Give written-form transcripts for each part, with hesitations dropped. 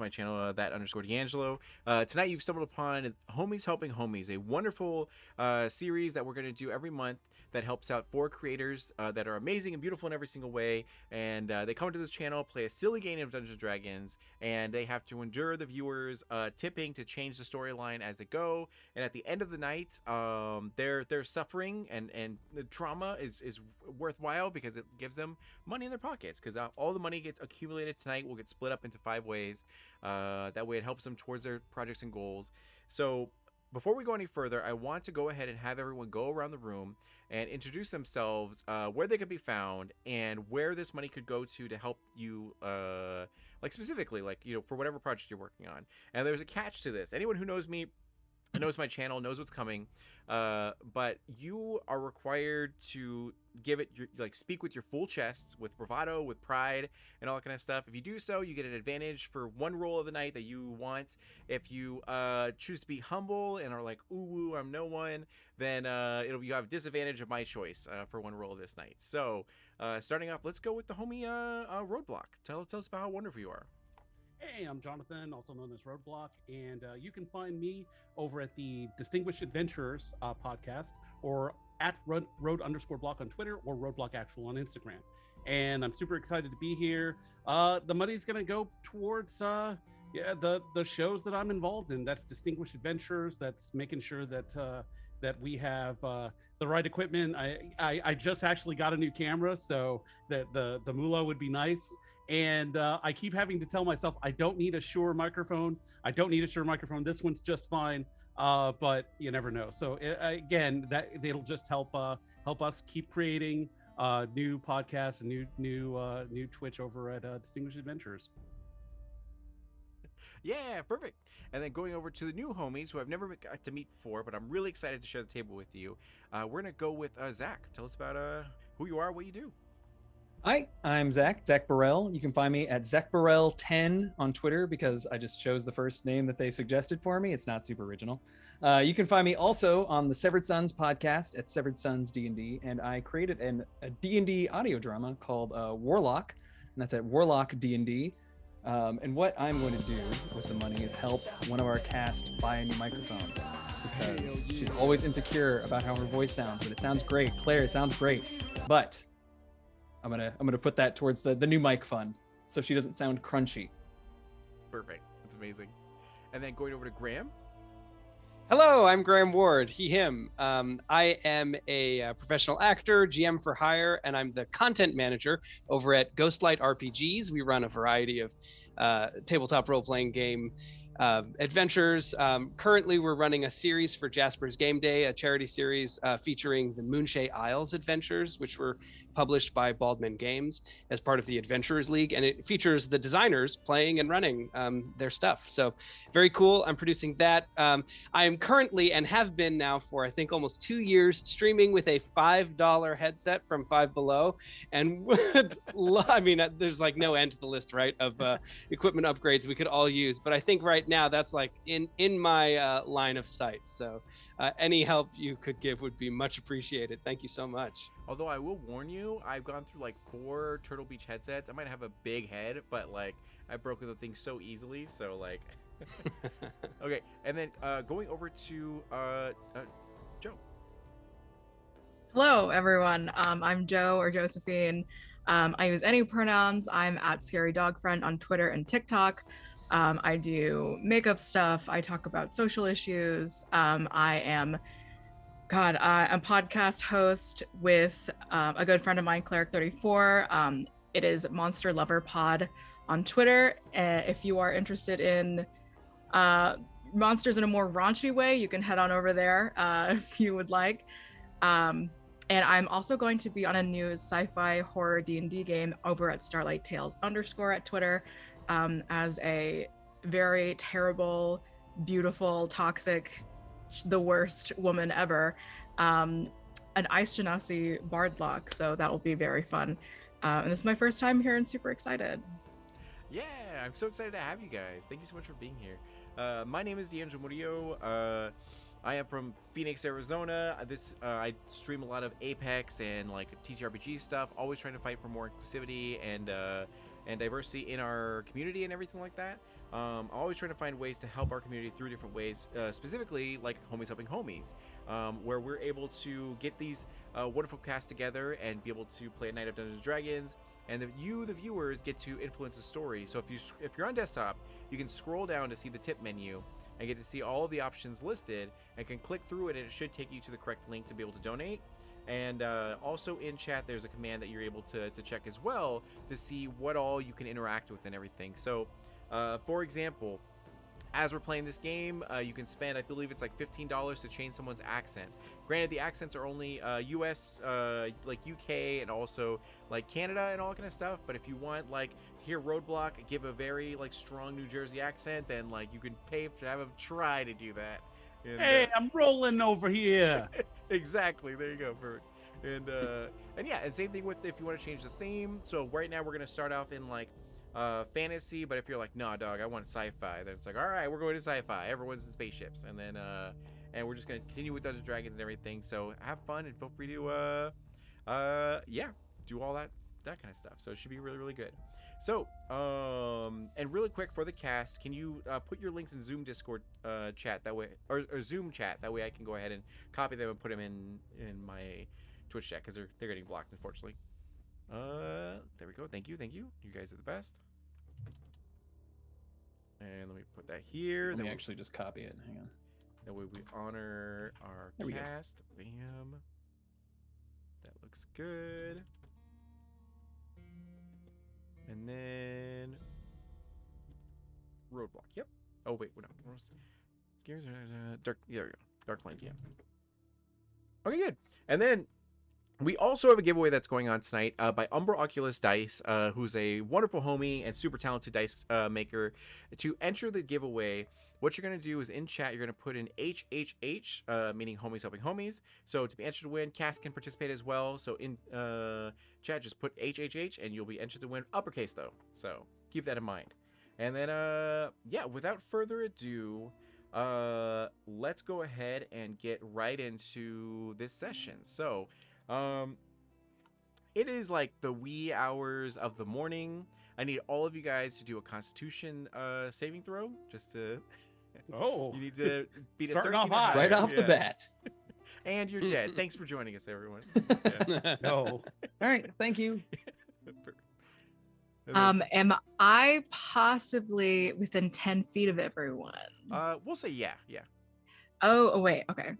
my channel, that underscore D'Angelo. Tonight you've stumbled upon Homies Helping Homies, a wonderful series that we're going to do every month that helps out four creators that are amazing and beautiful in every single way. And they come to this channel, play a silly game of Dungeons and Dragons, and they have to endure the viewers tipping to change the storyline as they go. And at the end of the night, their suffering and the trauma is worthwhile because it gives them money in their pockets. Because all the money gets accumulated tonight will get split up into 5 ways. That way, it helps them towards their projects and goals. So before we go any further, I want to go ahead and have everyone go around the room and introduce themselves, where they can be found, and where this money could go to help you, like specifically, like, you know, for whatever project you're working on. And there's a catch to this. Anyone who knows me, knows my channel, knows what's coming, but you are required to give it your, like, speak with your full chest, with bravado, with pride, and all that kind of stuff. If you do so, you get an advantage for one roll of the night that you want. If you choose to be humble and are like, ooh, I'm no one, then you have disadvantage of my choice for one roll of this night. So starting off, let's go with the homie Roadblock. Tell us about how wonderful you are. Hey, I'm Jonathan, also known as Roadblock, and you can find me over at the Distinguished Adventurers podcast, or at road_block on Twitter, or Roadblock Actual on Instagram. And I'm super excited to be here. The money's going to go towards the shows that I'm involved in. That's Distinguished Adventurers. That's making sure that that we have the right equipment. I just actually got a new camera, so that the moolah would be nice. And I keep having to tell myself I don't need a Shure microphone. This one's just fine. But you never know. So again, that it'll just help us keep creating new podcasts and new Twitch over at Distinguished Adventures. Yeah, perfect. And then going over to the new homies who I've never got to meet before, but I'm really excited to share the table with you. We're gonna go with Zach. Tell us about who you are, what you do. Hi, I'm Zach Burrell. You can find me at ZachBurrell10 on Twitter because I just chose the first name that they suggested for me. It's not super original. You can find me also on the Severed Sons podcast at Severed Sons D&D, and I created a D&D audio drama called Warlock, and that's at Warlock D&D. And what I'm going to do with the money is help one of our cast buy a new microphone because she's always insecure about how her voice sounds, but it sounds great. Claire, it sounds great, but I'm gonna put that towards the new mic fund so she doesn't sound crunchy. Perfect. That's amazing. And then going over to Graham. Hello, I'm Graham Ward, he, him. I am a professional actor, GM for hire, and I'm the content manager over at Ghostlight RPGs. We run a variety of tabletop role-playing game adventures. Currently, we're running a series for Jasper's Game Day, a charity series featuring the Moonshae Isles adventures, which were published by Baldman Games as part of the Adventurers League, and it features the designers playing and running their stuff. So very cool. I'm producing that. I am currently, and have been now for I think almost 2 years, streaming with a $5 headset from Five Below, and I mean, there's like no end to the list, right, of equipment upgrades we could all use. But I think right now that's like in my line of sight. So any help you could give would be much appreciated. Thank you so much. Although I will warn you, I've gone through like 4 Turtle Beach headsets. I might have a big head, but like I broke the thing so easily. So like, okay. And then going over to Joe. Hello, everyone. I'm Joe or Josephine. I use any pronouns. I'm at Scary Dog Friend on Twitter and TikTok. I do makeup stuff. I talk about social issues. I am a podcast host with a good friend of mine, Cleric34. It is Monster Lover Pod on Twitter. If you are interested in monsters in a more raunchy way, you can head on over there if you would like. And I'm also going to be on a new sci-fi horror D&D game over at Starlight Tales _ at Twitter. As a very terrible, beautiful, toxic, the worst woman ever, an Ice Genasi Bardlock. So that will be very fun. And this is my first time here and super excited. Yeah, I'm so excited to have you guys. Thank you so much for being here. My name is D'Angelo Murillo. I am from Phoenix, Arizona. I stream a lot of Apex and like TTRPG stuff, always trying to fight for more inclusivity and diversity in our community and everything like that. always trying to find ways to help our community through different ways, specifically like Homies Helping Homies, where we're able to get these wonderful casts together and be able to play a night of Dungeons & Dragons, and the viewers, get to influence the story. So if you're on desktop, you can scroll down to see the tip menu and get to see all of the options listed, and can click through it, and it should take you to the correct link to be able to donate. And also in chat, there's a command that you're able to check as well to see what all you can interact with and everything. So for example, as we're playing this game, you can spend, I believe it's like $15 to change someone's accent. Granted, the accents are only US, like UK, and also like Canada and all that kind of stuff. But if you want like to hear Roadblock give a very like strong New Jersey accent, then like you can pay to have him try to do that. And, Hey, I'm rolling over here. exactly. There you go. Perfect. And yeah, and same thing with if you want to change the theme. So right now we're gonna start off in like fantasy, but if you're like, nah, dog, I want sci-fi, then it's like, all right, we're going to sci-fi. Everyone's in spaceships, and then and we're just gonna continue with Dungeons & Dragons and everything. So have fun and feel free to yeah, do all that kind of stuff. So it should be really, really good. So and really quick for the cast, can you put your links in Zoom Discord chat that way, or Zoom chat, that way I can go ahead and copy them and put them in my Twitch chat, because they're getting blocked, unfortunately. There we go. Thank you. You guys are the best. And let me put that here. Let Then me we'll- actually just copy it. Hang on. That way we honor our There we go. cast. Bam. That looks good. And then Roadblock. Yep. Oh wait, no. Scares. Dark. There we go. Dark Lane. Yeah. Okay, good. And then we also have a giveaway that's going on tonight by Umbra Oculus Dice, who's a wonderful homie and super talented dice maker. To enter the giveaway, what you're going to do is in chat, you're going to put in HHH, meaning Homies Helping Homies. So to be entered to win, cast can participate as well. So in chat, just put HHH and you'll be entered to win, uppercase though. So keep that in mind. And then, yeah, without further ado, let's go ahead and get right into this session. So, it is like the wee hours of the morning. I need all of you guys to do a Constitution saving throw, just to. Oh, You need to beat it Starting 13 off or high. higher, Right off the yeah. bat. And you're dead. Thanks for joining us, everyone. no. All right. Thank you. And then, Am I possibly within 10 feet of everyone? we'll say yeah. Oh, wait, okay.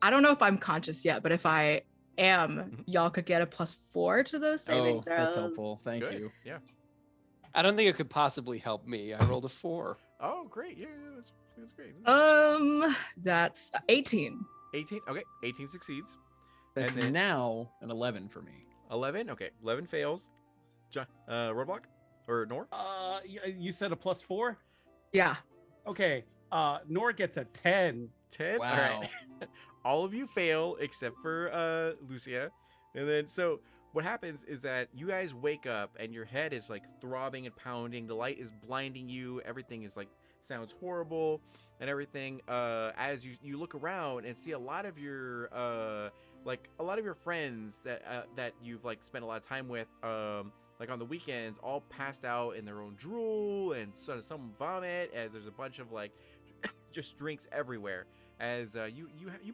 I don't know if I'm conscious yet, but if I am, y'all could get a +4 to those saving Oh, throws. that's helpful. Thank Good. you. Yeah. I don't think it could possibly help me. I rolled a 4. Oh, great. Yeah, that's great. That's 18. 18. Okay, 18 succeeds. That's then- now an 11 for me. 11. Okay, 11 fails. Roadblock or Nor? You said a +4. Yeah. Okay. Nora gets a 10. 10. Wow. All right. All of you fail except for Lucia. And then so what happens is that you guys wake up and your head is like throbbing and pounding. The light is blinding you. Everything is like sounds horrible and everything. As you look around and see a lot of your friends that you've like spent a lot of time with, like on the weekends, all passed out in their own drool and some vomit, as there's a bunch of like just drinks everywhere, as you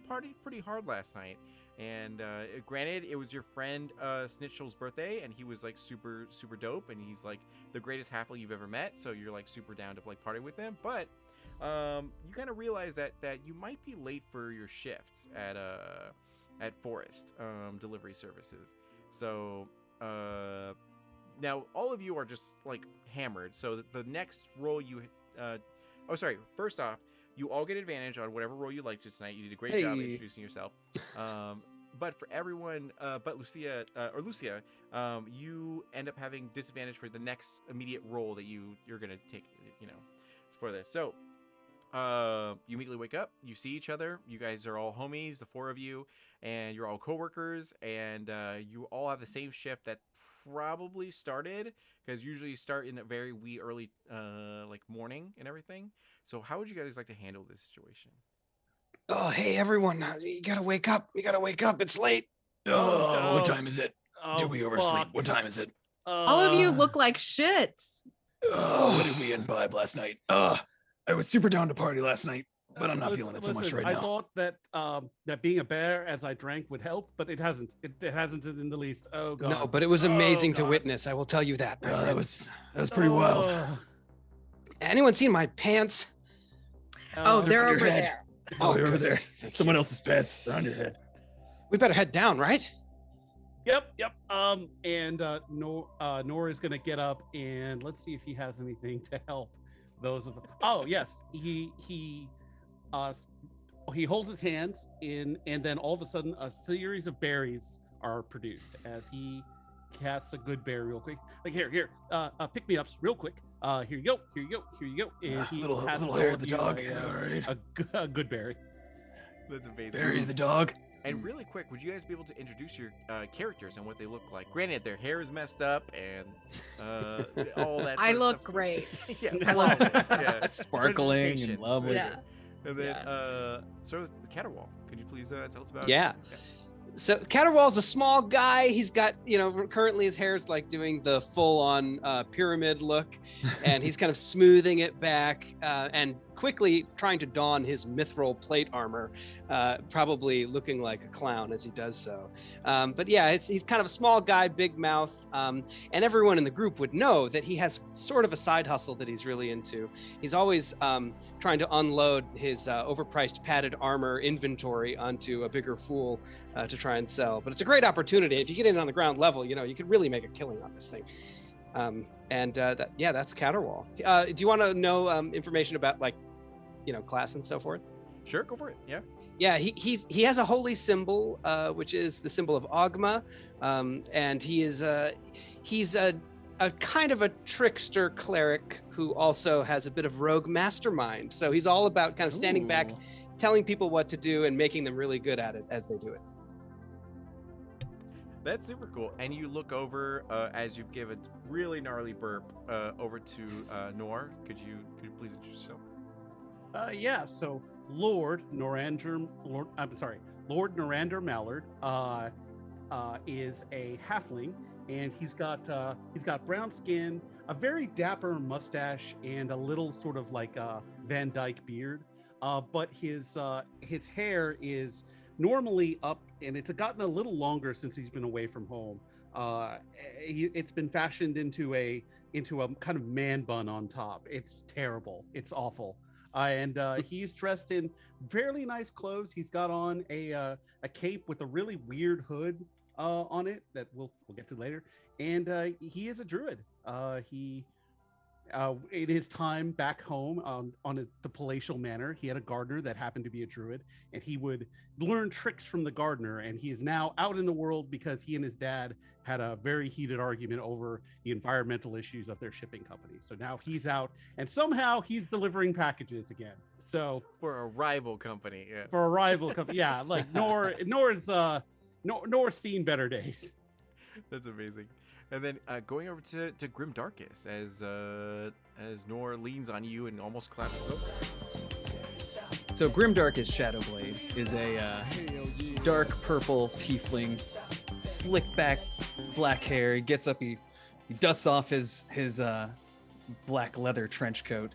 partied pretty hard last night. And granted, it was your friend Snitchel's birthday, and he was like super dope, and he's like the greatest halfling you've ever met, so you're like super down to like party with him. But you kind of realize that you might be late for your shift at Forest Delivery Services. So now all of you are just like hammered. So the next roll you first off, you all get advantage on whatever roll you like to tonight. You did a great job Hey. introducing yourself. But for everyone but Lucia, you end up having disadvantage for the next immediate roll that you're gonna take, for this. So you immediately wake up, you see each other, you guys are all homies, the four of you, and you're all coworkers, and you all have the same shift that probably started, because usually you start in the very wee early like morning and everything. So how would you guys like to handle this situation? Oh, hey, everyone. You gotta wake up. It's late. Oh, what time is it? Oh, fuck. What time is it? All of you look like shit. What did we imbibe last night? I was super down to party last night, but I'm not feeling it so much Listen, right I now. thought that that being a bear as I drank would help, but it hasn't. It hasn't in the least. Oh god. No, but it was amazing to God. witness. I will tell you that. my That friend. was pretty wild. Ugh. Anyone seen my pants? Oh, they're your over head. there. Oh, they're over good. there. Thank Someone you. else's pants. They're on your head. We better head down, right? Yep. And Nor is gonna get up and let's see if he has anything to help those of. Oh yes, he holds his hands in, and then all of a sudden a series of berries are produced as he casts a good berry real quick. Like here, pick me ups real quick. Here you go. And he Little passes hair all of the you dog. a, Yeah, all right. a good berry. That's amazing. Barry the dog. And really quick, would you guys be able to introduce your characters and what they look like? Granted, their hair is messed up and all that. I sort of look stuff. great. Yeah, I love flawless, yeah. Sparkling and Presentation. lovely. Yeah. And then, Yeah. so Caterwall, could you please tell us about? Yeah. So Caterwall's a small guy. He's got, currently his hair's like doing the full-on pyramid look, and he's kind of smoothing it back and quickly trying to don his mithril plate armor, probably looking like a clown as he does so. But yeah, he's kind of a small guy, big mouth, and everyone in the group would know that he has sort of a side hustle that he's really into. He's always trying to unload his overpriced padded armor inventory onto a bigger fool to try and sell. But it's a great opportunity. If you get in on the ground level, you could really make a killing on this thing. That's Caterwall. Do you want to know information about class and so forth? Sure, go for it. Yeah. Yeah, he has a holy symbol, which is the symbol of Ogma, and he's a kind of a trickster cleric who also has a bit of rogue mastermind. So he's all about kind of standing back, Ooh. telling people what to do and making them really good at it as they do it. That's super cool. And you look over as you give a really gnarly burp over to Nor. Could you please introduce yourself? So Lord Norander Mallard is a halfling, and he's got brown skin, a very dapper mustache, and a little sort of like Van Dyke beard. But his hair is normally up, and it's gotten a little longer since he's been away from home. It's been fashioned into a kind of man bun on top. It's terrible. It's awful. And he's dressed in fairly nice clothes. He's got on a cape with a really weird hood on it that we'll get to later. And he is a druid. In his time back home on the palatial manor, he had a gardener that happened to be a druid, and he would learn tricks from the gardener. And he is now out in the world because he and his dad had a very heated argument over the environmental issues of their shipping company. So now he's out, and somehow he's delivering packages again. So For a rival company. Yeah. for a rival company, yeah, like Nor's seen better days. That's amazing. And then going over to Grim Darkus as Nor leans on you and almost collapses over. So Grimdark's Shadowblade is a dark purple tiefling, slick back black hair. He gets up, he dusts off his black leather trench coat.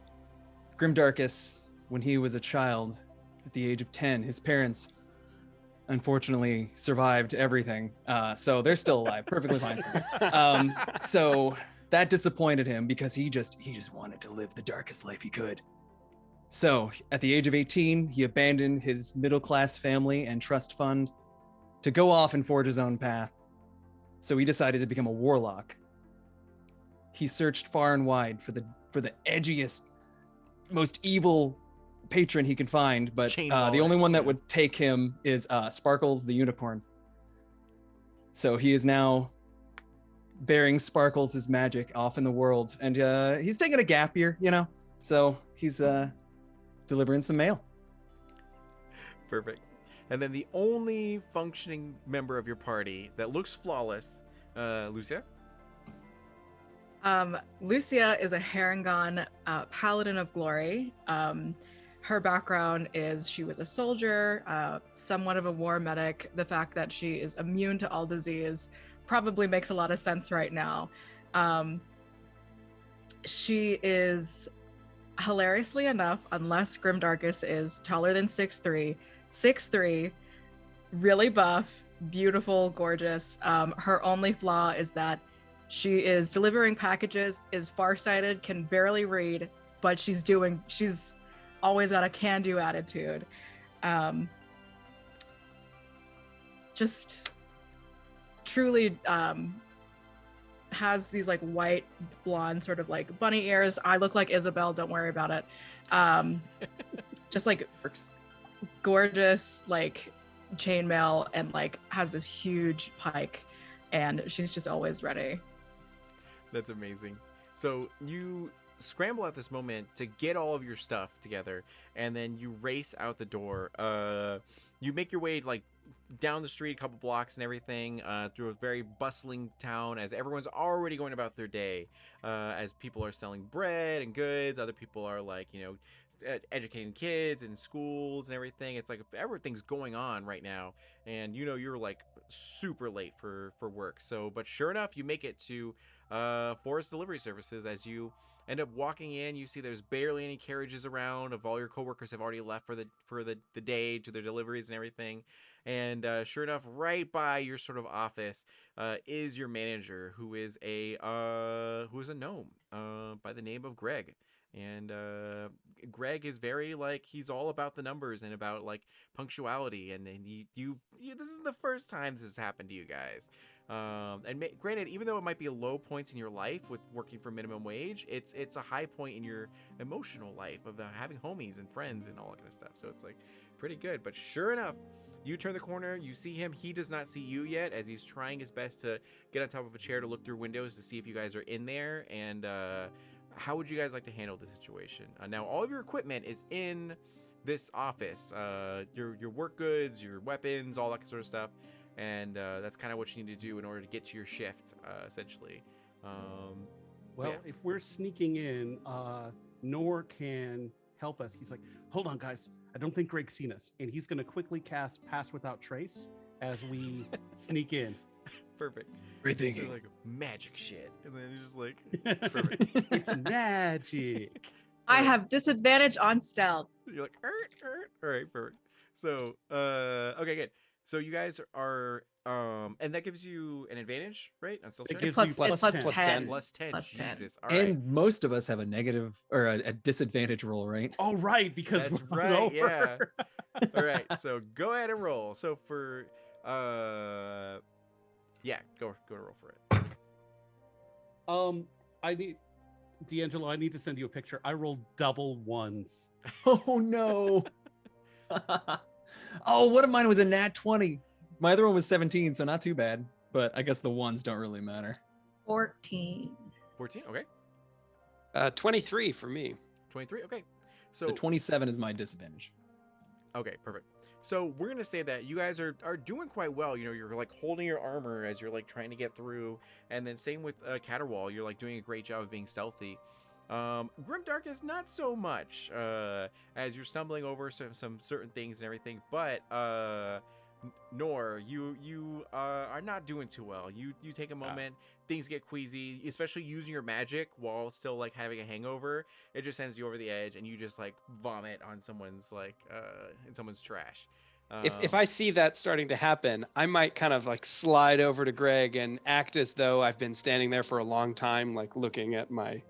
Grimdarkus, when he was a child, at the age of 10, his parents unfortunately survived everything. So they're still alive, perfectly fine. So that disappointed him because he just wanted to live the darkest life he could. So at the age of 18, he abandoned his middle-class family and trust fund to go off and forge his own path. So he decided to become a warlock. He searched far and wide for the edgiest, most evil patron he could find, but Chain the wallet, only one that yeah. would take him is Sparkles the unicorn. So he is now bearing Sparkles' magic off in the world, and he's taking a gap year, so he's delivering some mail. Perfect. And then the only functioning member of your party that looks flawless, Lucia. Lucia is a Harengon paladin of glory. Her background is she was a soldier, somewhat of a war medic. The fact that she is immune to all disease probably makes a lot of sense right now. She is hilariously enough, unless Grimdarkus is taller than 6'3", 6'3", really buff, beautiful, gorgeous. Her only flaw is that she is delivering packages, is farsighted, can barely read, but she's always got a can-do attitude. Just truly has these like white blonde sort of like bunny ears. I look like Isabel, don't worry about it. Just like Works. gorgeous like chainmail, and like has this huge pike, and she's just always ready. That's amazing. So you scramble at this moment to get all of your stuff together, and then you race out the door. You make your way like down the street a couple blocks and everything, through a very bustling town as everyone's already going about their day, as people are selling bread and goods. Other people are like, educating kids in schools and everything. It's like everything's going on right now, and you're like super late for work. So but sure enough, you make it to Forest Delivery Services. As you end up walking in, you see there's barely any carriages around. Of all your coworkers have already left for the day to their deliveries and everything. And sure enough, right by your sort of office is your manager, who is a gnome by the name of Greg. And Greg is very like, he's all about the numbers and about like punctuality. And you this is the first time this has happened to you guys. Granted, even though it might be low points in your life with working for minimum wage, it's a high point in your emotional life of having homies and friends and all that kind of stuff. So it's like pretty good. But sure enough, you turn the corner, you see him. He does not see you yet, as he's trying his best to get on top of a chair to look through windows to see if you guys are in there. And how would you guys like to handle the situation? Now, all of your equipment is in this office. Your work goods, your weapons, all that sort of stuff. And that's kind of what you need to do in order to get to your shift, essentially. Well, yeah. if we're sneaking in, Nor can help us. He's like, hold on, guys. I don't think Greg's seen us. And he's going to quickly cast Pass Without Trace as we sneak in. Perfect. Great They're thinking. like magic shit. And then he's just like, perfect. It's magic. I have disadvantage on stealth. You're like, all right, perfect. So, okay, good. So you guys are, and that gives you an advantage, right? On stealth It check? gives Plus, you it's plus plus 10. 10. Plus 10. Plus 10. Jesus. All right. And most of us have a negative or a disadvantage roll, right? Oh, right, because That's we're right, over. yeah. All right. So go ahead and roll. So for, yeah, go to roll for it. I need D'Angelo. I need to send you a picture. I rolled double ones. Oh no. Oh, one of mine was a nat 20. My other one was 17, so not too bad. But I guess the ones don't really matter. 14. 14. Okay. 23 for me. 23. Okay. So So 27 is my disadvantage. okay, perfect. So we're gonna say that you guys are doing quite well. You're like holding your armor as you're like trying to get through, and then same with Caterwall. You're like doing a great job of being stealthy. Grimdark is not so much, as you're stumbling over some certain things and everything. But Nor, you are not doing too well. You take a moment, things get queasy, especially using your magic while still like having a hangover. It just sends you over the edge, and you just like vomit on someone's like in someone's trash. If I see that starting to happen, I might kind of like slide over to Greg and act as though I've been standing there for a long time, like looking at my,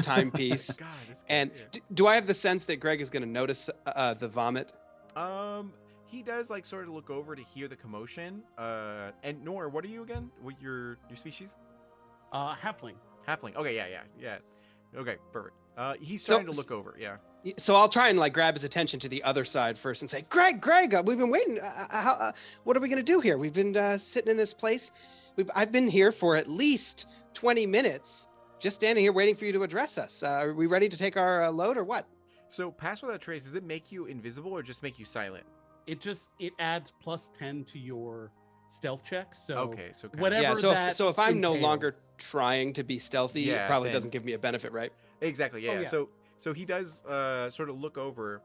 timepiece. God, this guy, And yeah. do I have the sense that Greg is going to notice the vomit? He does like sort of look over to hear the commotion. And Nor, what are you again? What your species? Halfling. Halfling. Okay, yeah. Okay, perfect. He's So- trying to look over. Yeah. So I'll try and like grab his attention to the other side first and say, Greg, we've been waiting. What are we going to do here? We've been sitting in this place. I've been here for at least 20 minutes, just standing here waiting for you to address us. Are we ready to take our load or what? So Pass Without Trace, does it make you invisible or just make you silent? It adds plus 10 to your stealth check. So Okay, so kind of- whatever Yeah, that so if I'm no longer entails. trying to be stealthy, Yeah, it probably then- doesn't give me a benefit, right? Exactly. Yeah. yeah. So he does sort of look over,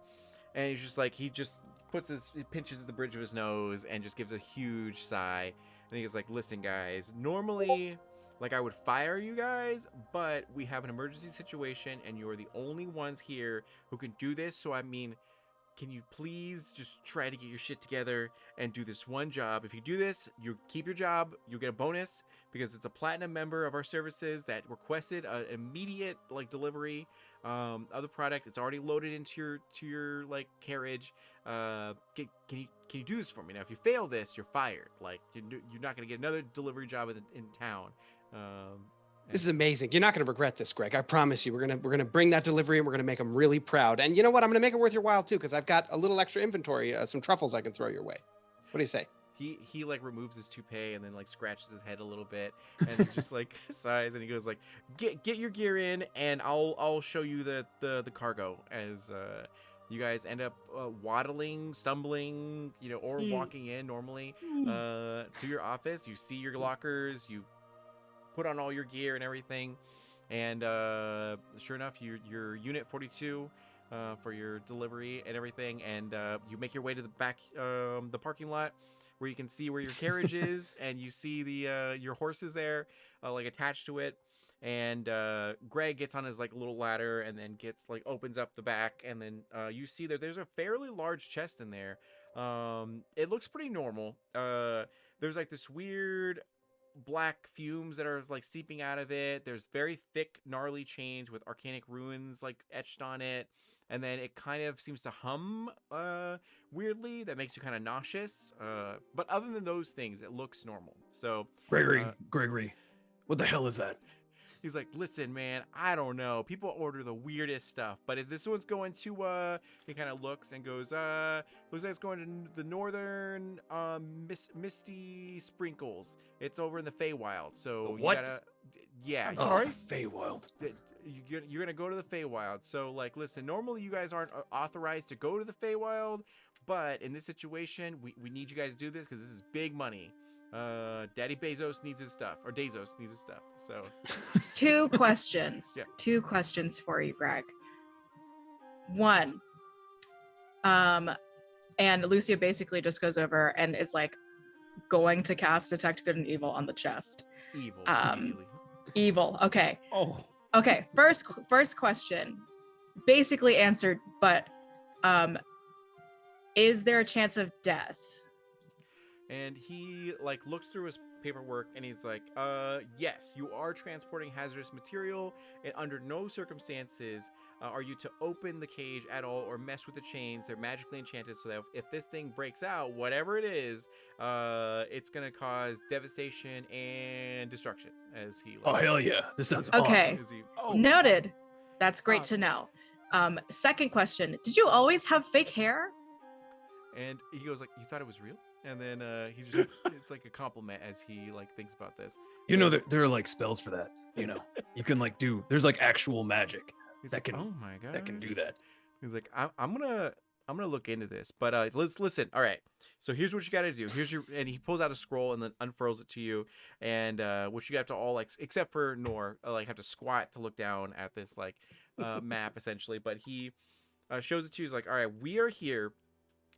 and he's just like he pinches the bridge of his nose and just gives a huge sigh, and he's like, "Listen, guys. Normally, like I would fire you guys, but we have an emergency situation and you're the only ones here who can do this. So I mean, can you please just try to get your shit together and do this one job? If you do this, you keep your job, you'll get a bonus because it's a platinum member of our services that requested an immediate like delivery of the product. It's already loaded into your like carriage. Can you do this for me? Now, if you fail this, you're fired. Like you're not gonna get another delivery job in town. This is amazing. You're not going to regret this, Greg. I promise you. We're gonna bring that delivery and we're gonna make them really proud. And you know what? I'm gonna make it worth your while too, because I've got a little extra inventory, some truffles I can throw your way. What do you say? He like removes his toupee and then like scratches his head a little bit and he just like sighs and he goes like, get your gear in and I'll show you the cargo as you guys end up waddling, stumbling, or walking in normally to your office. You see your lockers, you put on all your gear and everything, and sure enough, your unit 42 for your delivery and everything, and you make your way to the back, the parking lot, where you can see where your carriage is, and you see the your horses there, like attached to it, and Greg gets on his like little ladder and then opens up the back, and then you see there's a fairly large chest in there. It looks pretty normal. There's like this weird black fumes that are like seeping out of it. There's very thick gnarly chains with arcanic runes like etched on it, and then it kind of seems to hum weirdly that makes you kind of nauseous, but other than those things it looks normal. So Gregory, what the hell is that? he's like, listen man, I don't know, people order the weirdest stuff, but if this one's going to he kind of looks and goes, looks like it's going to the northern misty sprinkles. It's over in the Feywild. So what? You gotta, yeah. Oh, Sorry? Feywild. You're gonna go to the Feywild. So like, listen, normally you guys aren't authorized to go to the Feywild, but in this situation, we need you guys to do this because this is big money. Daddy Bezos needs his stuff, or Bezos needs his stuff. So Two questions. Yeah. 2 questions for you, Greg. One, and Lucia basically just goes over and is like going to cast Detect Good and Evil on the chest. evil. Um, Evil. Okay. Oh, Okay. First question, basically answered, but is there a chance of death? And he like looks through his paperwork and he's like, yes, you are transporting hazardous material, and under no circumstances are you to open the cage at all or mess with the chains. They're magically enchanted so that if this thing breaks out, whatever it is, it's gonna cause devastation and destruction. As he Oh hell yeah! This sounds Okay. awesome. as he- oh. Noted. That's great Ah. to know. Second question, did you always have fake hair? and he goes like, you thought it was real? And then he just it's like a compliment as he like thinks about this. You know there are like spells for that. You know, you can like do. There's like actual magic He's that like, can- oh my god, that can do that. He's like, I'm gonna look into this, but let's listen. All right, so here's what you got to do. Here's your, and he pulls out a scroll and then unfurls it to you, and which you have to all like, except for Nor, like have to squat to look down at this like map essentially. But he shows it to you. He's like, all right, we are here.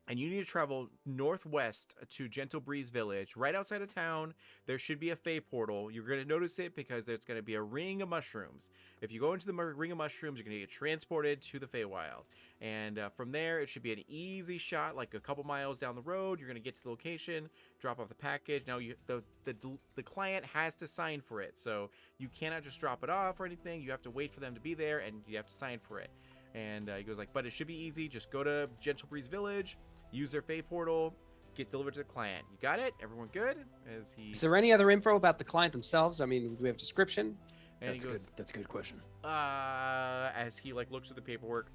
And you need to travel northwest to Gentle Breeze Village. Right outside of town, there should be a Fey portal. You're going to notice it because there's going to be a ring of mushrooms. If you go into the ring of mushrooms, you're going to get transported to the Feywild. And from there, it should be an easy shot, like a couple miles down the road. You're going to get to the location, drop off the package. Now, the client has to sign for it. So you cannot just drop it off or anything. You have to wait for them to be there, and you have to sign for it. And he goes like, but it should be easy. Just go to Gentle Breeze Village, use their Fey portal, get delivered to the client. You got it? Everyone good? As he Is there any other info about the client themselves? I mean, do we have description? and That's he goes, good. That's a good question. as he like looks at the paperwork,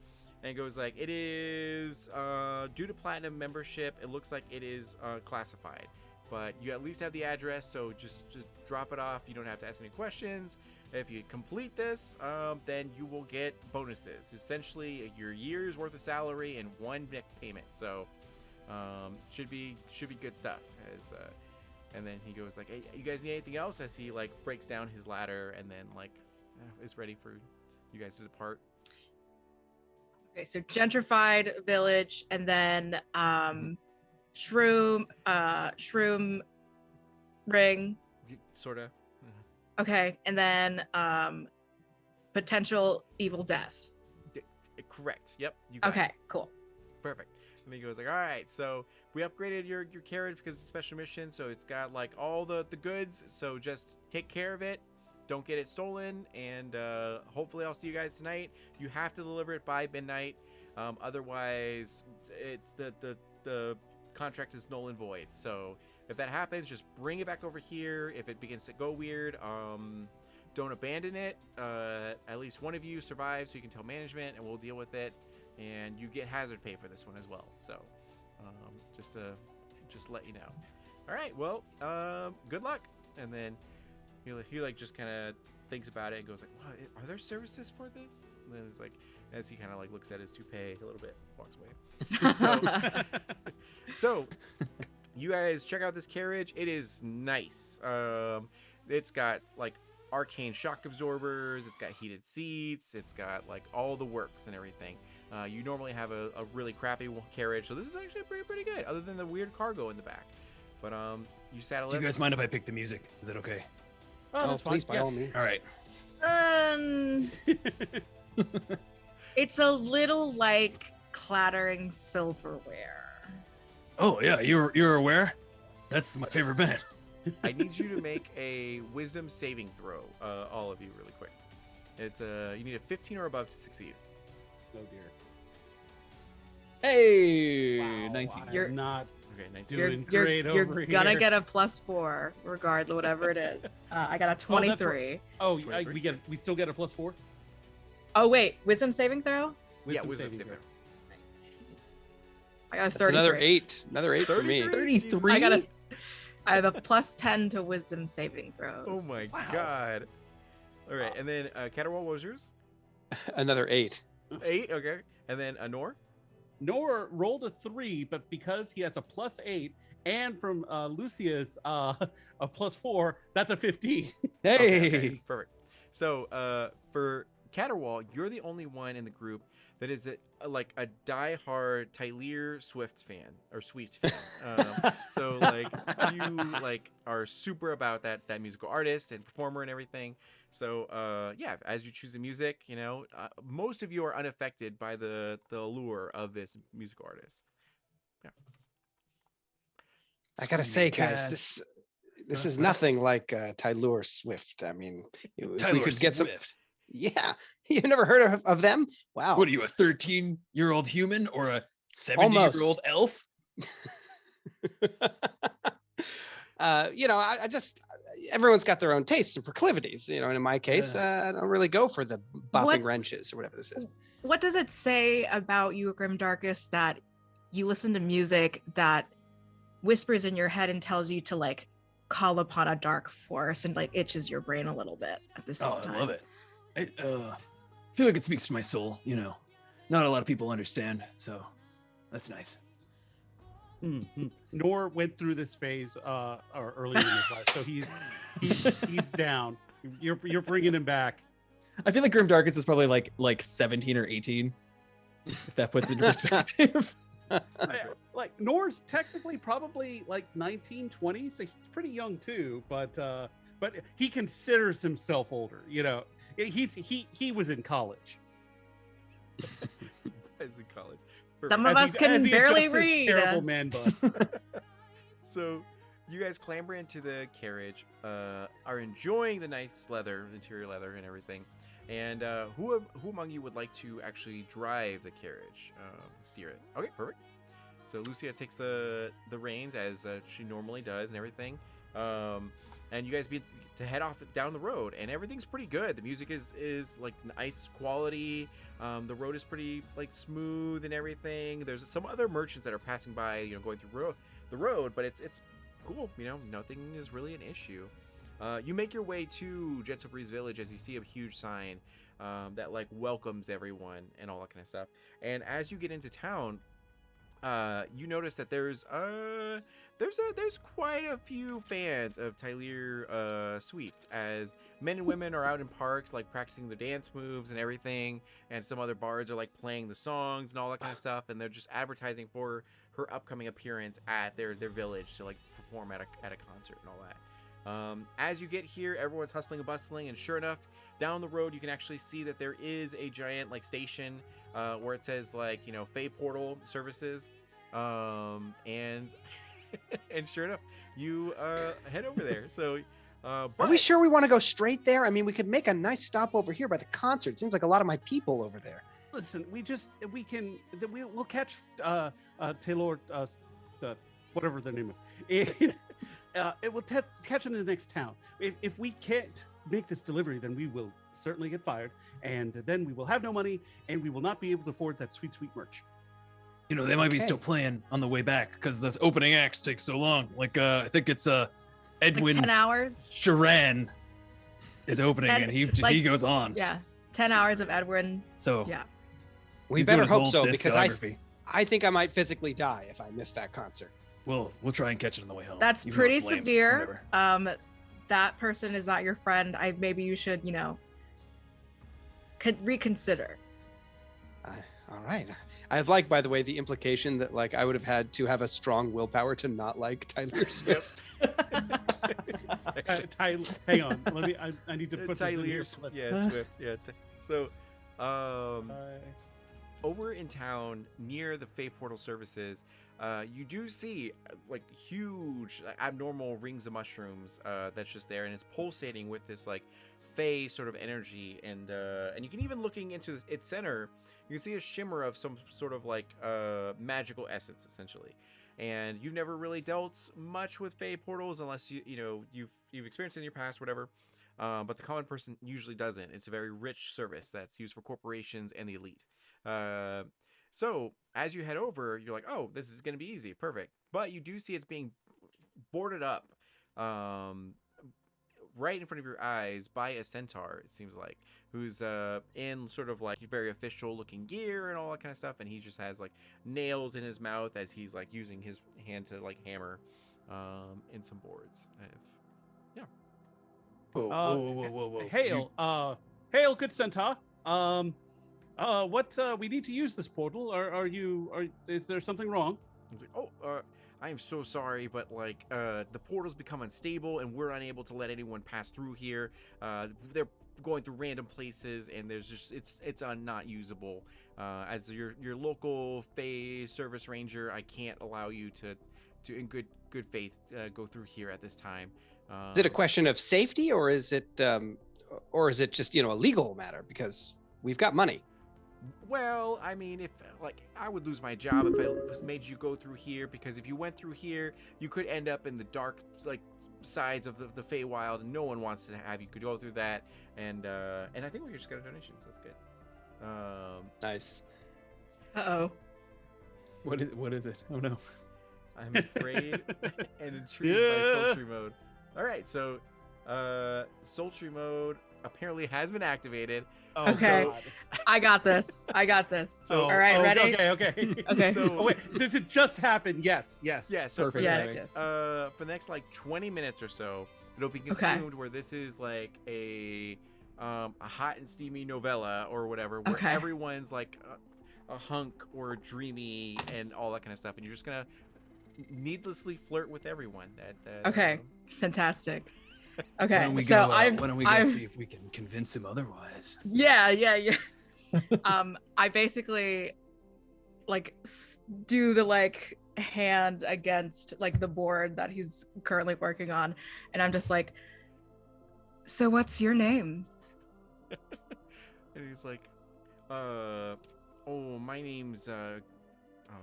and he goes like, it is due to platinum membership, it looks like it is classified, but you at least have the address, so just drop it off. You don't have to ask any questions. If you complete this, then you will get bonuses, essentially your year's worth of salary in one payment. So should be good stuff. As and then he goes like, hey, you guys need anything else? As he like breaks down his ladder and then like is ready for you guys to depart. Okay, so gentrified village, and then shroom ring. Sorta. Okay, and then potential evil death. Correct. Yep. You got it. Okay, cool. Perfect. And he goes like, all right, so we upgraded your carriage because it's a special mission, so it's got like all the goods, so just take care of it, don't get it stolen, and hopefully I'll see you guys tonight. You have to deliver it by midnight, otherwise it's the contract is null and void. So if that happens, just bring it back over here. If it begins to go weird, don't abandon it. At least one of you survives, so you can tell management, and we'll deal with it. And you get hazard pay for this one as well. So, just let you know. All right. Well, good luck. And then he like just kind of thinks about it and goes like, "What? Are there services for this?" And then it's like, as he kind of like looks at his toupee a little bit, walks away. So you guys check out this carriage. It is nice. It's got like arcane shock absorbers, it's got heated seats, it's got like all the works and everything. You normally have a really crappy carriage, so this is actually pretty good, other than the weird cargo in the back. But you saddle Do it. you guys mind if I pick the music? Is that okay? Oh, that's please, fine. by all means. All right. It's a little like clattering silverware. Oh yeah, you're aware? That's my favorite band. I need you to make a wisdom saving throw, all of you, really quick. It's you need a 15 or above to succeed. Oh dear. Hey, Wow, 19. You're- I'm not Okay, 19. doing great you're over gonna here. get a +4 regardless, whatever it is. I got a Oh, that's 23. Oh, 23. we still get a +4. Oh wait, wisdom saving throw. Yeah, wisdom saving throw. throw. I got a That's 33. another 8. Another 8 for me. 33? I have a +10 to wisdom saving throws. Oh my Wow. god. All right, and then Caterwall, what was yours? Another 8. 8, okay. And then Nor? Nor rolled a 3, but because he has a +8 and from Lucia's a +4, that's a 15. Hey. Okay, perfect. So for Caterwall, you're the only one in the group that is like a diehard Tyler Swift fan or Swift fan. So like you like are super about that musical artist and performer and everything. So yeah, as you choose the music, you know, most of you are unaffected by the allure of this musical artist. Yeah. I gotta say, guys, this is nothing like Tyler Swift. I mean, if we Tyler could get some. Swift. Yeah, you never heard of them? Wow. What are you, a 13-year-old human or a Almost. 70-year-old elf? You know, I just everyone's got their own tastes and proclivities. You know, and in my case, I don't really go for the bopping What- wrenches or whatever this is. What does it say about you, Grim Darkest, that you listen to music that whispers in your head and tells you to like call upon a dark force and like itches your brain a little bit at the same Oh, time? I love it. I feel like it speaks to my soul, you know. Not a lot of people understand, so that's nice. Nor went through this phase or earlier in his life, so he's down. You're bringing him back. I feel like Grim Darkest is probably like 17 or 18, if that puts it into perspective. Like Nor's technically probably like 19, 20, so he's pretty young too. But he considers himself older. You know, he was in college. As in college. Some of As us he- can as he barely adjusts his read. Terrible man bun. So you guys clamber into the carriage, are enjoying the nice leather, interior leather and everything. And who among you would like to actually drive the carriage, steer it? Okay, perfect. So Lucia takes the reins as she normally does and everything. And you guys be to head off down the road, and everything's pretty good. The music is like nice quality. The road is pretty like smooth and everything. There's some other merchants that are passing by, you know, going through the road, but it's cool. You know, nothing is really an issue. You make your way to Gentle Breeze Village as you see a huge sign that like welcomes everyone and all that kind of stuff. And as you get into town, you notice that there's quite a few fans of Tyler Swift, as men and women are out in parks like practicing their dance moves and everything, and some other bards are like playing the songs and all that kind of stuff, and they're just advertising for her upcoming appearance at their village to like perform at a concert and all that. As you get here, everyone's hustling and bustling, and sure enough, down the road you can actually see that there is a giant like station where it says like Fey Portal Services, and and sure enough, you head over there. So. Are we sure we want to go straight there? I mean, we could make a nice stop over here by the concert. Seems like a lot of my people over there. Listen, we'll catch Taylor, whatever their name is. It will catch them in the next town. If we can't make this delivery, then we will certainly get fired, and then we will have no money, and we will not be able to afford that sweet merch. They might be still playing on the way back because the opening acts take so long. Like I think it's Edwin Like 10 hours. Sharan is opening, 10 and he goes on. Yeah, 10 hours of Edwin. So Yeah. We he's better doing his hope whole so, because discography. I think I might physically die if I miss that concert. We'll try and catch it on the way home. That's even though pretty it's lame. severe. Whatever. That person is not your friend. Maybe you should, could reconsider. All right. I like, by the way, the implication that like I would have had to have a strong willpower to not like Tyler Swift. Hang on, I need to put this in here. Swift. Yeah. So, over in town near the Fey Portal Services, you do see like huge, abnormal rings of mushrooms that's just there, and it's pulsating with this like Fey sort of energy, and you can even looking into its center, you can see a shimmer of some sort of like magical essence, essentially. And you've never really dealt much with Fey portals unless you've experienced it in your past, whatever. But the common person usually doesn't. It's a very rich service that's used for corporations and the elite. So as you head over, you're like, oh, this is going to be easy, perfect. But you do see it's being boarded up, right in front of your eyes by a centaur. It seems like, who's in sort of like very official looking gear and all that kind of stuff, and he just has like nails in his mouth as he's like using his hand to like hammer in some boards. Whoa. Hail, good centaur. We need to use this portal. Is there something wrong? He's like, I am so sorry, but like the portal's become unstable and we're unable to let anyone pass through here. They're going through random places, and there's just it's not usable. As your local Fey service ranger, I can't allow you to in good faith go through here at this time. Is it a question of safety, or is it just a legal matter because we've got money? Well, I mean, if like I would lose my job if I made you go through here, because if you went through here, you could end up in the dark like sides of the Feywild, and no one wants to have you could go through that. And I think we just got a donation, so that's good. Nice. Uh-oh. What is it? Oh no. I'm afraid and intrigued by sultry mode. All right, so sultry mode apparently has been activated. Oh, Okay. God. I got this. So- All right, ready? Okay. Okay. So, Wait, since it just happened, yes. yeah, so for Perfect the Yes, next, yes. for the next like 20 minutes or so, it'll be Okay. consumed where this is like a hot and steamy novella or whatever, where Okay. everyone's like a hunk or dreamy and all that kind of stuff, and you're just gonna needlessly flirt with everyone. That Okay. Fantastic. Why Okay. don't we So go, I'm. why don't we go I'm see if we can convince him otherwise? yeah. I basically like do the like hand against like the board that he's currently working on, and I'm just like, so what's your name? And he's like, my name's oh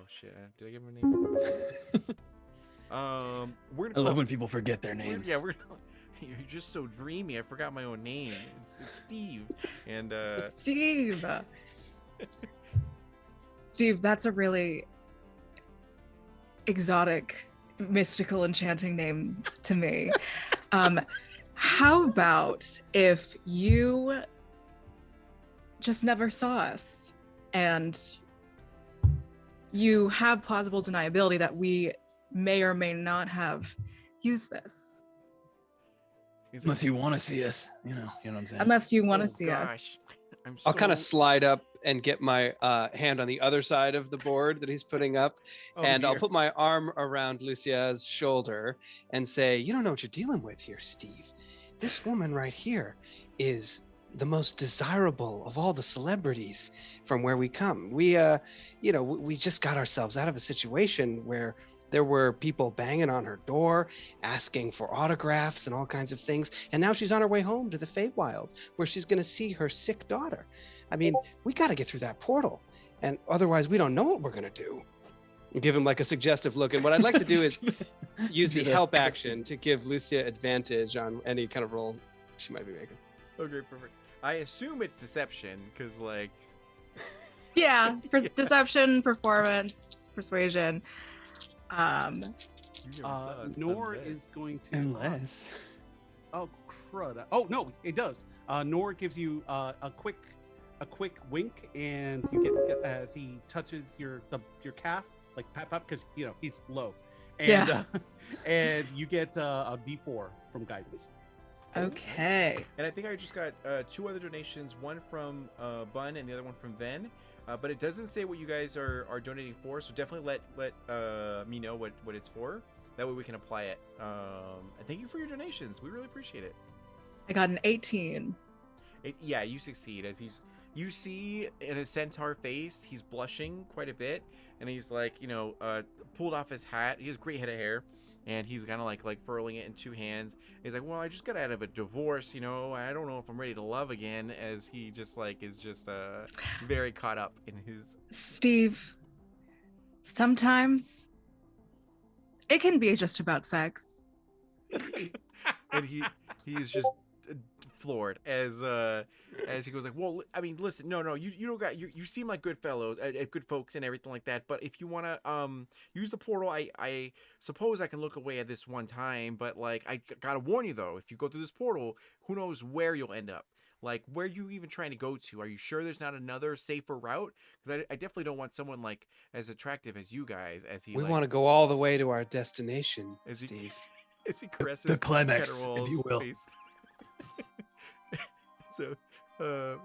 shit, did I give him a name? We're I gonna love when people forget their we're- names. Yeah, you're just so dreamy. I forgot my own name. It's Steve. And Steve. Steve, that's a really exotic, mystical, enchanting name to me. How about if you just never saw us and you have plausible deniability that we may or may not have used this? he's like, Unless you want to see us, you know what I'm saying. Unless you want to "Oh, see gosh, us. I'm I'll kind of so- slide up and get my hand on the other side of the board that he's putting up, Oh, and I'll dear. put my arm around Lucia's shoulder and say, "You don't know what you're dealing with here, Steve. This woman right here is the most desirable of all the celebrities from where we come. We, we just got ourselves out of a situation where there were people banging on her door, asking for autographs and all kinds of things. And now she's on her way home to the Feywild, where she's going to see her sick daughter. I mean, we got to get through that portal. And otherwise, we don't know what we're going to do." And give him like a suggestive look. And what I'd like to do is use the help action to give Lucia advantage on any kind of roll she might be making. Okay, perfect. I assume it's deception, because like. Yeah, deception, performance, persuasion. You never saw us Nor unless- is going to. Unless. Oh crud! Oh no, it does. Nor gives you a quick wink, and you get as he touches your calf, like pat because he's low, and and you get a D4 from guidance. Okay. And I think I just got 2 other donations, one from Bun and the other one from Ven. But it doesn't say what you guys are donating for, so definitely let me know what it's for. That way we can apply it. And thank you for your donations. We really appreciate it. I got an 18. Yeah, you succeed. As you see in his centaur face, he's blushing quite a bit, and he's like, pulled off his hat. He has great head of hair, and he's kind of like furling it in 2 hands. He's like, "Well, I just got out of a divorce, I don't know if I'm ready to love again." As he just is just very caught up in his. Steve, sometimes it can be just about sex. And he is just floored as he goes like, "Well, I mean, listen, no, you don't got you seem like good fellows, good folks and everything like that, but if you want to use the portal, I suppose I can look away at this one time, but like I got to warn you though, if you go through this portal, who knows where you'll end up. Like, where you even trying to go to? Are you sure there's not another safer route? Because I definitely don't want someone like as attractive as you guys as he We like, want to go all the way to our destination, Is he- Steve. as he caresses The climax, Ketterwall's if you will. face. So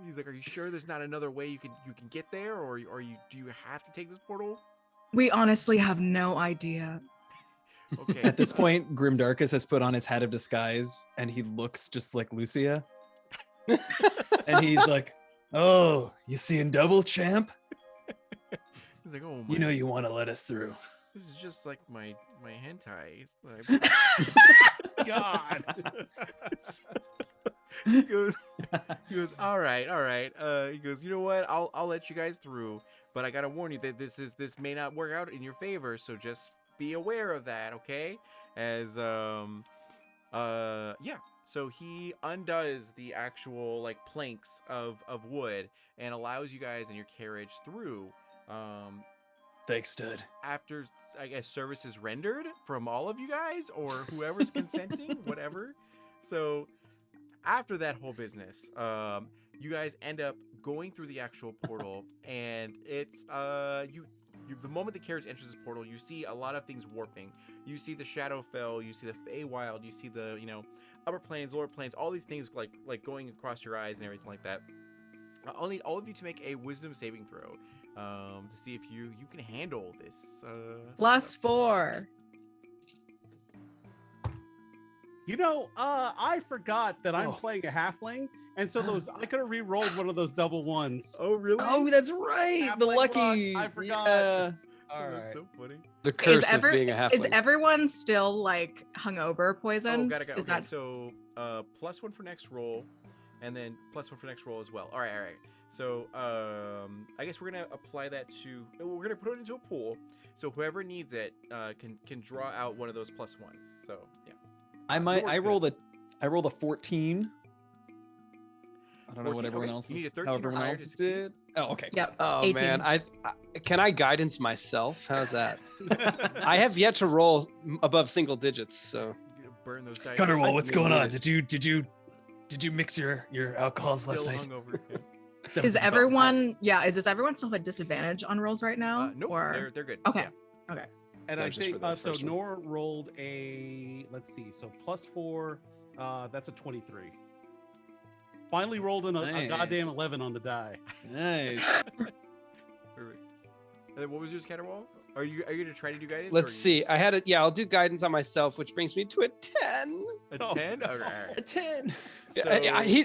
he's like, "Are you sure there's not another way you can get there, or do you have to take this portal?" We honestly have no idea. Okay. At this point, Grimdarkus has put on his hat of disguise and he looks just like Lucia. And he's like, Oh, you seeing double, champ? he's like, "Oh my, You know you want to let us through. this is just like my hentai." God. he goes, all right. He goes, "You know what? I'll let you guys through, but I gotta warn you that this may not work out in your favor, so just be aware of that, okay?" As yeah. So he undoes the actual like planks of wood and allows you guys and your carriage through. Thanks, stud. After I guess service is rendered from all of you guys or whoever's consenting, whatever. So after that whole business, you guys end up going through the actual portal, and it's the moment the carriage enters this portal, you see a lot of things warping. You see the Shadowfell, you see the Feywild, you see the upper planes, lower planes, all these things like going across your eyes and everything like that. I'll need all of you to make a wisdom saving throw to see if you can handle this. +4. I forgot that I'm Oh. playing a halfling, and so I could have re-rolled one of those double ones. Oh really? "Oh, that's right. The Halfling lucky." luck, I forgot. Yeah. All That's right. so funny. The curse of being a Is halfling. everyone still like hungover, poisoned? Oh, got it. Is Okay, that so +1 for next roll, and then +1 for next roll as well. All right. So I guess we're gonna apply that to. We're gonna put it into a pool. So whoever needs it can draw out one of those +1s. So yeah. I rolled a 14. I don't know 14, what everyone okay. else You need a is- 13 how or everyone higher else to succeed. did. Oh, okay. Yep. Oh 18. man, I can I guidance myself? How's that? I have yet to roll above single digits, so You burn those dice. Cutterwall, what's me going on? neither. Did you mix your alcohols last Still night? hungover. Yeah. Does everyone does everyone still have a disadvantage on rolls right now? Nope. Or They're good. Okay. Yeah. And Yeah, I just for think the so. first one. Nor rolled a let's see, so +4. That's a 23. Finally rolled in a Nice. goddamn 11 on the die. Nice. Perfect. And then what was yours, Caterwall? Are you gonna try to do guidance? or Let's are you- see. I had it. Yeah, I'll do guidance on myself, which brings me to a 10. A Oh, 10? no. Okay, all right. A 10. So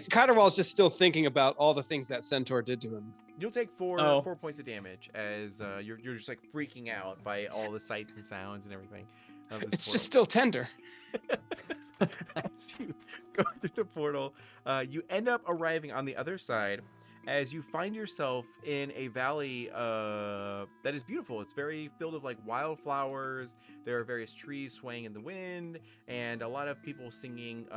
Caterwall's just still thinking about all the things that centaur did to him. you'll take four Oh. 4 points of damage as you're just like freaking out by all the sights and sounds and everything. Of this It's portal. just still tender. As you go through the portal, you end up arriving on the other side as you find yourself in a valley that is beautiful. It's very filled with like wildflowers. There are various trees swaying in the wind, and a lot of people singing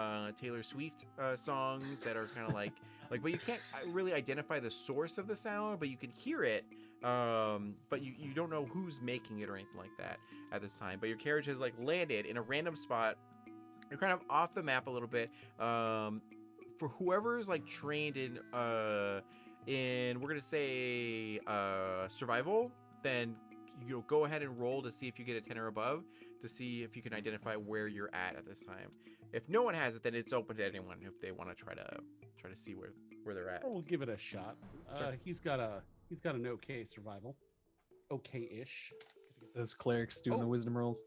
Taylor Swift songs that are kind of like but you can't really identify the source of the sound, but you can hear it. But you don't know who's making it or anything like that at this time. But your carriage has like landed in a random spot. You're kind of off the map a little bit. For whoever's like trained in we're gonna say survival, then go ahead and roll to see if you get a 10 or above to see if you can identify where you're at this time. If no one has it, then it's open to anyone if they want to try to see where they're at. We'll give it a shot. Sure. He's got an okay survival. Okay-ish. Those clerics doing the Oh. wisdom rolls.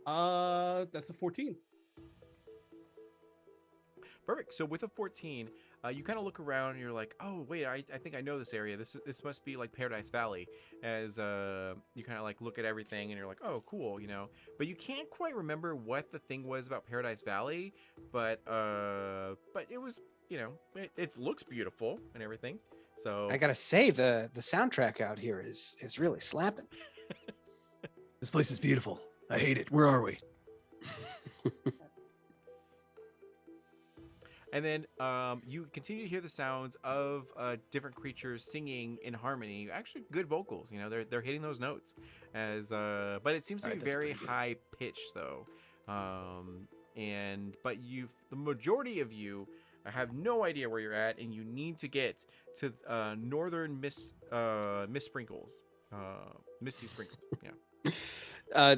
That's a 14. Perfect. So with a 14, you kind of look around and you're like, oh wait, I think I know this area. This must be like Paradise Valley. As you kind of like look at everything and you're like, oh cool, But you can't quite remember what the thing was about Paradise Valley, but it was, it looks beautiful and everything. So I gotta say, the soundtrack out here is really slapping. This place is beautiful. I hate it. Where are we? And then you continue to hear the sounds of different creatures singing in harmony. Actually, good vocals. They're hitting those notes. But it seems to be Alright, that's very pretty good. high pitched though. But the majority of you have no idea where you're at, and you need to get to northern Misty Sprinkles. Yeah.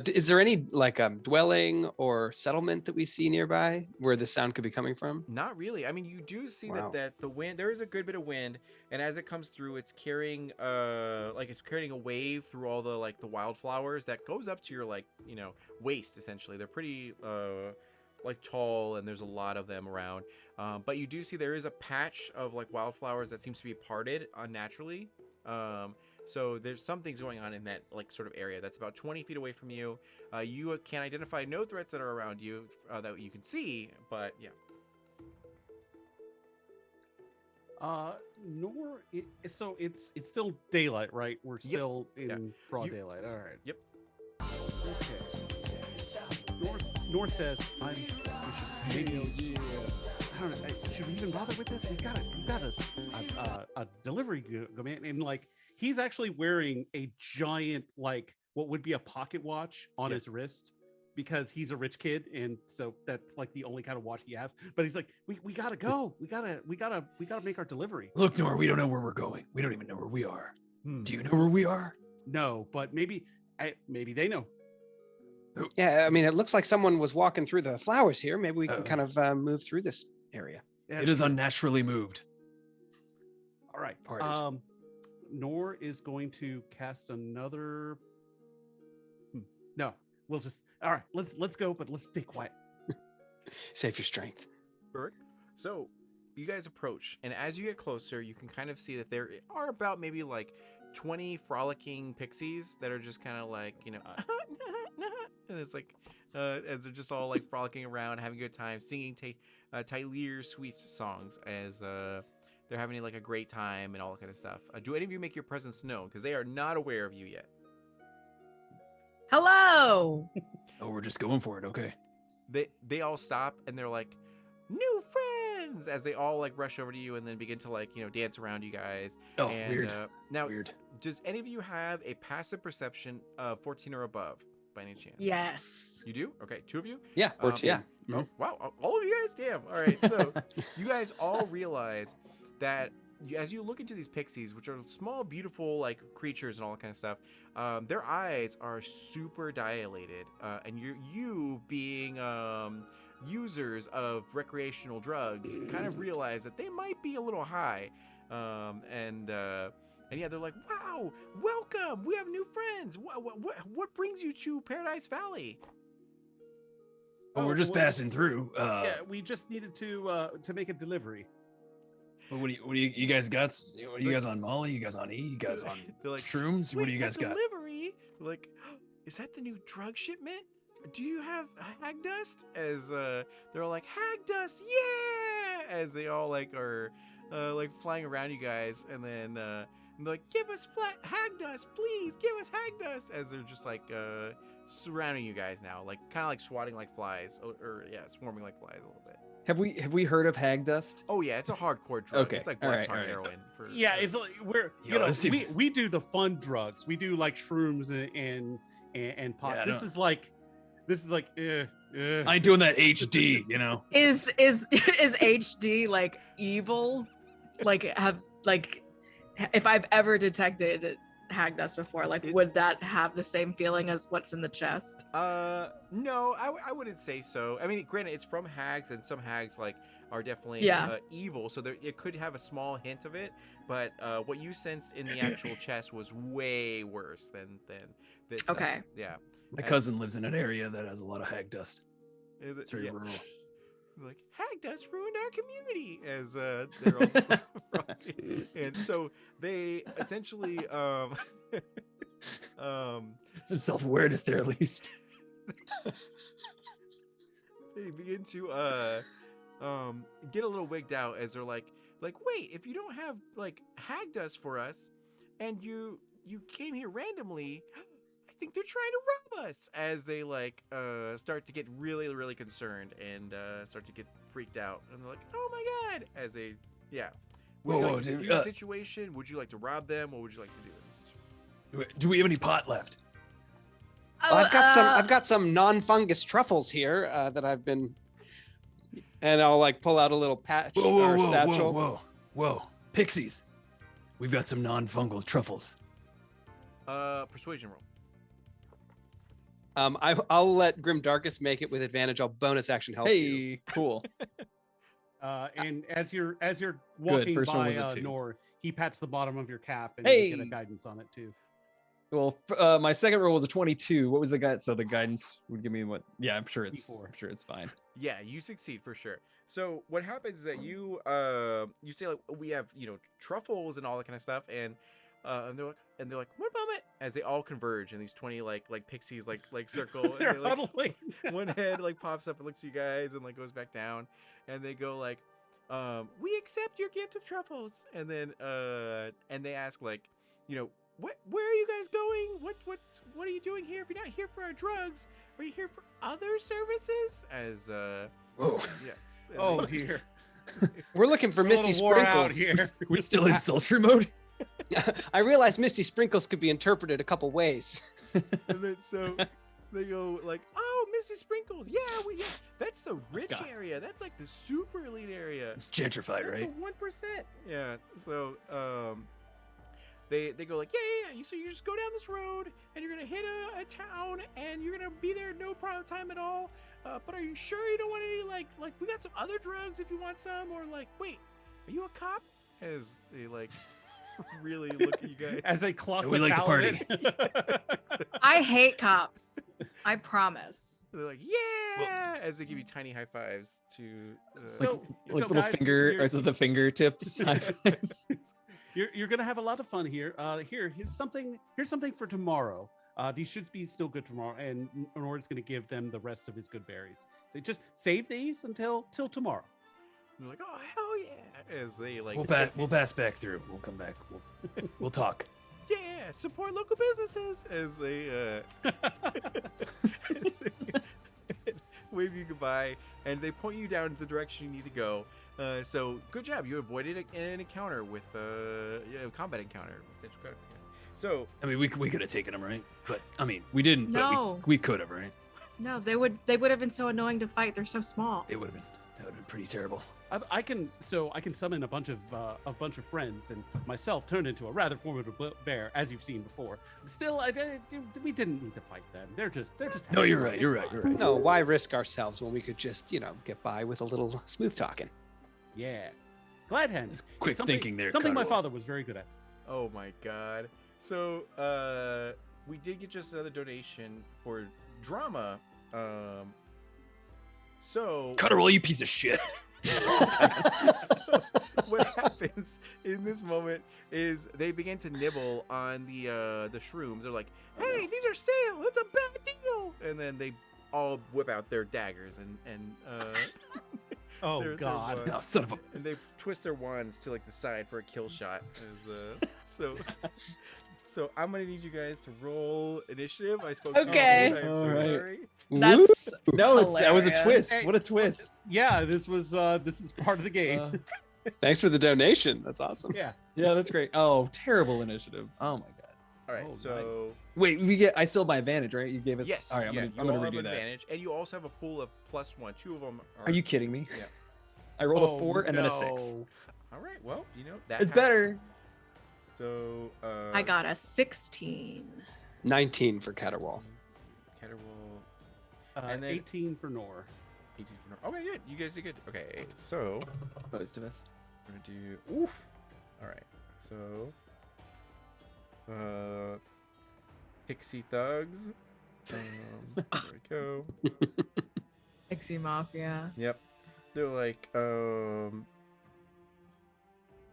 Is there any like dwelling or settlement that we see nearby where the sound could be coming from? Not really. I mean, you do see Wow. that the wind, there is a good bit of wind, and as it comes through, it's carrying a wave through all the the wildflowers that goes up to your waist essentially. They're pretty tall, and there's a lot of them around. But you do see there is a patch of wildflowers that seems to be parted unnaturally. So there's some things going on in that sort of area that's about 20 feet away from you. You can identify no threats that are around you that you can see, but yeah. So it's still daylight, right? We're Yep. still in Yeah. broad You- daylight. All right. Yep. Okay. North says, we should maybe. I don't know. Should we even bother with this? We got a delivery go man, and he's actually wearing a giant what would be a pocket watch on Yeah. his wrist, because he's a rich kid, and so that's the only kind of watch he has. But he's like, we gotta go. We gotta make our delivery. Look, Nor, we don't know where we're going. We don't even know where we are. Hmm. Do you know where we are? No, but maybe they know. Yeah, I mean, it looks like someone was walking through the flowers here. Maybe we can Uh-oh. kind of move through this area. Yeah, It is sure. unnaturally moved. All right. Parted. Nor is going to cast another. No, we'll just. All right, let's go, but let's stay quiet. Save your strength. Perfect. So you guys approach, and as you get closer, you can kind of see that there are about maybe 20 frolicking pixies that are just kind of and it's as they're just all frolicking around, having a good time, singing Taylor Swift songs as they're having a great time and all that kind of stuff. Do any of you make your presence known? Because they are not aware of you yet. Hello. Oh, we're just going for it. Okay. They all stop and they're like, new friends, as they all rush over to you and then begin to dance around you guys. Oh, And, weird. Now, Weird. does any of you have a passive perception of 14 or above by any chance? Yes. You do? Okay, two of you? Yeah. 14. yeah. Oh, wow. All of you guys? Damn. All right. So you guys all realize that as you look into these pixies, which are small, beautiful creatures and all that kind of stuff, their eyes are super dilated. And you being users of recreational drugs kind of realize that they might be a little high, and yeah, they're like, "Wow, welcome! We have new friends. What brings you to Paradise Valley?" Well, we're just well, passing through. Yeah, we just needed to make a delivery. What do you guys got? What are you guys on Molly? You guys on E? You guys on They're like, shrooms? What do "Wait, you guys that got? delivery?" Like, is that the new drug shipment? Do you have hag dust? As they're all like, "Hag dust, yeah!" As they all like are like flying around you guys, and then they're like, "Give us flat hag dust, please! Give us hag dust!" As they're just like surrounding you guys now, like kind of like swatting like flies, or yeah, swarming like flies a little bit. Have we heard of hag dust? Oh yeah, it's a hardcore drug. Okay, It's like all blood right, tar all right. heroin. For Yeah, it's like we're Yo, you know this seems- we do the fun drugs. We do like shrooms and pot. Yeah, I this don't- is like I ain't doing that HD, you know. Is HD like evil? Like if I've ever detected hag dust before, like would that have the same feeling as what's in the chest? No, I wouldn't say so. I mean, granted, it's from hags, and some hags like are definitely Yeah. evil, so there it could have a small hint of it. But what you sensed in the actual chest was way worse than this. stuff. Okay. Yeah. My cousin lives in an area that has a lot of hag dust. It's very Yeah. rural. Like, hag dust ruined our community, as they're all froggy. And so they essentially Some self-awareness there, at least. they begin to get a little wigged out, as they're like wait, if you don't have like hag dust for us, and you came here randomly, I think they're trying to rob us. As they like start to get really, really concerned and start to get freaked out, and they're like, "Oh my god!" As they Would you Whoa, like to dude, defuse the situation? Would you like to rob them? What would you like to do in this situation? Do we have any pot left? Oh, I've got some non-fungus truffles here that I've been, and I'll like pull out a little patch or satchel. Whoa. Pixies. We've got some non-fungal truffles. Persuasion roll. I'll let Grim Darkus make it with advantage. I'll bonus action help you. Hey, cool. And as you're walking first one by was a 2. Nor, he pats the bottom of your cap and Hey! you get a guidance on it too. Well, my second roll was a 22. What was the guide? So the guidance would give me what? Yeah, I'm sure it's fine. Yeah, you succeed for sure. So what happens is that you say like, we have truffles and all that kind of stuff, and they're like, "One moment," as they all converge, and these 20 like pixies like circle. They're and they, like, huddling. one head like pops up and looks at you guys and like goes back down, and they go like, "We accept your gift of truffles," and then and they ask like, where are you guys going? What are you doing here? If you're not here for our drugs, are you here for other services? As Whoa. yeah. Oh dear. We're looking for A little Misty wore out Sprinkles. here. We're still in sultry mode. I realize Misty Sprinkles could be interpreted a couple ways. And then so they go like, "Oh, Mrs. Sprinkles, yeah, that's the rich God. area. That's like the super elite area. It's gentrified, That's right? the 1%." Yeah. So they go like, yeah. So you just go down this road and you're gonna hit a town and you're gonna be there no problem time at all. But are you sure you don't want any like we got some other drugs if you want some, or like, wait, are you a cop? As they like really look at you guys. As they clock We the like to party. paladin. I hate cops. I promise. They're like, yeah, as they give you tiny high fives to. So- Like little guys, finger, you're- or is it the fingertips? high fives? You're gonna have a lot of fun here. Here's something for tomorrow. These should be still good tomorrow, and Nord's gonna give them the rest of his good berries. So just save these until tomorrow. They're like, oh hell yeah! As they like, We'll pass back through. We'll come back. We'll talk. yeah, support local businesses. As they wave you goodbye, and they point you down the direction you need to go. So good job, you avoided an encounter with combat encounter. So I mean, we could have taken them, right? But I mean, we didn't. No. But we could have, right? No, they would have been so annoying to fight. They're so small. It would have been pretty terrible. I can summon a bunch of friends and myself turned into a rather formidable bear, as you've seen before. Still, we didn't need to fight them. They're just. No, having you're fun. right. It's You're right. fine. You're right. No, why risk ourselves when we could just, get by with a little smooth talking? Yeah, glad hand. It's quick Something- thinking there. Something my Carwell. father was very good at. Oh my god. So we did get just another donation for drama. So Carwell, you piece of shit. what happens in this moment is they begin to nibble on the shrooms. They're like, "Hey, these are stale. It's a bad deal." And then they all whip out their daggers and Oh their God. wands. No, son of a. And they twist their wands to like the side for a kill shot. So I'm gonna need you guys to roll initiative. I spoke Okay. too soon. I'm so All right. sorry. That's No, that was a hilarious. twist. Hey, What a twist. Yeah, this is part of the game. Thanks for the donation. That's awesome. Yeah. Yeah, that's great. Oh, terrible initiative. Oh my god. All right, Oh, so nice. Wait, I still have my advantage, right? You gave us. yes, All right, I'm yeah, gonna, you I'm gonna all have redo an that. advantage, and you also have a pool of +1. Two of them Are you kidding me? Yeah. I rolled Oh, a 4 and then a 6. no. All right, well, that It's happens. better. So I got a 16. 19 for Caterwall. Caterwall. And And then- 18 for Nor. 18 for okay, good. You guys did good. Okay, so Most of us. we're gonna do oof. All right, so Pixie Thugs. There we go. Pixie Mafia. Yep. They're like,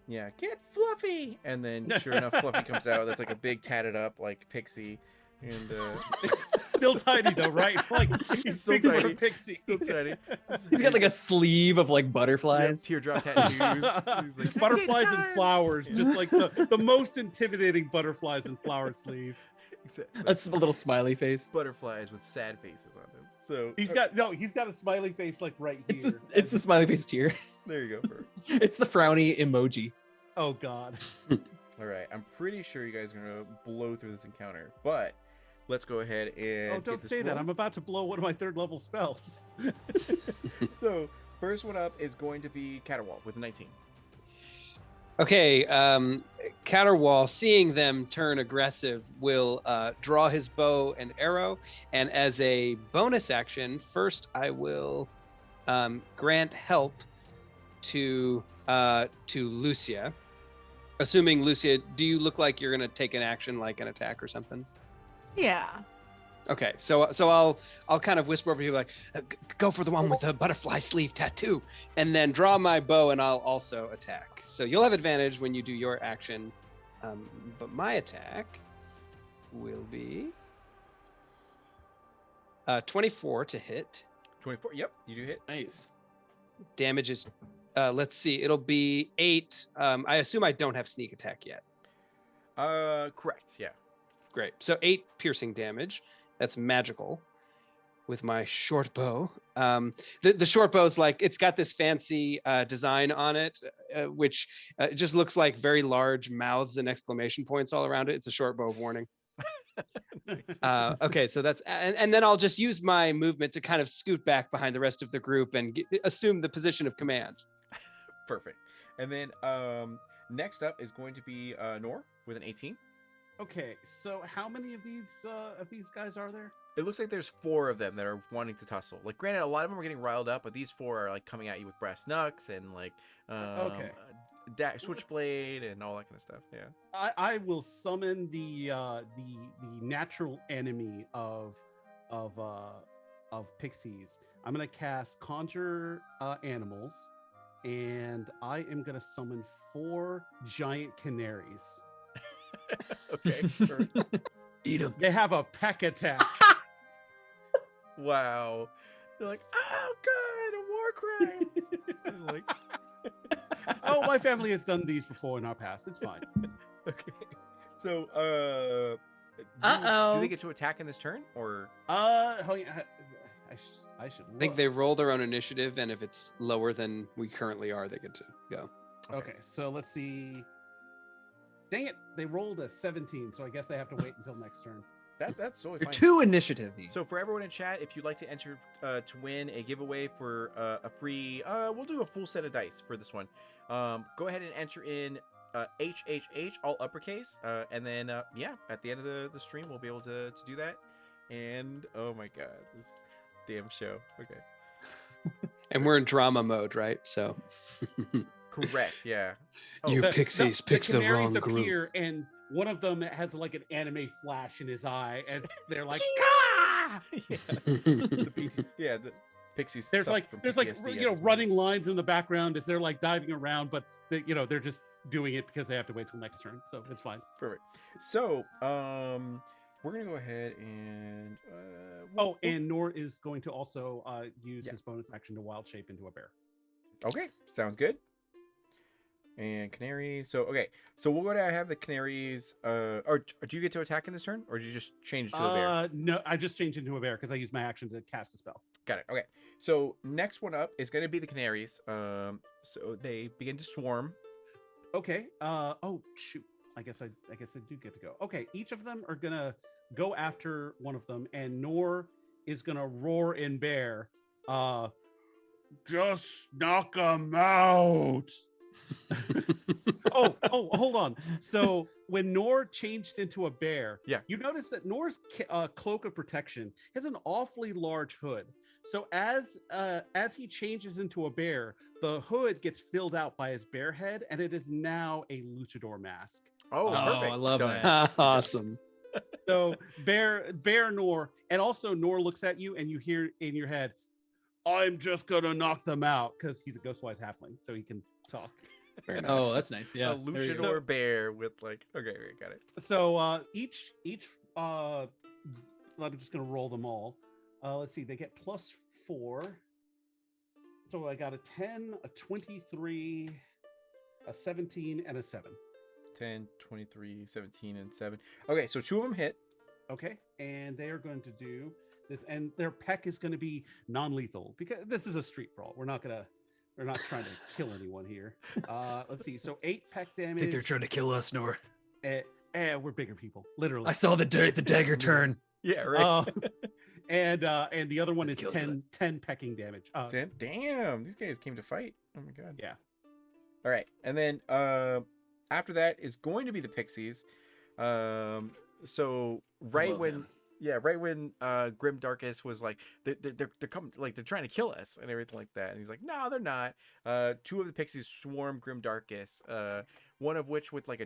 yeah, get Fluffy, and then sure enough, Fluffy comes out. That's like a big tatted up like Pixie, and Still tiny though, right? Like he's Still still tiny. a pixie. still tiny. He's got like a sleeve of like Yeah, butterflies. teardrop tattoos. He's like, Butterflies "I did and time." flowers, Yeah. just like the most intimidating butterflies and flower sleeve. Except That's a little smiley face. butterflies with sad faces on them. So He's got a smiley face like right It's here. the smiley face tear. there you go. It's the frowny emoji. Oh God. All right, I'm pretty sure you guys are gonna blow through this encounter, but let's go ahead and Oh, get don't this say that. rolling. I'm about to blow one of my 3rd level spells. So first one up is going to be Caterwall with 19. Okay, Caterwall, seeing them turn aggressive, will draw his bow and arrow, and as a bonus action, first I will grant help to Lucia. Assuming Lucia, do you look like you're gonna take an action, like an attack or something? Yeah. Okay, so I'll kind of whisper over to you like, go for the one with the butterfly sleeve tattoo, and then draw my bow, and I'll also attack. So you'll have advantage when you do your action, but my attack will be 24 to hit. 24. Yep, you do hit. Nice. Damage is, let's see, it'll be 8. I assume I don't have sneak attack yet. Correct. Yeah. Great. So 8 piercing damage. That's magical with my short bow. The short bow is like, it's got this fancy design on it, which just looks like very large mouths and exclamation points all around it. It's a short bow of warning. Nice. Okay, so that's, and then I'll just use my movement to kind of scoot back behind the rest of the group and assume the position of command. Perfect. And then next up is going to be Nor with an 18. Okay, so how many of these guys are there? It looks like there's 4 of them that are wanting to tussle. Like, granted, a lot of them are getting riled up, but these 4 are like coming at you with brass knucks and like Okay. switchblade and all that kind of stuff. Yeah. I will summon the natural enemy of pixies. I'm gonna cast Conjure Animals, and I am gonna summon 4 giant canaries. Okay. Sure. Eat him. They have a peck attack. Wow. They're like, oh god, a war crime. And, like, Oh, my family has done these before in our past. It's fine. okay. So, Uh-oh. do they get to attack in this turn, or Oh, yeah, I should. I think they roll their own initiative, and if it's lower than we currently are, they get to go. Okay, so let's see. Dang it! They rolled a 17, so I guess they have to wait until next turn. That's totally You're fine. 2 initiative. So for everyone in chat, if you'd like to enter to win a giveaway for a free, we'll do a full set of dice for this one. Go ahead and enter in HHH, all uppercase, and then yeah, at the end of the stream, we'll be able to do that. And oh my god, this damn show. Okay. And we're in drama mode, right? So Correct. Yeah. Oh, you The- pixies the picked the canaries wrong group. appear, and one of them has like an anime flash in his eye as they're like, "Gah!" yeah. The the pixies. There's suffer like from there's like PTSD at you know this moment. running lines in the background as they're like diving around, but they, you know, they're just doing it because they have to wait till next turn, so it's fine. Perfect. So we're gonna go ahead and Oh, and Nor is going to also use Yeah. his bonus action to wild shape into a bear. okay, sounds good. And canaries. So okay, so we'll go to have the canaries. Or do you get to attack in this turn, or do you just change to a bear? No, I just changed into a bear because I used my action to cast a spell. Got it. Okay. So next one up is going to be the canaries. So they begin to swarm. Okay. Oh shoot. I guess I do get to go. Okay. Each of them are gonna go after one of them, and Nor is gonna roar in bear. Just knock them out. Hold on. So when Nor changed into a bear, Yeah. you notice that Nor's cloak of protection has an awfully large hood. So as he changes into a bear, the hood gets filled out by his bear head, and it is now a luchador mask. Oh, Oh, perfect. I love Done. that. Awesome. So bear Nor, and also Nor looks at you, and you hear in your head, "I'm just gonna knock them out," because he's a ghostwise halfling, so he can talk. Very nice. Oh, that's nice. Yeah. A there you go. luchador bear with like. Okay, got it. So each I'm just gonna roll them all. Let's see, they get +4. So I got a 10, a 23, a 17, and a 7. 10, 23, 17, and 7. Okay, so 2 of them hit. Okay, and they are going to do this, and their peck is going to be non-lethal because this is a street brawl. We're not trying to kill anyone here. Let's see. So 8 peck I damage. think they're trying to kill us, Nor. We're bigger people, literally. I saw the dagger turn. Yeah, right. And the other one Let's is kill 10 pecking damage. 10. Damn, these guys came to fight. Oh my god. Yeah. All right, and then after that is going to be the pixies. So right love when them. right when Grim Darkus was like they're coming, like they're trying to kill us and everything like that, and he's like, no, they're not. 2 of the pixies swarm Grim Darkus. One of which with like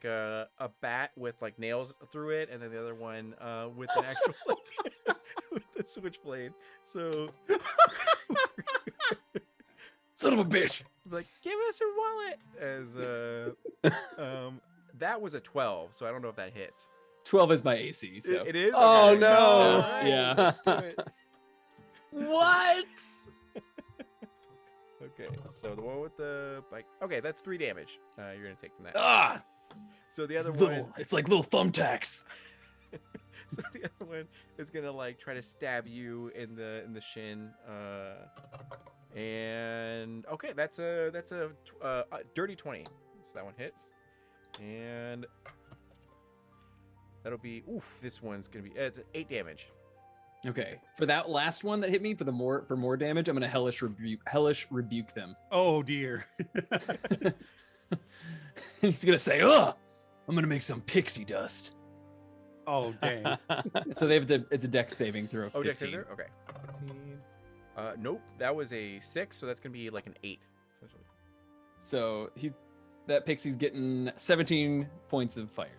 a bat with like nails through it, and then the other one with an actual like, with the switchblade. So Son of a bitch. like, give us your wallet. As that was a 12, so I don't know if that hits. 12 is my AC. So It is. Oh, Okay. no. All right, Yeah. let's do it. What? Okay, so the one with the like, okay, that's 3 damage. You're gonna take from that. Ah, So the other little. one, It's like little thumbtacks. so the other one is gonna like try to stab you in the shin. And okay, that's a dirty 20. So that one hits, and that'll be this one's gonna be it's 8 damage. okay, for that last one that hit me for more damage, I'm gonna hellish rebuke them. Oh dear. He's gonna say, "Ugh, I'm gonna make some pixie dust." Oh dang. So they have it's a dex saving throw. Oh, Dex 15. there? Okay. 15. Nope, that was a 6, so that's gonna be like an 8 essentially. So that pixie's getting 17 points of fire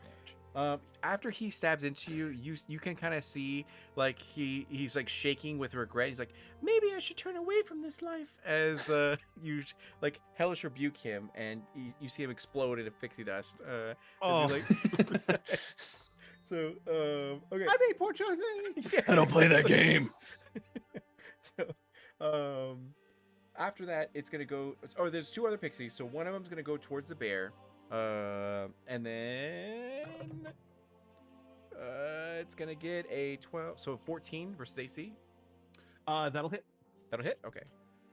damage. After he stabs into you, you can kind of see like he's like shaking with regret. He's like, maybe I should turn away from this life. As you like hellish rebuke him, and you see him explode into pixie dust. As Oh. he, like, so okay. I made poor choices. Yeah, I don't play that game. So after that, it's gonna go. Oh, there's 2 other pixies. So one of them's gonna go towards the bear, and then it's gonna get a 12. So 14 versus AC. That'll hit. That'll hit. Okay.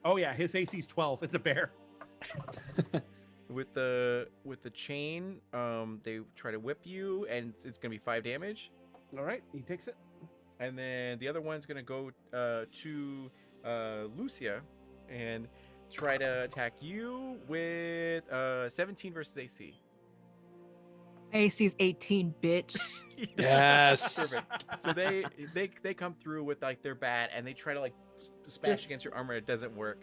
Oh yeah, his AC's 12. It's a bear. with the chain, they try to whip you, and it's gonna be 5 damage. All right, he takes it. And then the other one's gonna go to Lucia and try to attack you with 17 versus AC. AC's 18, bitch. Yes. Perfect. So they come through with like their bat and they try to like smash Just- against your armor. It doesn't work,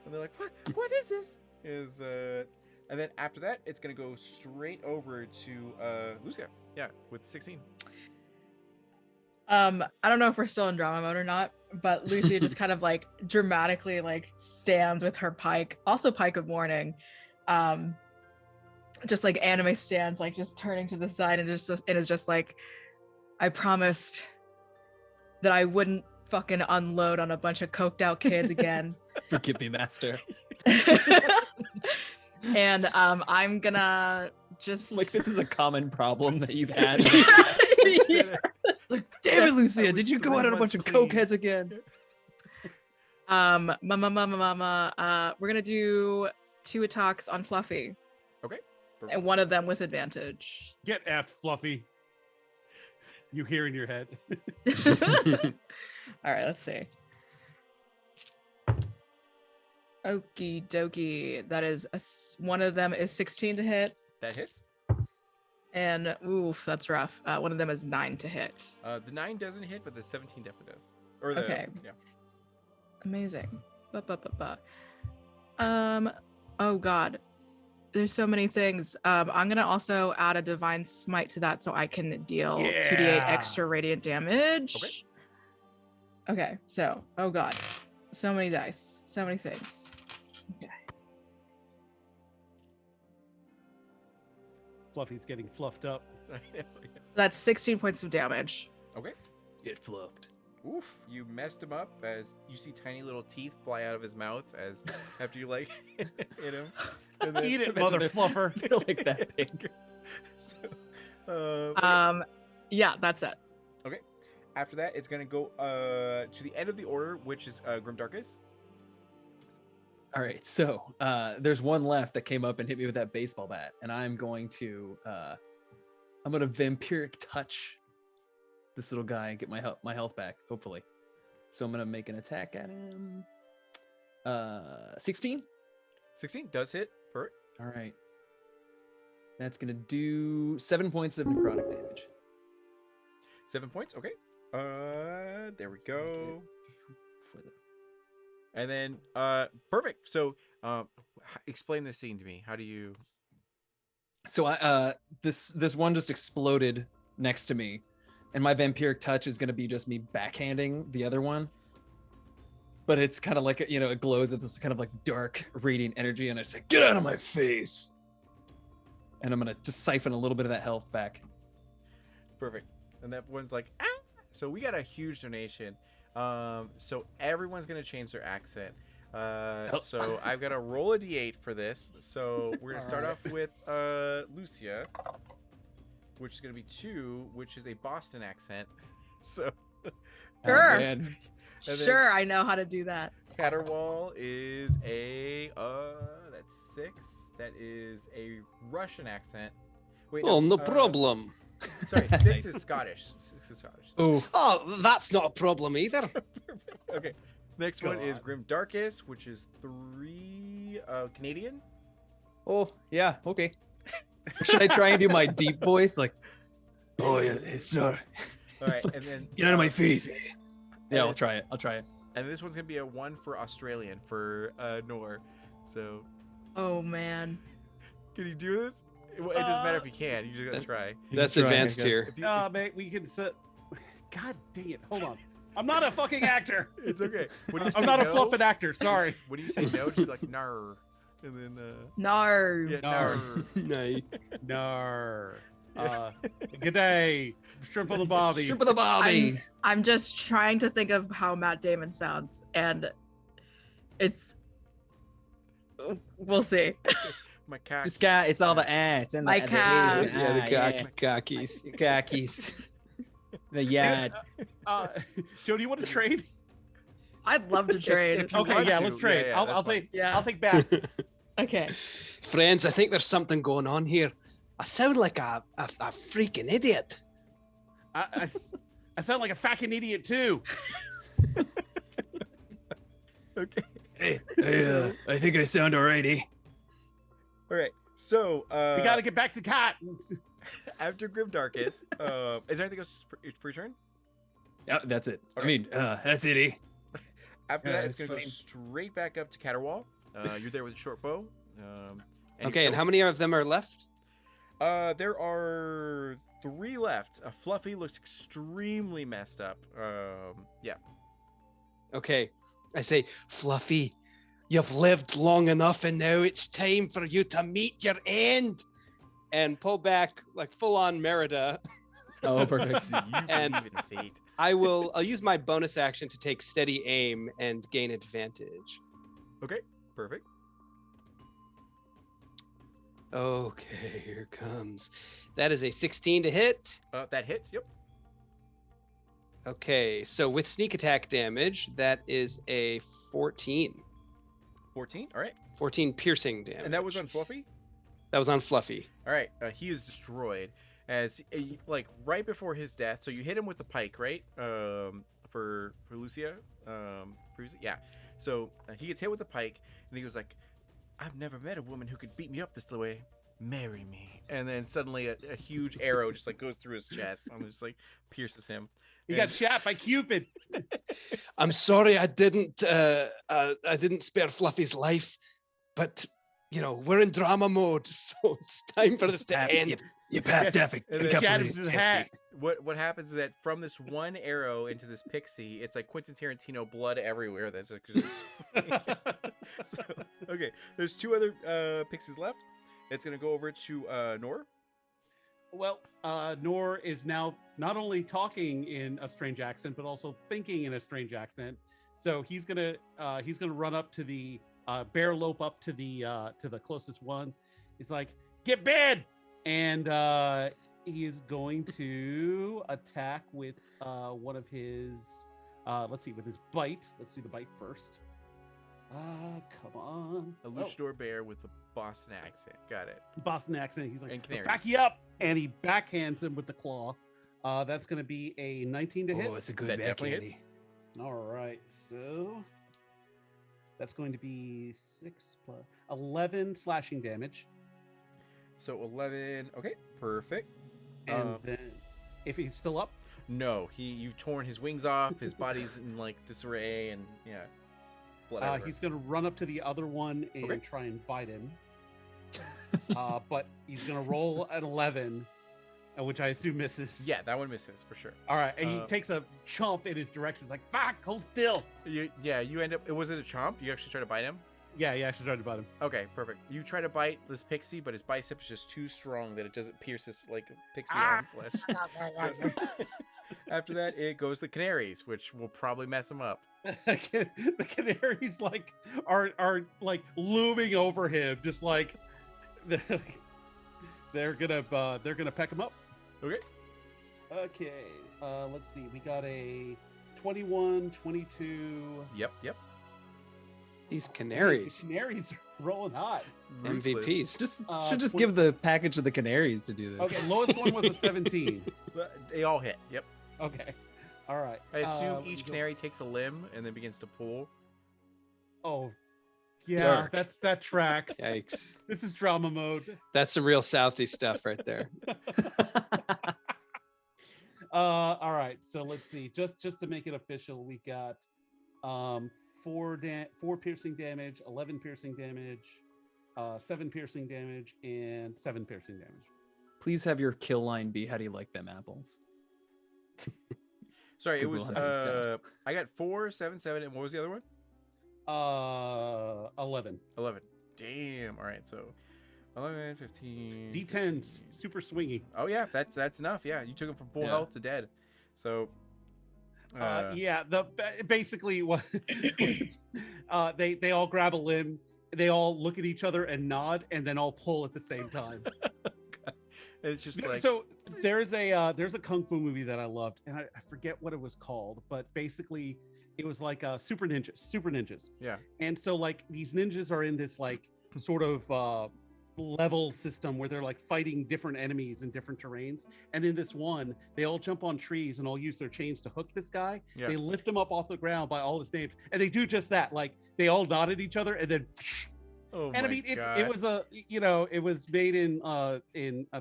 and they're like, "What is this?" And then after that, it's gonna go straight over to Lucia. Yeah, with 16. I don't know if we're still in drama mode or not, but Lucia just kind of like dramatically like stands with her pike, also pike of warning, just like anime stands, like just turning to the side and is just like, I promised that I wouldn't fucking unload on a bunch of coked out kids again. Forgive me, master. And I'm gonna just Like this is a common problem that you've had. Yeah. Like, damn it, Lucia, was did you go 3 out on a bunch months of clean. cokeheads again? Mama, we're gonna do 2 attacks on Fluffy, and one of them with advantage. Get F, Fluffy. You hear in your head. All right, let's see. Okie dokie. That is one of them is 16 to hit, That hits. and oof, that's rough. One of them is 9 to hit. The 9 doesn't hit, but the 17 definitely does. Or the, Okay. Yeah. Amazing. Oh god. There's so many things. I'm gonna also add a divine smite to that so I can deal 2d8 Yeah. extra radiant damage. Okay, so oh god. So many dice. So many things. Okay. Fluffy's getting fluffed up. That's 16 points of damage. Okay. Get fluffed. Oof, you messed him up as you see tiny little teeth fly out of his mouth as after you like hit him. And then- Eat it, Imagine mother they're- fluffer. They're like that big. So, Yeah, that's it. after that, it's gonna go to the end of the order, which is Grim Darkus. All right, so there's one left that came up and hit me with that baseball bat, and I'm going to vampiric touch this little guy and get my health back, hopefully. So I'm gonna make an attack at him. 16. 16 does hit. Perfect. All right. That's gonna do 7 points of necrotic damage. 7 points. Okay. There we go. And then, perfect. So, explain this scene to me. How do you? So I this one just exploded next to me, and my vampiric touch is gonna be just me backhanding the other one. But it's kind of like it glows with this kind of like dark radiant energy, and I say, "Get out of my face!" And I'm gonna just siphon a little bit of that health back. Perfect. And that one's like, ah! So we got a huge donation. So everyone's gonna change their accent. So I've got to roll a d8 for this. So we're gonna start off with Lucia, which is gonna be 2, which is a Boston accent. So Sure. Man. And then- Sure, I know how to do that. Caterwall is a that's 6. That is a Russian accent. Wait, Oh, no uh, problem. Sorry, 6 Nice. is Scottish. 6 is Scottish. Oh, Oh, that's not a problem either. Okay. Next one is God. Grim Darkus, which is 3 Canadian. oh, yeah, okay. Should I try and do my deep voice, like, Oh yeah, it's not. All right, and then Get out of my face. yeah, I'll try it. I'll try it. And this one's gonna be a 1 for Australian for Nor. So Oh man. can you do this? It doesn't matter if you can. You just gotta try. You That's can try, I advanced guess. tier. If you, Ah, mate, we can sit. God dang it! Hold on. I'm not a fucking actor. it's okay. When you I'm say not a no, fluffing actor. Sorry. When you say no, just be like nar, and then No. yeah, Nar. nar. No. Good day. Shrimp on the bobby. Shrimp of the Bobby. I'm just trying to think of how Matt Damon sounds, and it's we'll see. My cat. Just got it's all the it's in the My the- cat. Yeah, the yeah. khakis. Khakis. The yad. Joe, do you want to trade? I'd love to trade. If you Okay, want yeah, to, let's trade. yeah, I'll that's fine. take. Yeah. I'll take Bast. Okay. Friends, I think there's something going on here. I sound like a freaking idiot. I sound like a fucking idiot too. Okay. Hey, I think I sound alrighty. All right. So We got to get back to Cat. after Grimdarkus, is there anything else for your turn? Yeah, that's it. I Okay. mean, that's it. After Yeah, that, it's that's gonna go fine. straight back up to Caterwall. You're there with a short bow. Okay, and how many of them are left? There are 3 left. Fluffy looks extremely messed up. Yeah. Okay, I say, Fluffy, you've lived long enough, and now it's time for you to meet your end. And pull back like full on Merida. Oh, perfect. Do you And- believe in fate? I'll use my bonus action to take steady aim and gain advantage. Okay, perfect. Okay, here comes. That is a 16 to hit. That hits. Yep. Okay, so with sneak attack damage, that is a 14. 14. All right. 14 piercing damage. And that was on Fluffy. That was on Fluffy. All right. He is destroyed as like right before his death. So you hit him with the pike, right? For Lucia. Yeah. So he gets hit with the pike, and he goes like, "I've never met a woman who could beat me up this way. Marry me." And then suddenly a huge arrow just like goes through his chest and just like pierces him. He got And- shot by Cupid. I'm sorry I didn't spare Fluffy's life, but you know, we're in drama mode, so it's time for this to end. You pat Yeah, Daffy. and You then can't shattered believe his it's hat. tasty. What happens is that from this one arrow into this pixie, it's like Quentin Tarantino blood everywhere. That's like, so, okay. There's 2 other pixies left. It's gonna go over to Nor. Well, Nor is now not only talking in a strange accent, but also thinking in a strange accent. So he's gonna run up to the bear lope up to the closest one. He's like, "Get bed!" And he is going to attack with one of his. Let's see, with his bite. Let's do the bite first. Come on. A luchador bear with a Boston accent. Got it. Boston accent. He's like, And canaries. "Back you up!" And he backhands him with the claw. That's going to be a 19 to hit. Oh, it's a good That definitely backhand. hits. All right, so that's going to be 6 plus 11 slashing damage, So 11. Okay, perfect. and then if he's still up, No, you've torn his wings off. His body's in like disarray, and yeah, blood everywhere. he's going to run up to the other one and Okay. try and bite him. But he's going to roll an 11, which I assume misses. Yeah, that one misses for sure. All right, and he Uh, takes a chomp in his direction. It's like, "Fuck, hold still." You end up. Was it a chomp? You actually try to bite him? Yeah, I should try to bite him. Okay, perfect. You try to bite this pixie, but his bicep is just too strong that it doesn't pierce his like pixie arm flesh. So, after that, it goes to canaries, which will probably mess him up. The canaries like are like looming over him, just like they're gonna peck him up. Okay. Okay, let's see. We got a 21, 22. Yep. These The canaries, canaries are rolling hot. Ruthless. MVPs. Just Uh, should just 20 give the package of the canaries to do this. Okay, lowest one was a 17. But they all hit. Yep. Okay, all right. I assume let me each go- canary takes a limb and then begins to pull. Oh, yeah, Dark. that tracks. Yikes. This is drama mode. That's some real Southie stuff right there. All right, so let's see. Just to make it official, we got 4 piercing damage, 11 piercing damage, 7 piercing damage, and 7 piercing damage. Please have your kill line be, "How do you like them apples?" Sorry, it Google was. Hunting stuff. I got 4, 7, 7, and what was the other one? 11. 11. Damn. All right, so 11, 15. D10s, 15. super swingy. Oh yeah, that's enough. Yeah, you took him from full Yeah. health to dead. So. Yeah, basically what they all grab a limb, they all look at each other and nod, and then all pull at the same time. And it's just like. So there's a kung fu movie that I loved, and I forget what it was called, but basically it was like super ninjas. Yeah. And so like these ninjas are in this like sort of level system where they're like fighting different enemies in different terrains. And in this one, they all jump on trees and all use their chains to hook this guy. Yeah. They lift him up off the ground by all his names, and they do just that. Like they all nod at each other, and then. Oh And my I mean, God. it was it was made in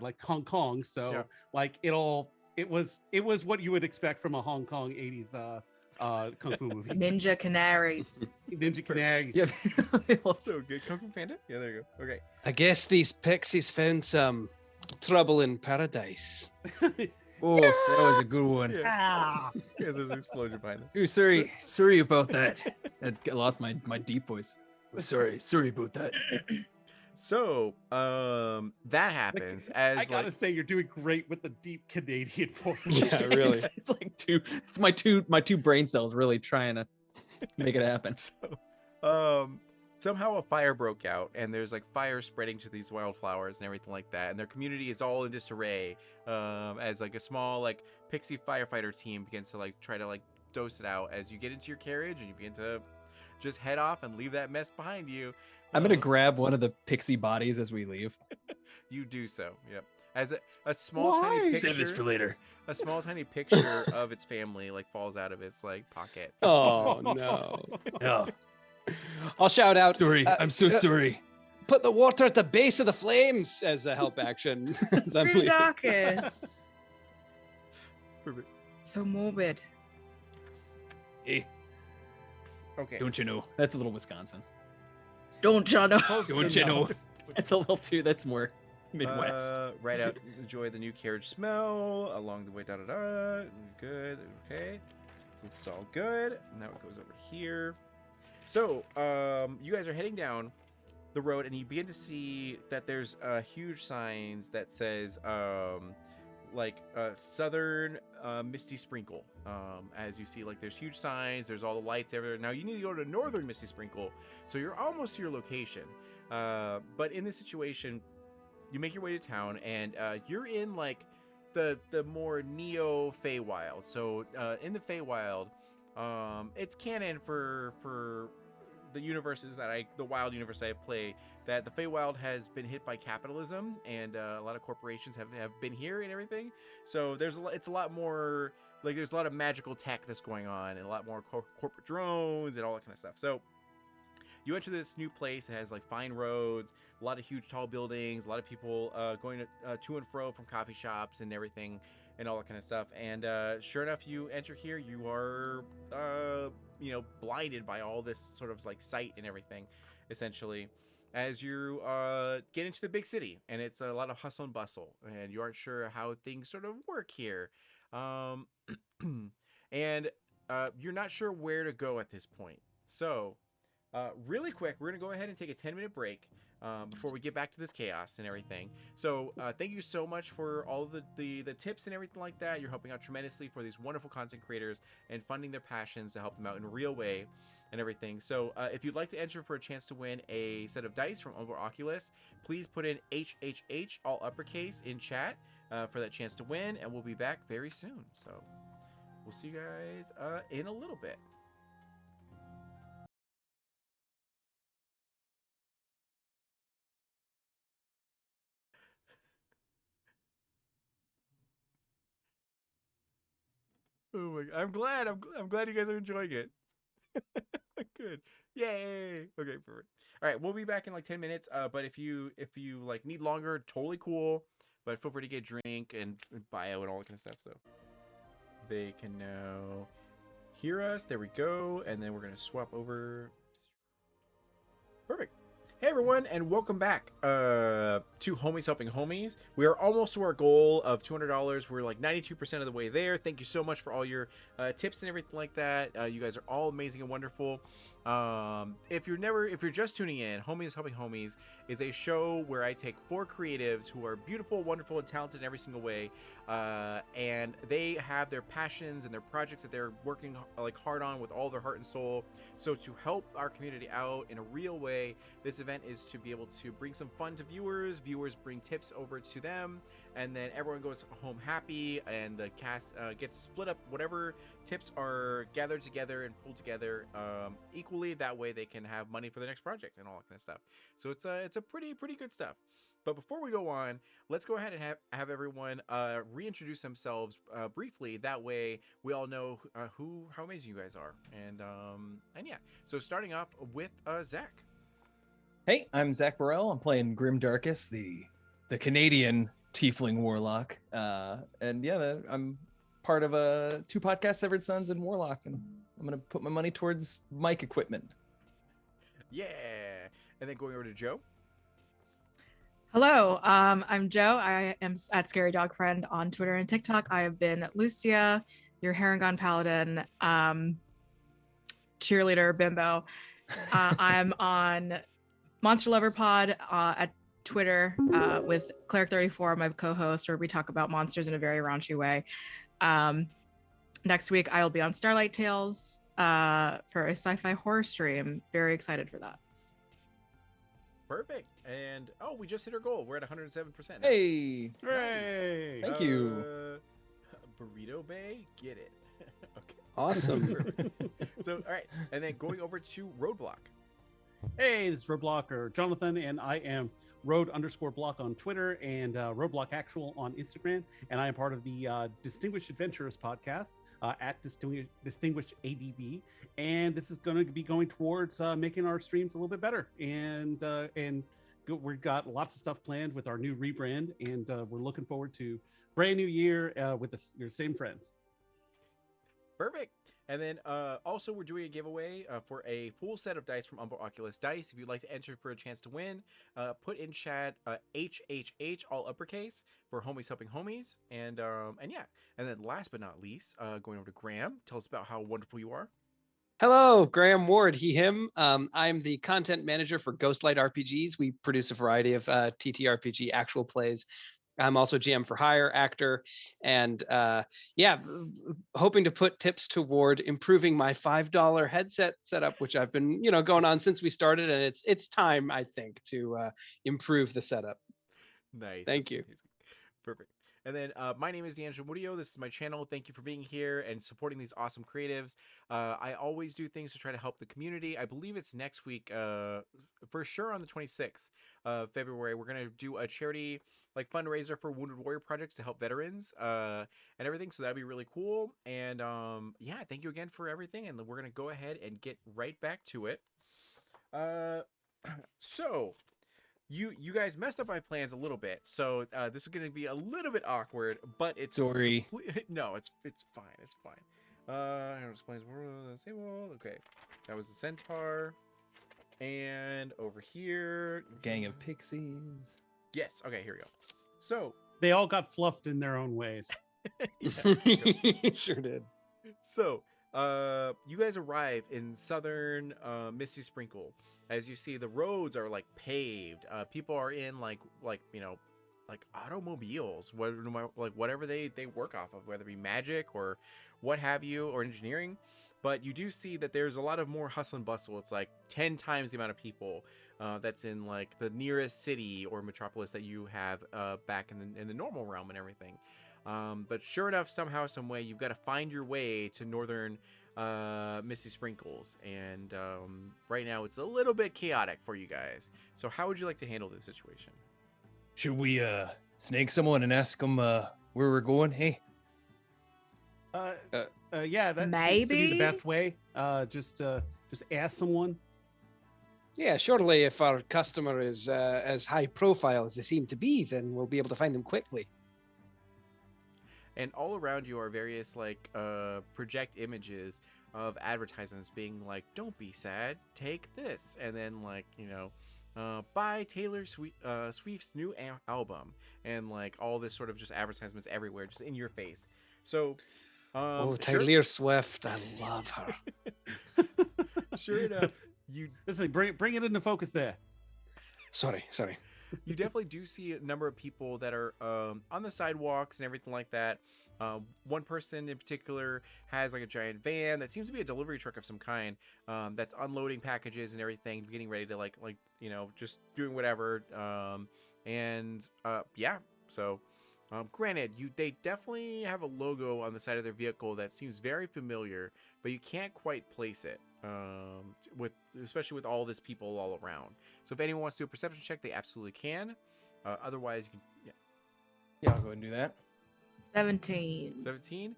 like Hong Kong, so Yeah. like it was what you would expect from a Hong Kong 80s kung fu movie. Ninja canaries. Ninja Canaries. Yeah. So good. Kung Fu Panda? Yeah, there you go. Okay. I guess these pixies found some trouble in paradise. Oh, that was a good one. Yeah. Ah. There's an explosion behind them. Ooh, sorry about that. I lost my deep voice. Oh, sorry about that. So, that happens as I gotta like, say, you're doing great with the deep Canadian voice. Yeah, really. It's like my two brain cells really trying to make it happen. somehow a fire broke out, and there's like fire spreading to these wildflowers and everything like that, and their community is all in disarray. As like a small like pixie firefighter team begins to like try to like dose it out as you get into your carriage and you begin to just head off and leave that mess behind you. I'm gonna grab one of the pixie bodies as we leave. You do so. Yep. As a small tiny Why? picture, Save this for later. a small tiny picture of its family like falls out of its like pocket. Oh no! Yeah. I'll shout out. Sorry. I'm so sorry. Put the water at the base of the flames as a help action. as I'm leaving. Darkest. Perfect. So morbid. Hey, Okay. don't you know? That's a little Wisconsin. Don't you know? Don't you know? That's a little too. That's more Midwest. Right out. Enjoy the new carriage smell along the way. Da da da. Good. Okay. So it's all good. Now it goes over here. So, you guys are heading down the road, and you begin to see that there's huge signs that says, Southern Misty Sprinkle. As you see, like there's huge signs. There's all the lights everywhere. Now you need to go to Northern Misty Sprinkle, so you're almost to your location. But in this situation, you make your way to town, and you're in like the more neo Feywild. So in the Feywild, it's canon for the universes the wild universe I play, that the Feywild has been hit by capitalism, and a lot of corporations have been here and everything. So it's a lot more like there's a lot of magical tech that's going on, and a lot more corporate drones and all that kind of stuff. So you enter this new place. It has like fine roads, a lot of huge tall buildings, a lot of people going to and fro from coffee shops and everything, and all that kind of stuff. And sure enough, you enter here, you are blinded by all this sort of like sight and everything, essentially, as you get into the big city. And it's a lot of hustle and bustle, and you aren't sure how things sort of work here. And you're not sure where to go at this point. So really quick, we're gonna go ahead and take a 10-minute break before we get back to this chaos and everything. So thank you so much for all of the tips and everything like that. You're helping out tremendously for these wonderful content creators and funding their passions to help them out in a real way and everything. So if you'd like to enter for a chance to win a set of dice from Over Oculus, please put in HHH all uppercase in chat for that chance to win, and we'll be back very soon. So we'll see you guys in a little bit. Oh my God. I'm glad you guys are enjoying it. Good. Yay. Okay, perfect. All right, we'll be back in like 10 minutes. But if you like need longer, totally cool. But feel free to get a drink and bio and all that kind of stuff. So they can now hear us. There we go. And then we're gonna swap over. Perfect. Hey everyone, and welcome back to Homies Helping Homies. We are almost to our goal of $200. We're like 92% of the way there. Thank you so much for all your tips and everything like that. You guys are all amazing and wonderful. If you're just tuning in, Homies Helping Homies is a show where I take 4 creatives who are beautiful, wonderful, and talented in every single way, and they have their passions and their projects that they're working like hard on with all their heart and soul. So to help our community out in a real way, this event is to be able to bring some fun to viewers. Viewers bring tips over to them, and then everyone goes home happy, and the cast gets split up. Whatever tips are gathered together and pulled together equally, that way they can have money for the next project and all that kind of stuff. So it's a pretty good stuff. But before we go on, let's go ahead and have everyone reintroduce themselves briefly. That way we all know how amazing you guys are. And yeah, so starting off with Zach. Hey, I'm Zach Burrell. I'm playing Grim Darkus, the Canadian tiefling warlock. And yeah, I'm part of 2 podcasts, Severed Sons and Warlock, and I'm gonna put my money towards mic equipment. Yeah, and then going over to Joe. Hello, I'm Joe. I am at Scary Dog Friend on Twitter and TikTok. I have been Lucia, your Harengon Paladin, cheerleader bimbo. I'm on Monster Lover Pod at Twitter with Cleric34, my co-host, where we talk about monsters in a very raunchy way. Next week, I will be on Starlight Tales for a sci-fi horror stream. Very excited for that. Perfect. And we just hit our goal. We're at 107% now. Hey, Hooray! thank you. Burrito Bay, get it. Okay. Awesome. So all right, and then going over to Roadblock. Hey, this is Roadblock or Jonathan, and I am Road_block on Twitter and Roadblock Actual on Instagram, and I am part of the Distinguished Adventurers podcast at Distinguished ADB, and this is going to be going towards making our streams a little bit better, and we've got lots of stuff planned with our new rebrand, and we're looking forward to brand new year with your same friends. Perfect. And then also we're doing a giveaway for a full set of dice from Umbral Oculus Dice. If you'd like to enter for a chance to win, put in chat HHH, all uppercase, for Homies Helping Homies. And yeah. And then last but not least, going over to Graham. Tell us about how wonderful you are. Hello, Graham Ward, he, him. I'm the content manager for Ghostlight RPGs. We produce a variety of TTRPG actual plays. I'm also GM for Hire, actor, and yeah, hoping to put tips toward improving my $5 headset setup, which I've been, going on since we started, and it's time, I think, to improve the setup. Nice. Thank you. Perfect. And then my name is D'Angelo Murillo. This is my channel. Thank you for being here and supporting these awesome creatives. I always do things to try to help the community. I believe it's next week, for sure on the 26th of February. We're going to do a charity fundraiser for Wounded Warrior Projects to help veterans and everything. So that'd be really cool. And yeah, thank you again for everything. And we're going to go ahead and get right back to it. So... You guys messed up my plans a little bit, so this is going to be a little bit awkward, but it's Sorry. No, it's fine. It's fine. Okay, that was the centaur, and over here, Gang of pixies. yes. Okay, here we go. So They all got fluffed in their own ways. Sure did. So you guys arrive in southern Misty Sprinkle. As you see, the roads are paved. People are in automobiles, whatever they work off of, whether it be magic or what have you, or engineering. But you do see that there's a lot of more hustle and bustle. It's 10 times the amount of people that's in the nearest city or metropolis that you have back in the normal realm and everything. But sure enough, somehow, some way, you've got to find your way to northern Misty Sprinkles, and right now it's a little bit chaotic for you guys. So how would you like to handle this situation? Should we snake someone and ask them where we're going? Hey, Yeah, that seems to be Maybe? the best way. Just ask someone. Yeah, surely if our customer is as high profile as they seem to be, then we'll be able to find them quickly. And all around you are various project images of advertisements being don't be sad, take this, and then buy Taylor Swift's new album, and all this sort of just advertisements everywhere, just in your face. So Taylor Swift, I love her. Sure enough, you Listen, bring it into focus there. Sorry. you definitely do see a number of people that are on the sidewalks and everything like that. One person in particular has like a giant van that seems to be a delivery truck of some kind, that's unloading packages and everything, getting ready to like just doing whatever. Yeah, so granted, they definitely have a logo on the side of their vehicle that seems very familiar, but you can't quite place it, especially with all this people all around. So if anyone wants to do a perception check, they absolutely can. Otherwise, you can. Yeah, I'll go ahead and do that. 17. 17.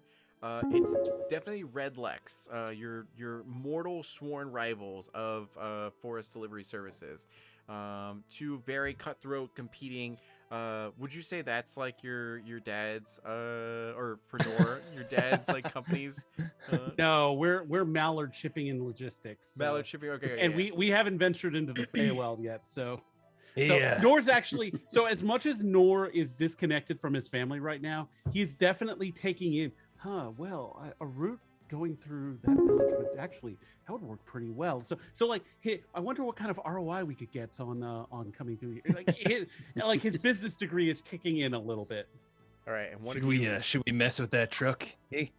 It's definitely Red Lex, your mortal sworn rivals of Forest Delivery Services. Two very cutthroat competing. Would you say that's like your dad's or for Nor your dad's like companies? No, we're Mallard Shipping and Logistics. So. Mallard Shipping. Okay, And yeah. we haven't ventured into the Feywild yet, so. So Yeah. Nor's actually, so as much as Nor is disconnected from his family right now, he's definitely taking in, a route going through that village that would work pretty well. So like, I wonder what kind of ROI we could get on coming through here. Like his business degree is kicking in a little bit. All right, and what Should we mess with that truck? Hey,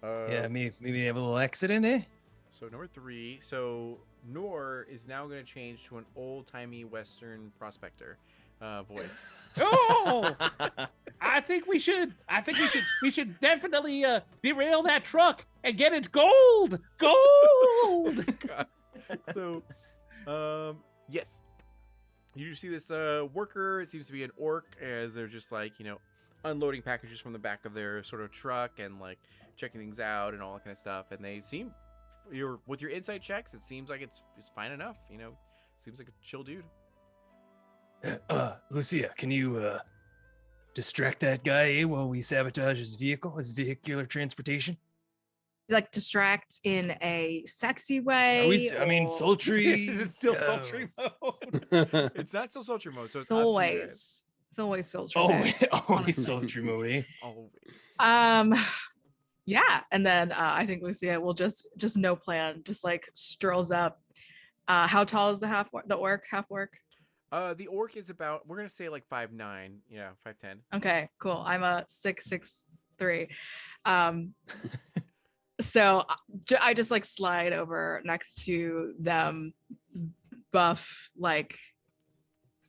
yeah, maybe have a little accident, eh? So number 3. So Nor is now going to change to an old-timey Western prospector voice. Oh, I think we should definitely derail that truck and get its gold. Gold. God. So, yes, you see this worker. It seems to be an orc, as they're just like unloading packages from the back of their sort of truck and like checking things out and all that kind of stuff. And they seem, with your insight checks, it seems like it's fine enough. Seems like a chill dude. Lucia, can you distract that guy, while we sabotage his vehicle, his vehicular transportation? Like distract in a sexy way. I mean, or- sultry. Is it still sultry mode? It's not still sultry mode, so it's It's always sultry. Always sultry mode, eh? Always. Yeah, and then I think Lucia will just no plan, just like strolls up. How tall is the orc? Half orc? The orc is about, we're gonna say like 5'9", 5'10". Okay, cool. I'm a 6'3". So I just like slide over next to them, buff like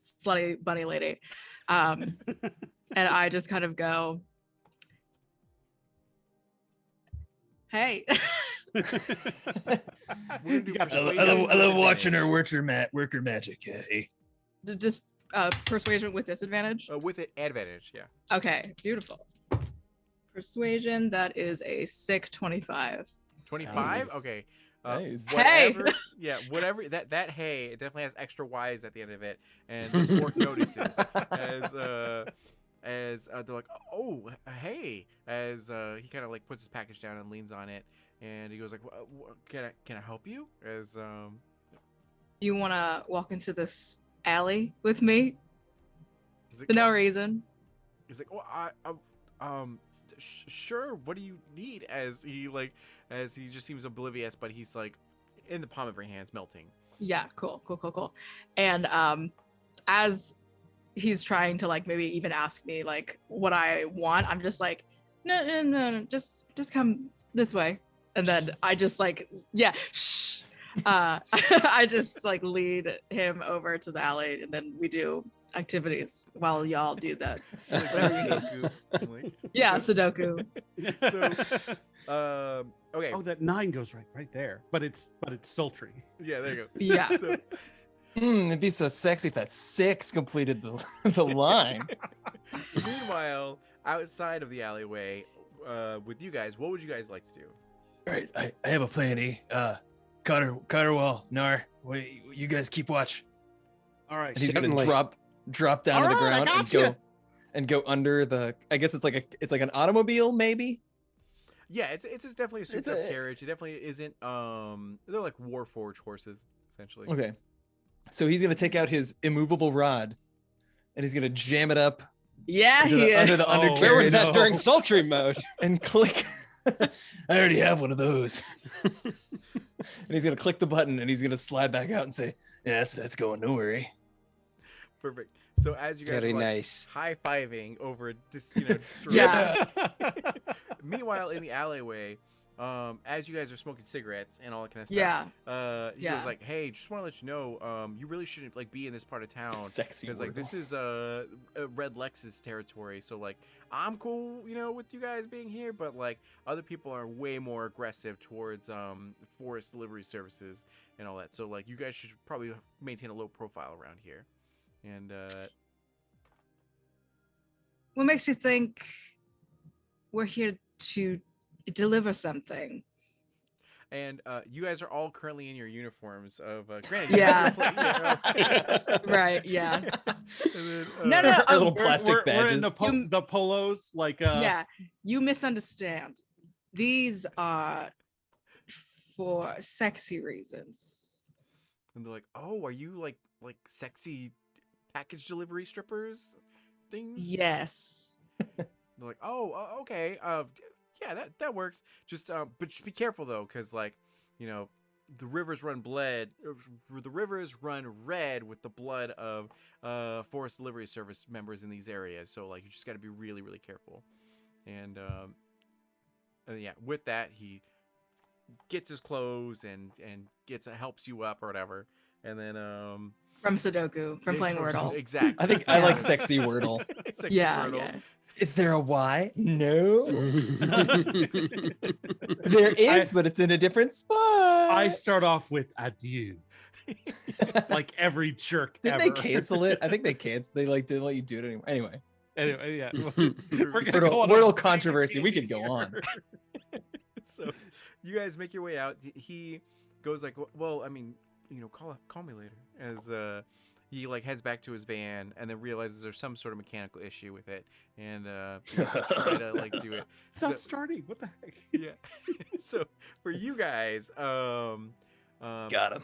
slutty bunny lady, and I just kind of go, "Hey." We're gonna do You got- persuasion I love with watching her advantage. worker magic. Eh? Just persuasion with disadvantage. With it advantage, yeah. Okay, beautiful. Persuasion, that is a sick 25. 25. Nice. Okay. Nice. Hey! Whatever, yeah, whatever that hey, it definitely has extra Y's at the end of it, and this orc notices as they're like, oh hey, as he kind of like puts his package down and leans on it, and he goes like, can I help you? As Do you want to walk into this alley with me he's like, for no "Oh," reason? he's like, oh, sure. What do you need? As he just seems oblivious, but he's like in the palm of your hands, melting. Yeah, cool. And as he's trying to like maybe even ask me like what I want, I'm just like, no, just come this way. And then I just like, yeah, shh. I just like lead him over to the alley, and then we do activities while y'all do that. Sudoku. Like- Yeah, Sudoku. So, okay. Oh, that 9 goes right there, but it's sultry. Yeah, there you go. Yeah. So, It'd be so sexy if that 6 completed the line. meanwhile, outside of the alleyway, with you guys, what would you guys like to do? All right, I have a plan, eh? Cotterwall, Nar, wait, you guys keep watch. All right. And he's gonna Certainly. drop down to the Alright, I ground gotcha. and go under the. I guess it's like an automobile, maybe. Yeah, it's definitely a It's souped-up a- carriage. It definitely isn't. They're like Warforged horses, essentially. Okay. So he's gonna take out his immovable rod, and he's gonna jam it up Yeah, under he the, under is. the Oh, undercarriage Where was that no. during sultry mode? and click. I already have one of those. And he's gonna click the button, and he's gonna slide back out and say, Yeah, that's going nowhere, eh? Perfect. So as you guys Very are like, nice. high-fiving over destroying. Yeah. Meanwhile, in the alleyway, as you guys are smoking cigarettes and all that kind of stuff, Yeah. he Yeah. goes like, "Hey, just want to let you know, you really shouldn't like be in this part of town Sexy because like this is Red Lex's territory. So like I'm cool, with you guys being here, but like other people are way more aggressive towards forest delivery services and all that. So like you guys should probably maintain a low profile around here." And What makes you think we're here to deliver something? And you guys are all currently in your uniforms of granted. Yeah. Right, yeah. And then, No, no, Our little plastic we're in badges. the polos, like Yeah, you misunderstand. These are for sexy reasons. And they're like, "Oh, are you like sexy package delivery strippers things?" Yes. They're like, "Oh, okay. Yeah, that works. Just but just be careful though, because like, the rivers run red with the blood of forest delivery service members in these areas. So like, you just got to be really, really careful." And yeah, with that, he gets his clothes and helps you up or whatever, and then From Sudoku, from it's playing Wordle. Exactly. I think I Yeah. like sexy Wordle. Sexy Yeah, Wordle. yeah. Is there a Y? No. There is, but it's in a different spot. I start off with adieu, like every jerk Didn't ever. they cancel it? I think they canceled. They like didn't let you do it anymore. Anyway, Anyway, yeah. We're gonna Wordle, go on a Wordle big controversy. We could tangent go on. here. So you guys make your way out. He goes like, "Well, I mean, call me later." As he like heads back to his van and then realizes there's some sort of mechanical issue with it, and he's like, try to like do it. It's not So- starting. What the heck? Yeah. So for you guys, Got him.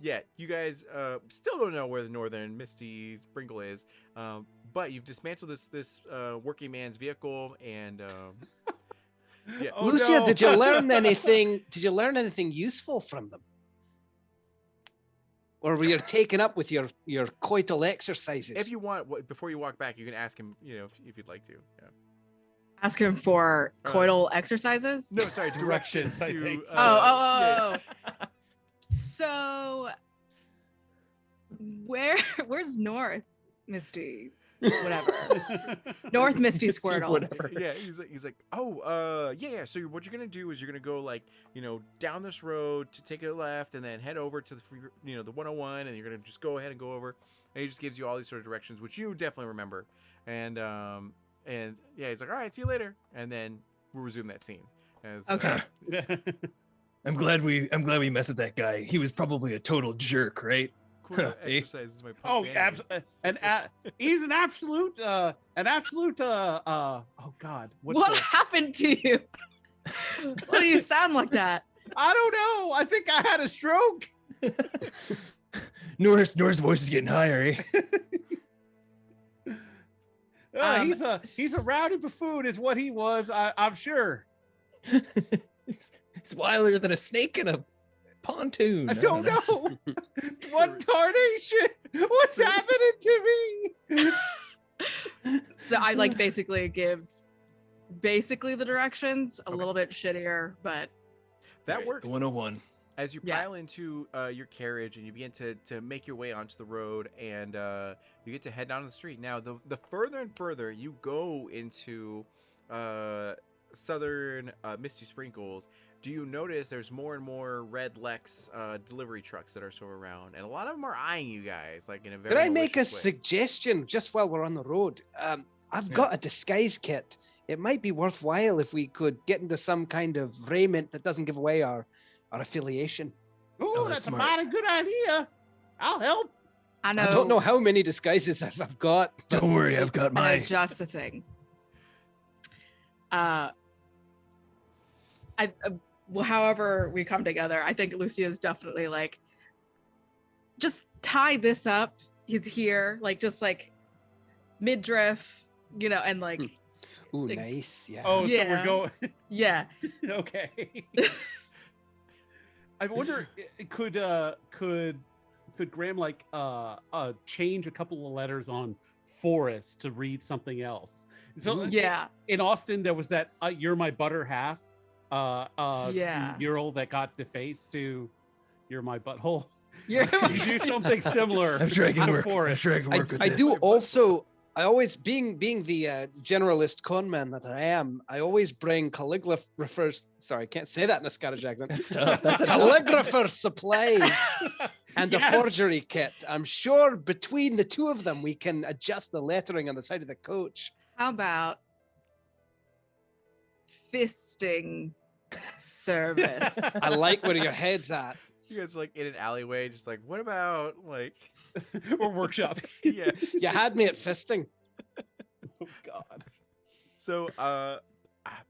yeah, you guys still don't know where the Northern Misty Sprinkle is, but you've dismantled this working man's vehicle, and yeah. Oh, Lucia, no. did you learn anything? Did you learn anything useful from them? Or were you taken up with your coital exercises? If you want, before you walk back, you can ask him, if you'd like to. Yeah. Ask him for coital exercises. No, sorry, directions Directions, I to. think. Yeah. So, where's North Misty? Whatever. North Misty Misty Squirtle. whatever. Yeah, he's like, "Oh, yeah. So what you're gonna do is you're gonna go like, down this road to take a left, and then head over to the 101, and you're gonna just go ahead and go over." And he just gives you all these sort of directions, which you definitely remember. And yeah, he's like, "All right, see you later," and then we'll resume that scene. As, Okay. I'm glad we messed with that guy. He was probably a total jerk, right? cool Hey. exercise is my Oh, punk yeah, band. he's an absolute. Oh God, what's What the- happened to you? Why do you sound like that? I don't know. I think I had a stroke. Nor's voice is getting higher, eh? He's a rowdy buffoon, is what he was. I'm sure. He's wilder than a snake in a pontoon. I don't know. What tarnation? What's happening to me? So I like basically give the directions a little bit shittier, but That Right, works. 101. As you Yeah. pile into your carriage and you begin to make your way onto the road, and you get to head down the street. Now, the further and further you go into southern Misty Sprinkles, do you notice there's more and more Red Lex delivery trucks that are sort of around, and a lot of them are eyeing you guys like in a very. Could I make a malicious way. suggestion just while we're on the road? I've got a disguise kit. It might be worthwhile if we could get into some kind of raiment that doesn't give away our affiliation. Ooh, Oh, that's that's a smart. mighty good idea. I'll help. I know. I don't know how many disguises I've got. but- Don't worry, I've got I know my. just the thing. Well, however we come together, I think Lucia is definitely like, just tie this up here, like just like midriff, and like, Ooh, Like- nice. Yeah. Oh, so Yeah. we're going. yeah. Okay. I wonder, could Graham like change a couple of letters on forest to read something else. So Yeah. in Austin, there was that "You're My Butter Half" Yeah. mural that got defaced to "You're My Butthole." You're You do something similar. I'm sure I can out of work. I'm forest. sure I can work with I this. do also. I always, being the generalist conman that I am, I always bring calligraphers. Sorry, I can't say that in a Scottish accent. That's tough. That's a tough. Calligrapher supplies and a Yes. forgery kit. I'm sure between the two of them, we can adjust the lettering on the side of the coach. How about fisting service? I like where your head's at. You guys are, like in an alleyway, just like, what about like, or workshop. yeah. You had me at fisting. Oh God. So,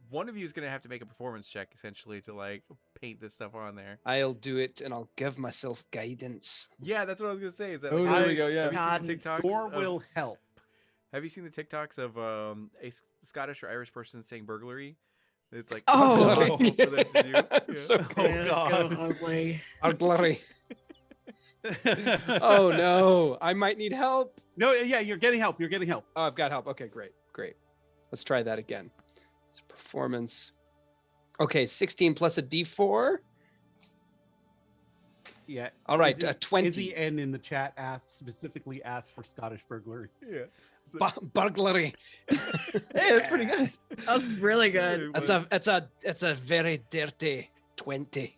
one of you is gonna have to make a performance check essentially to like paint this stuff on there. I'll do it, and I'll give myself guidance. Yeah, that's what I was gonna say. Is that Oh, like, there we go. Yeah. Have you seen the Guidance. TikToks? Or of- will help. Have you seen the TikToks of Scottish or Irish person saying burglary? It's like Oh. impossible for them to do. Yeah. So Oh God. Ugly. Burglary. Oh no, I might need help. No, yeah, you're getting help. You're getting help. Oh, I've got help. Okay, great. Let's try that again. It's performance. Okay, 16 plus a D4. Yeah. All right, Izzy- 20. Izzy N in the chat specifically asked for Scottish burglary. Yeah. So- Burglary. Hey, that's pretty good. That's really good. It That's was it's a very dirty 20.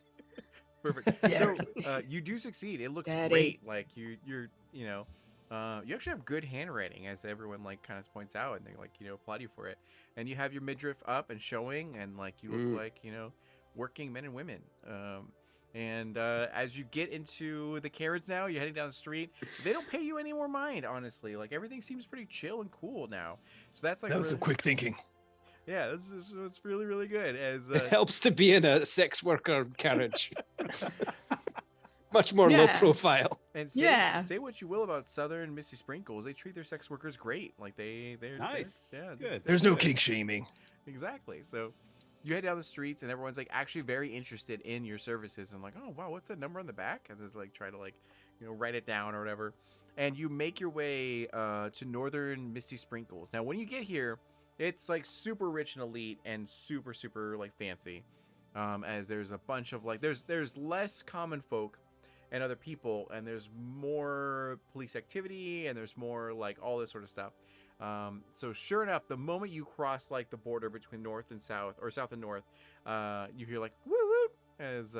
perfect. Yeah. So you do succeed. It looks Daddy. great. Like you're you know, you actually have good handwriting, as everyone like kind of points out, and they like applaud you for it. And you have your midriff up and showing, and like you look like working men and women. And as you get into the carriage now, you're heading down the street. They don't pay you any more mind, honestly. Like everything seems pretty chill and cool now. So that's like That was some really- quick thinking. Yeah, it's really really good. As It helps to be in a sex worker carriage. Much more low Yeah. profile. and say, Yeah. say what you will about Southern Missy Sprinkles, they treat their sex workers great. Like they're Nice. yeah, Good. There's no good. kink shaming. Exactly. So you head down the streets and everyone's like actually very interested in your services and like, oh wow, what's that number on the back? And just like try to like, write it down or whatever. And you make your way to Northern Misty Sprinkles. Now when you get here, it's like super rich and elite and super super like fancy. As there's a bunch of like there's less common folk and other people, and there's more police activity, and there's more like all this sort of stuff. So sure enough, the moment you cross like the border between north and south, or south and north, you hear like woo woo as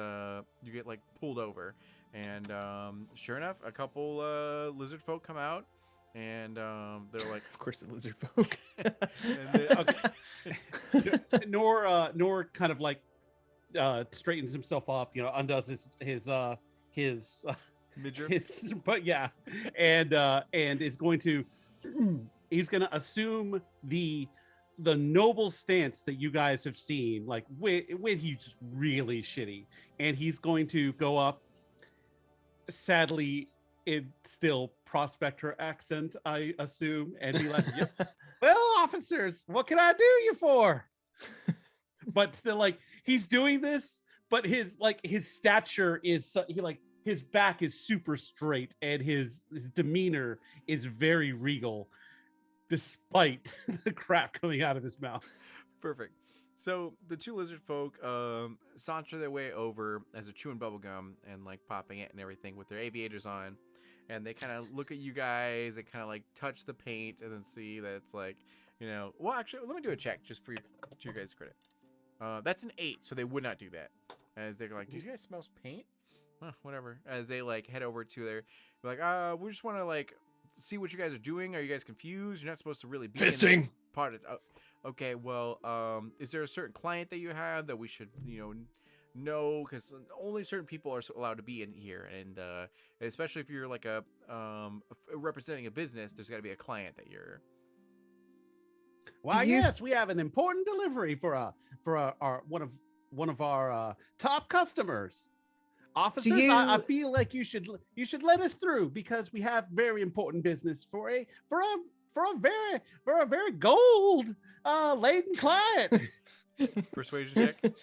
you get like pulled over, and sure enough, a couple lizard folk come out, and they're like, Of course, the lizard folk. Nor kind of like straightens himself up, undoes his midriff. but yeah, and is going to he's going to assume the noble stance that you guys have seen, like when he's really shitty, and he's going to go up, sadly in still prospector accent, I assume, and be like, well, officers, what can I do you for? But still, like, he's doing this, but his stature is his back is super straight, and his demeanor is very regal, despite the crap coming out of his mouth. Perfect. So the two lizard folk saunter their way over as they're chewing bubblegum and like popping it and everything with their aviators on, and they kind of look at you guys and kind of like touch the paint and then see that it's like, well, actually, let me do a check just for you, to your guys' credit. That's an 8, so they would not do that. As they're like, do you guys smell paint? Whatever. As they like head over to their, like, we just want to like see what you guys are doing. Are you guys confused? You're not supposed to really be in this Fisting. part of. Okay, well, is there a certain client that you have that we should, know? Because only certain people are allowed to be in here, and especially if you're like representing a business, there's got to be a client that you're. Why, You- yes, we have an important delivery for our one of our top customers. Officers, I you- feel like you should let us through, because we have very important business for a very gold laden client. Persuasion check.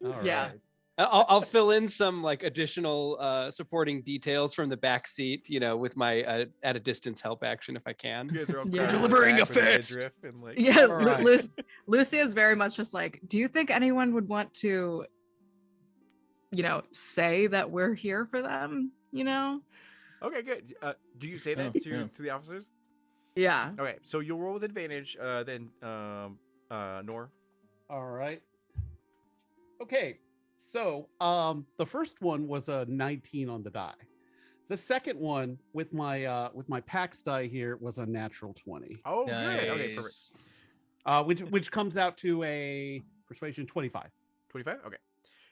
All Yeah. right. I'll fill in some like additional supporting details from the back seat, with my at a distance help action if I can. You guys are all Yeah. crowded in the Delivering back a with your fist. midriff and like Yeah, All right. Lucy is very much just like, do you think anyone would want to, say that we're here for them? Okay, good. Do you say that Oh, to yeah. to the officers? Yeah. Okay, so you'll roll with advantage. Then Nor. All right. Okay. So the first one was a 19 on the die. The second one with my PAX die here was a natural 20. Oh, good. Okay, Nice. perfect. Which comes out to a persuasion 25. 25. Okay.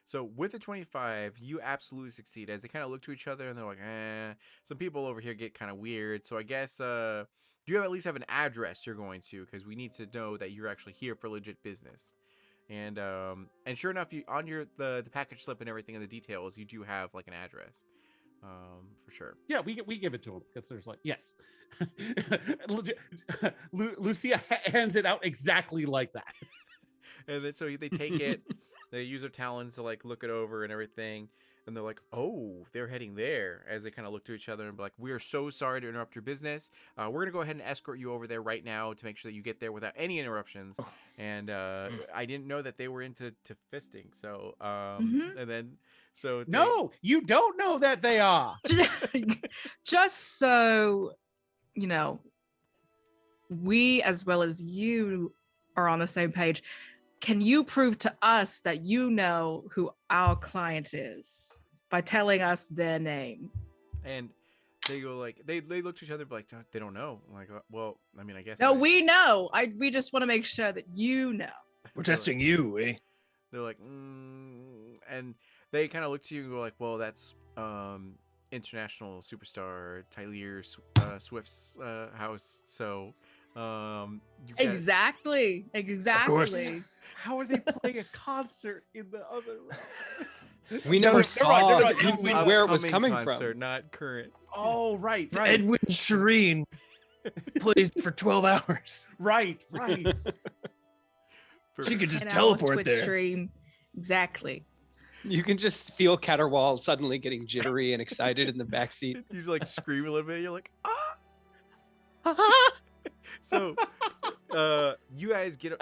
So with the 25, you absolutely succeed as they kind of look to each other and they're like, eh. Some people over here get kind of weird. So I guess do you at least have an address you're going to? Because we need to know that you're actually here for legit business. And sure enough, you on the package slip and everything and the details, you do have like an address, for sure. Yeah, we give it to him because there's like, yes. Lucia hands it out exactly like that. And then so they take it, they use their talons to like look it over and everything, and they're like, oh, they're heading there. As they kind of look to each other and be like, we are so sorry to interrupt your business. We're gonna go ahead and escort you over there right now to make sure that you get there without any interruptions. And I didn't know that they were into fisting. So and then so No, you don't know that they are. Just so we as well as you are on the same page. Can you prove to us that you know who our client is by telling us their name? and they go like they look to each other like they don't know. I'm like, well, I mean, I guess No, we know. We just want to make sure that you know. We're testing you, eh? They're like, and they kind of look to you and go like, well, that's international superstar Tyler Swift's house. So you guys- Exactly. course. How are they playing a concert in the other room? We never They're saw right, who- Edwin- where it was upcoming coming concert, from. not current. Oh, right. Edwin Shireen plays for 12 hours. Right. She could just And our teleport Twitch there. stream. Exactly. You can just feel Caterwall suddenly getting jittery and excited in the backseat. You like scream a little bit. You're like, ah. So you guys get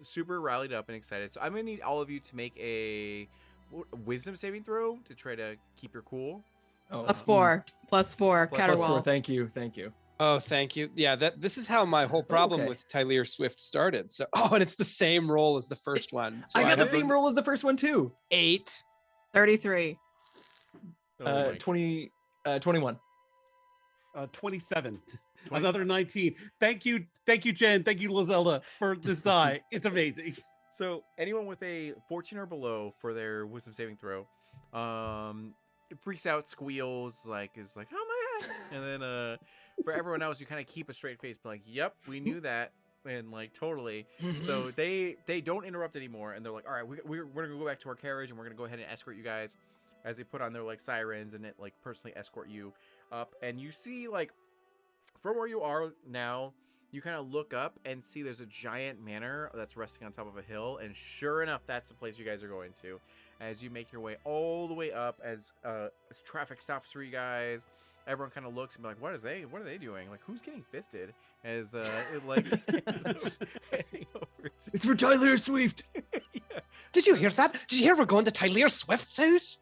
super rallied up and excited. So I'm gonna need all of you to make a wisdom saving throw to try to keep your cool. Oh, +4. +4. Plus +4. Caterwall. Thank you. Oh, thank you. Yeah, this is how my whole problem Okay. with Tyler Swift started. So, and it's the same roll as the first one. So I got the have same roll as the first one too. 8. 33. Oh my 21. 27. Another 19. Thank you, Jen. Thank you, Lizelda, for this die. It's amazing. So anyone with a 14 or below for their wisdom saving throw, it freaks out, squeals, is like, oh my god. And then for everyone else, you kind of keep a straight face, be like, yep, we knew that, and like totally. So they don't interrupt anymore, and they're like, all right, we're gonna go back to our carriage, and we're gonna go ahead and escort you guys, as they put on their like sirens and it like personally escort you up, and you see like from where you are now. You kind of look up and see there's a giant manor that's resting on top of a hill, and sure enough, that's the place you guys are going to. As you make your way all the way up, as traffic stops for you guys, everyone kind of looks and be like, "What are they doing? Like, who's getting fisted?" As it like heading over to It's for Tyler Swift. yeah. Did you hear that? Did you hear we're going to Tyler Swift's house?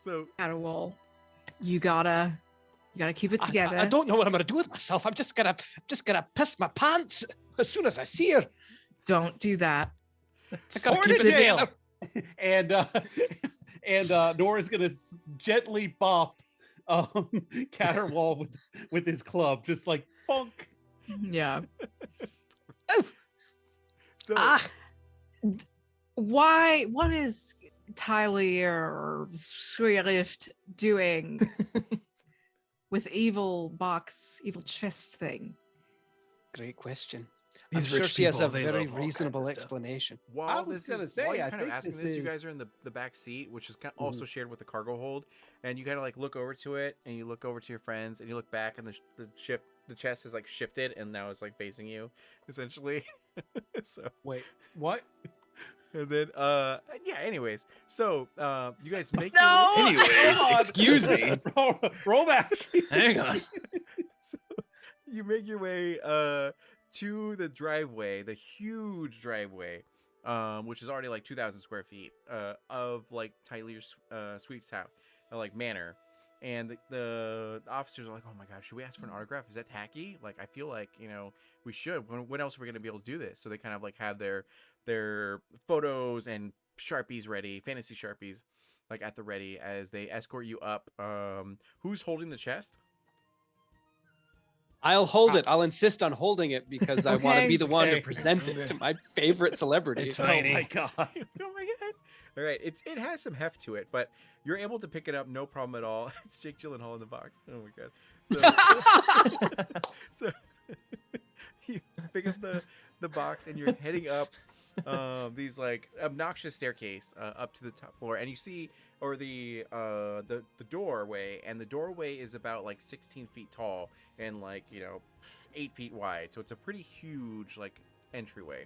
So Caterwall. You gotta keep it together. I don't know what I'm gonna do with myself. I'm just gonna piss my pants as soon as I see her. Don't do that. I gotta Sword keep in it jail. together. and Nora's gonna gently bop Caterwall with his club, just like bonk. Yeah. so Ah, What is Tyler Swift doing with evil chest thing? great question. These I'm sure rich she has a people, they very love all kinds reasonable of stuff. explanation. while I was this gonna is say, while you're I kind of think asking this this, you guys is- are in the back seat, which is kind of also shared with the cargo hold, and you kind of like look over to it, and you look over to your friends, and you look back, and the chest is like shifted, and now it's like facing you, essentially. So Wait, what? And then yeah, anyways, so you guys make No! your way, Anyways, Hold on. excuse me. Roll back. Hang on. so you make your way to the driveway, the huge driveway, which is already like 2,000 square feet of like Tyler Swift's house, like manor. And the officers are like, oh my gosh, should we ask for an autograph? Is that tacky? Like, I feel like, we should. When else are we going to be able to do this? So they kind of like have their photos and Sharpies ready, fantasy Sharpies, like at the ready as they escort you up. Who's holding the chest? I'll hold it. I'll insist on holding it because I want to Okay. be the one to Okay. present it to my favorite celebrity. It's Oh fine. my god. Oh my god! All right, it has some heft to it, but you're able to pick it up, no problem at all. It's Jake Gyllenhaal in the box. Oh my god! So you pick up the box and you're heading up these like obnoxious staircase up to the top floor, and you see the doorway, and the doorway is about like 16 feet tall and like 8 feet wide, so it's a pretty huge like entryway.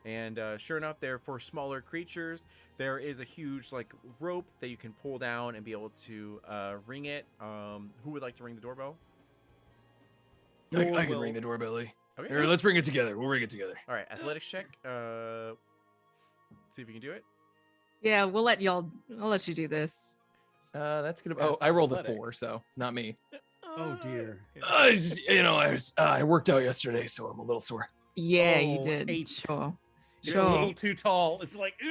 And sure enough, there for smaller creatures, there is a huge like rope that you can pull down and be able to ring it. Who would like to ring the doorbell? I can ring the doorbell. Okay. Here, let's bring it together. We'll ring it together. All right, athletics check. See if you can do it. Yeah, I'll let you do this. That's gonna. Oh, I rolled a Athletics. 4, so not me. Oh dear. I worked out yesterday, so I'm a little sore. Yeah, you Oh, did. 8. Sure. You're a Sure. little too tall. It's like. "Ugh."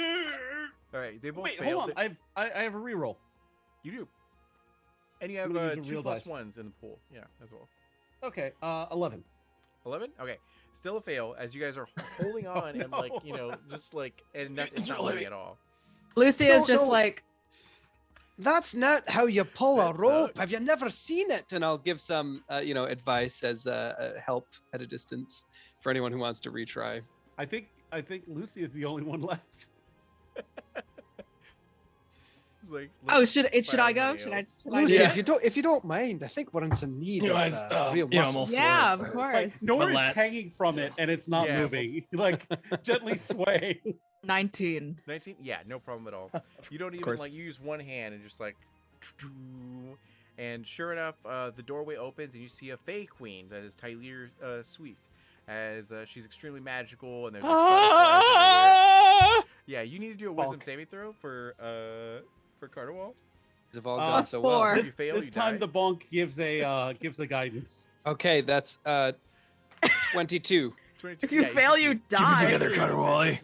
All right, they both Wait, failed. hold on. I have a reroll. You do. And you have I'm gonna use a 2 real plus dice. ones in the pool. Yeah, as well. Okay. 11. 11? Okay. Still a fail as you guys are holding Oh, on and like, no. just like, and it's It's not really- moving at all. Lucia's No, just no. like, That's not how you pull a That rope. sucks. Have you never seen it? And I'll give some, advice as help at a distance for anyone who wants to retry. I think Lucy is the only one left. It's like, oh, should I filing go? nails. Should I Lucy, do if this? you don't mind, I think we're in some need of Guys, real I'm muscle. all sore. Yeah, of Like, course. Like Nora's lats. hanging from it and it's not Yeah, moving. Like gently swaying. 19. 19? Yeah, no problem at all. You don't even course. like, you use one hand and just like, and sure enough, the doorway opens and you see a Fey Queen that is Tyler Swift, as she's extremely magical and there's like, butterflies everywhere. Yeah, you need to do a wisdom Bonk. saving throw for Carnival. Have all Uh, gone so well. +4. If you fail, This you time die. the bonk gives a guidance. Okay, that's 22. 22. If you Yeah, fail, you succeed. die. together, Carnivale.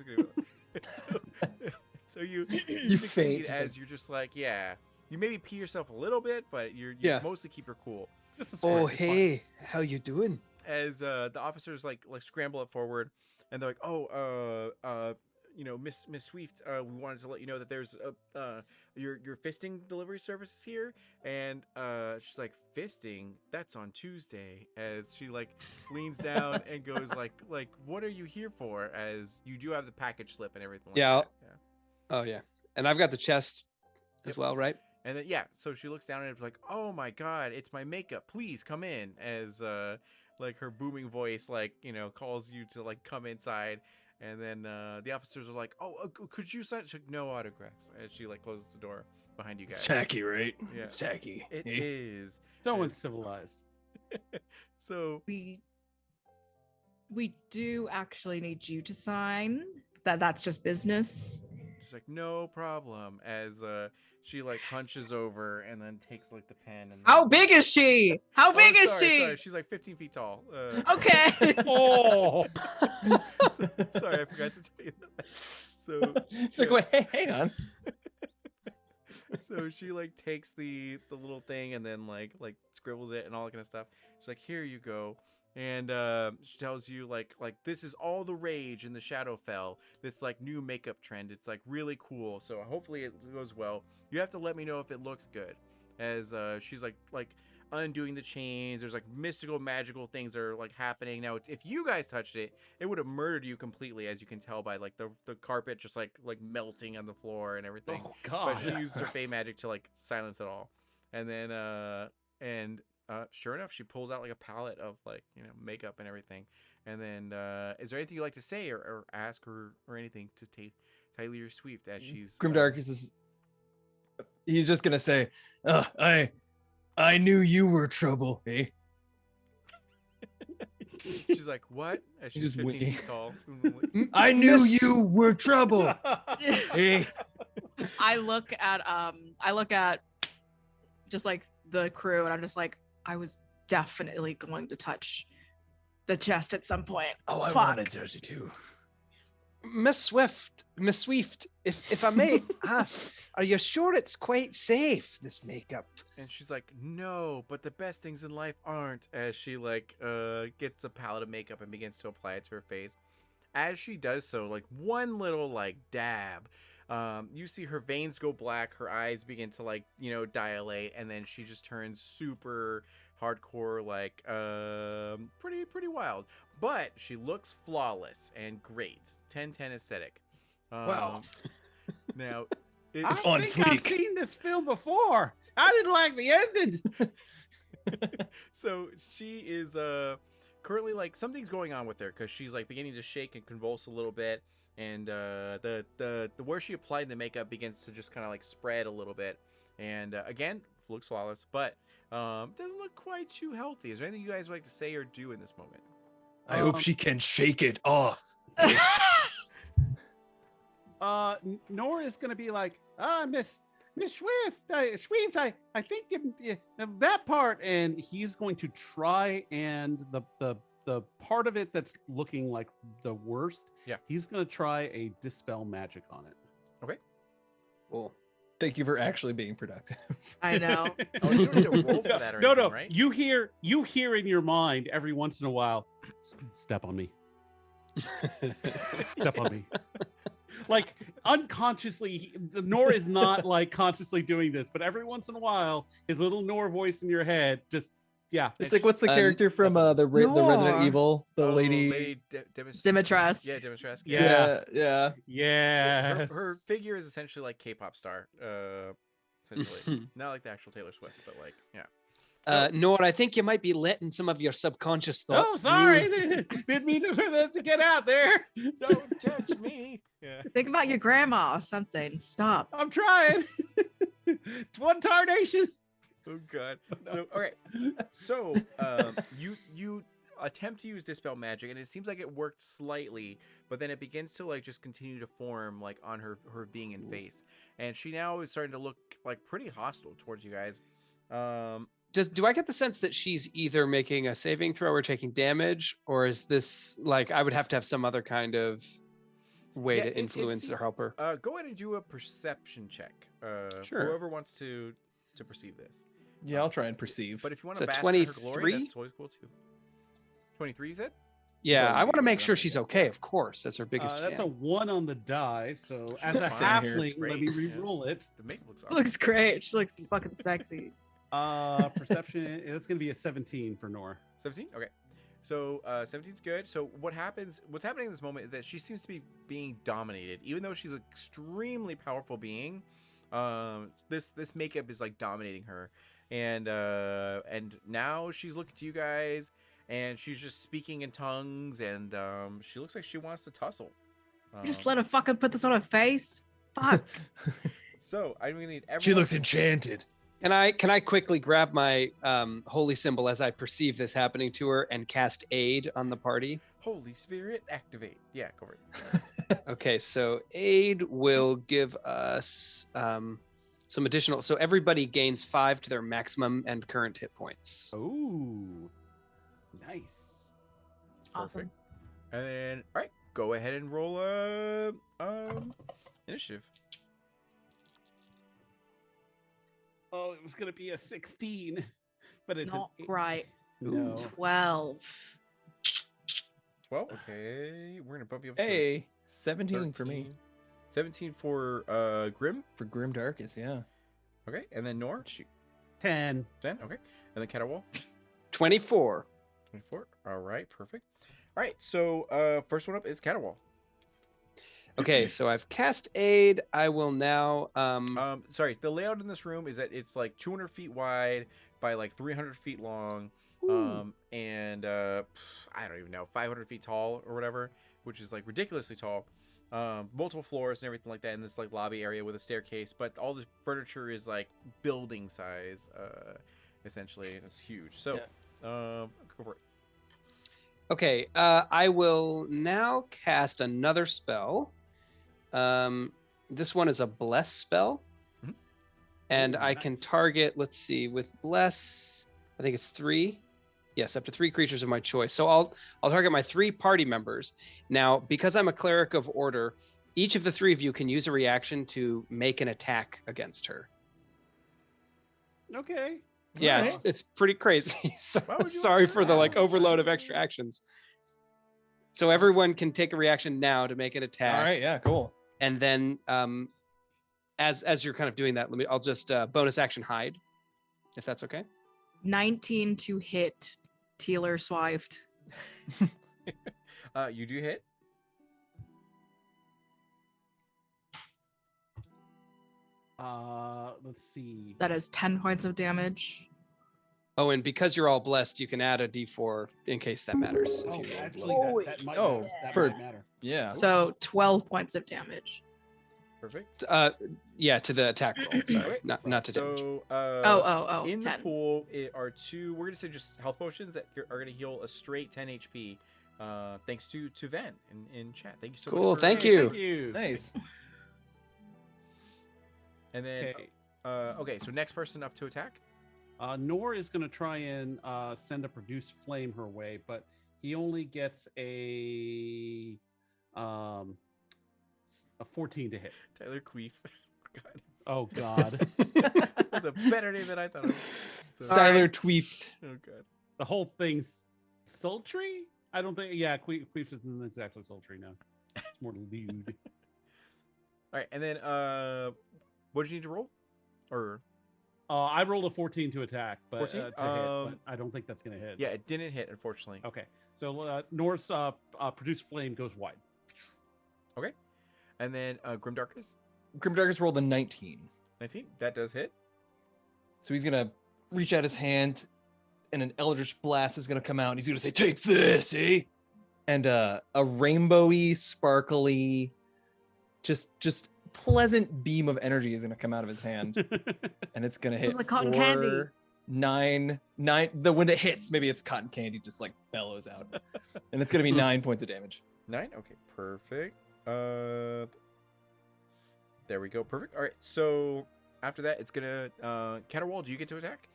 So you You succeed faint. as you're just like, yeah, you maybe pee yourself a little bit, but you Yeah. mostly keep her cool. Just a Oh, squirt, it's fine. hey, how you doing? As the officers like scramble it forward, and they're like, oh, Miss Swift, we wanted to let you know that there's your fisting delivery service is here, and she's like, fisting? That's on Tuesday. As she like leans down and goes like what are you here for? As you do have the package slip and everything. Like Yeah, that. Yeah. Oh yeah, and I've got the chest as Yep. well, right? And then yeah, so she looks down and it's like, oh my god, it's my makeup. Please come in. As like her booming voice like calls you to like come inside. And then the officers are like, oh, could you sign? She's like, no autographs. And she like closes the door behind you guys. It's tacky, right? Yeah. It's tacky. It Eh? is. So And uncivilized. So We do actually need you to sign. That's just business. she's like, no problem. As she like hunches over and then takes like the pen. And How big is she? How Oh, big is sorry, she? Sorry. She's like 15 feet tall. Okay. Oh, Sorry, I forgot to tell you that. So It's like, wait, hang on. so she like takes the little thing and then like scribbles it and all that kind of stuff. She's like, here you go. And she tells you like this is all the rage in the Shadowfell, this like new makeup trend. It's like really cool, so hopefully it goes well. You have to let me know if it looks good. As she's like undoing the chains, there's like mystical magical things are like happening now. If you guys touched it, it would have murdered you completely, as you can tell by like the carpet just like melting on the floor and everything. oh God. But she uses her Fey magic to like silence it all. And then sure enough, she pulls out like a palette of like makeup and everything. And then is there anything you'd like to say or ask or anything to Tyler Swift as she's Grimdark is he's just gonna say, I knew you were trouble, eh? she's like, what? As she's just 15 winking. feet tall. I knew Miss- you were trouble, eh? I look at just like the crew, and I'm just like, I was definitely going to touch the chest at some point. Oh, I Fuck. wanted to too. Miss Swift, if I may ask, are you sure it's quite safe, this makeup? And she's like, no, but the best things in life aren't. As she like gets a palette of makeup and begins to apply it to her face. As she does so, like one little like dab, you see her veins go black, her eyes begin to like, you know, dilate, and then she just turns super hardcore, like pretty wild. But she looks flawless and great. 10/10 aesthetic. Wow. Now It's I on think I've fleek. seen this film before. I didn't like the ending. so she is currently like something's going on with her because she's like beginning to shake and convulse a little bit, and the where she applied the makeup begins to just kind of like spread a little bit, and again looks flawless, but doesn't look quite too healthy. Is there anything you guys would like to say or do in this moment? I hope she can shake it off. Nora is gonna be like, Miss Swift, I think that part, and he's going to try, and the part of it that's looking like the worst, Yeah. he's gonna try a dispel magic on it. Cool. thank you for actually being productive. I know. Oh, you don't need to roll for that or no, anything, right? You hear in your mind every once in a while, step on me. Step on me. Like unconsciously, Nor is not like consciously doing this, but every once in a while, his little Nor voice in your head just, yeah. It's like, what's the Um, character from the Resident Nor. Evil, the Oh, lady? Dimitrescu. Yeah, Dimitrescu. Yeah. yeah. Yeah. Her figure is essentially like K-pop star, essentially. Not like the actual Taylor Swift, but like, yeah. Nor, I think you might be letting some of your subconscious thoughts. Oh, sorry. through. Didn't mean for that to get out there. Don't judge me. Yeah. Think about your grandma or something. Stop. I'm trying. It's one tarnation. Oh god. So all right. So you attempt to use dispel magic, and it seems like it worked slightly, but then it begins to like just continue to form like on her being and face, and she now is starting to look like pretty hostile towards you guys. Do I get the sense that she's either making a saving throw or taking damage, or is this like I would have to have some other kind of way Yeah, to influence or help her? Go ahead and do a perception check. Sure. Whoever wants to perceive this. Yeah, I'll try and perceive. But if you want So to bask in her glory, 23? that's always cool too. 23, you said? Yeah, Well, I want to yeah, make sure yeah. she's okay, of course, as her biggest That's a fan. 1 on the die. So as a That's fine here. It's halfling, let me great, yeah. re-roll it. The makeup looks awesome. Looks great. She looks fucking sexy. Perception. That's gonna be a 17 for Nor. 17? Okay. So 17's good. So what's happening in this moment is that she seems to be being dominated. Even though she's an extremely powerful being, this makeup is like dominating her. And now she's looking to you guys, and she's just speaking in tongues, and she looks like she wants to tussle. Just let her fucking put this on her face. Fuck. So I'm gonna need everyone. She looks enchanted. Can I quickly grab my holy symbol as I perceive this happening to her and cast aid on the party? Holy Spirit, activate. Yeah, go for it. Okay, so aid will give us some additional. So everybody gains 5 to their maximum and current hit points. Ooh, nice. Awesome. And then, all right, go ahead and roll initiative. Oh, it was gonna be a 16, but it's Not an, great. No. 12. 12. Okay, we're gonna bump you up. to Hey, 17 for me. 13. 17 for Grim. For Grim Darkest, yeah. Okay, and then Nor. 10. 10. Okay, and then Caterwall. 24. 24. All right, perfect. All right, so first one up is Caterwall. Okay, so I've cast aid. I will now. Sorry, the layout in this room is that it's like 200 feet wide by like 300 feet long, and I don't even know, 500 feet tall or whatever, which is like ridiculously tall. multiple floors and everything like that in this like lobby area with a staircase, but all the furniture is like building size, essentially. It's huge. So, go for it. Okay, I will now cast another spell. This one is a bless spell, Mhm. and Ooh, I can nice. target. Let's see, with bless, I think it's 3. Yes, up to 3 creatures of my choice. So I'll target my 3 party members. Now, because I'm a cleric of order, each of the 3 of you can use a reaction to make an attack against her. Okay. Yeah, Alright. it's pretty crazy. So Why would you sorry wanna for the do like that? overload of extra actions. So everyone can take a reaction now to make an attack. All right, yeah, cool. And then as you're kind of doing that, I'll just bonus action hide, if that's okay. 19 to hit Taylor Swift. You do hit. Let's see. That is 10 points of damage. Oh, and because you're all blessed, you can add a d4 in case that matters. Oh, If you actually, Oh, that might oh, matter. That for- might matter. Yeah. So 12 points of damage. Perfect. yeah, to the attack roll. Sorry, Okay. not to damage. So, Oh, in 10. the pool are 2. We're gonna say just health potions that are gonna heal a straight 10 HP. Thanks to Van in chat. Thank you so much. Cool, for thank that. you. Thank you. Nice. And then, okay, so next person up to attack. Nor is going to try and send a produce flame her way, but he only gets a 14 to hit. Tyler Queef. God, Oh God. that's a better name than I thought. It was. So- Styler tweefed. Oh god. The whole thing's sultry. I don't think. Yeah, Queef isn't exactly sultry now. It's more lewd. All right, and then what did you need to roll? Or I rolled a 14 to attack, but 14? to hit, but I don't think that's going to hit. yeah, it didn't hit unfortunately. Okay. So Nor's produce flame goes wide. And then Grimdarkus, Grimdarkus rolled a 19. 19. That does hit. So he's gonna reach out his hand, and an Eldritch Blast is gonna come out, and he's gonna say, "Take this, eh?" And a rainbowy, sparkly, just pleasant beam of energy is gonna come out of his hand, and it's gonna hit. It's like cotton candy. 4, 9. When it hits, maybe it's cotton candy, just like bellows out, and it's gonna be 9 points of damage. 9. Okay, perfect. There we go. Perfect. All right. So after that, it's gonna Caterwall. Do you get to attack?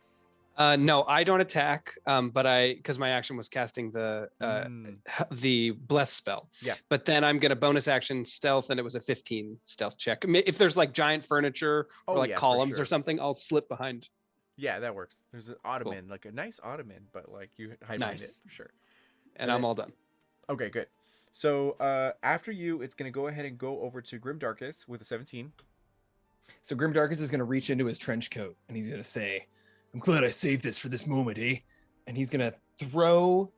No, I don't attack, but because my action was casting the the bless spell. Yeah. But then I'm gonna bonus action stealth, and it was a 15 stealth check. If there's like giant furniture or Oh, like yeah, for columns sure. or something, I'll slip behind. Yeah, that works. There's an ottoman, like a nice ottoman, but like you hide behind it Nice. for sure. And And I'm then- all done. Okay, good. So after you, it's gonna go ahead and go over to Grimdarkus with a 17. So Grimdarkus is gonna reach into his trench coat, and he's gonna say, "I'm glad I saved this for this moment, eh?" And he's gonna throw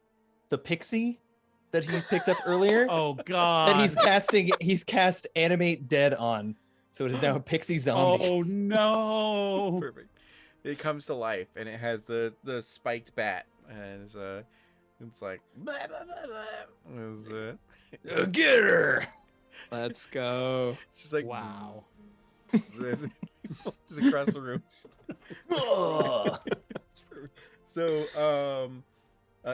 the pixie that he picked up earlier. Oh God. That he's cast animate dead on, so it is now a pixie zombie. Oh no. Perfect. It comes to life, and it has the spiked bat, and it's like blah, blah, blah, blah. It's, Get her! Let's go. she's like Wow. just across the room. Ugh. So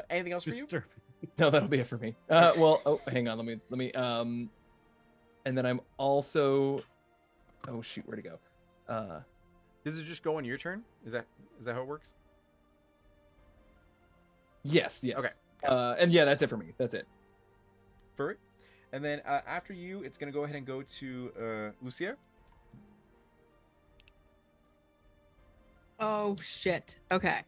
anything else for you? Disturbing. No, that'll be it for me. Hang on, let me and then I'm also, oh shoot, where'd it go? Does it just go on your turn? Is that how it works? Yes. Okay. And yeah, that's it for me. That's it. Perfect. And then after you, it's gonna go ahead and go to Lucia. Oh shit. Okay.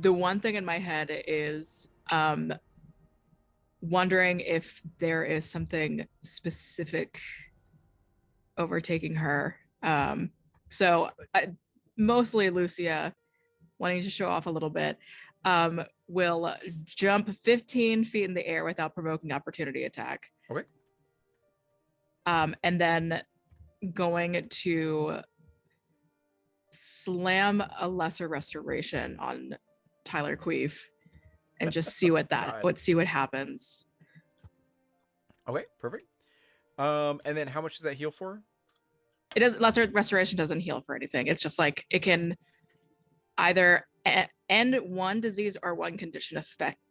The one thing in my head is wondering if there is something specific overtaking her. So mostly Lucia, wanting to show off a little bit, will jump 15 feet in the air without provoking opportunity attack. Okay. And then going to slam a lesser restoration on Tyler Queef and just see what God. see what happens. Okay, perfect. And then how much does that heal for? It doesn't, lesser restoration doesn't heal for anything. It's just like it can either end one disease or one condition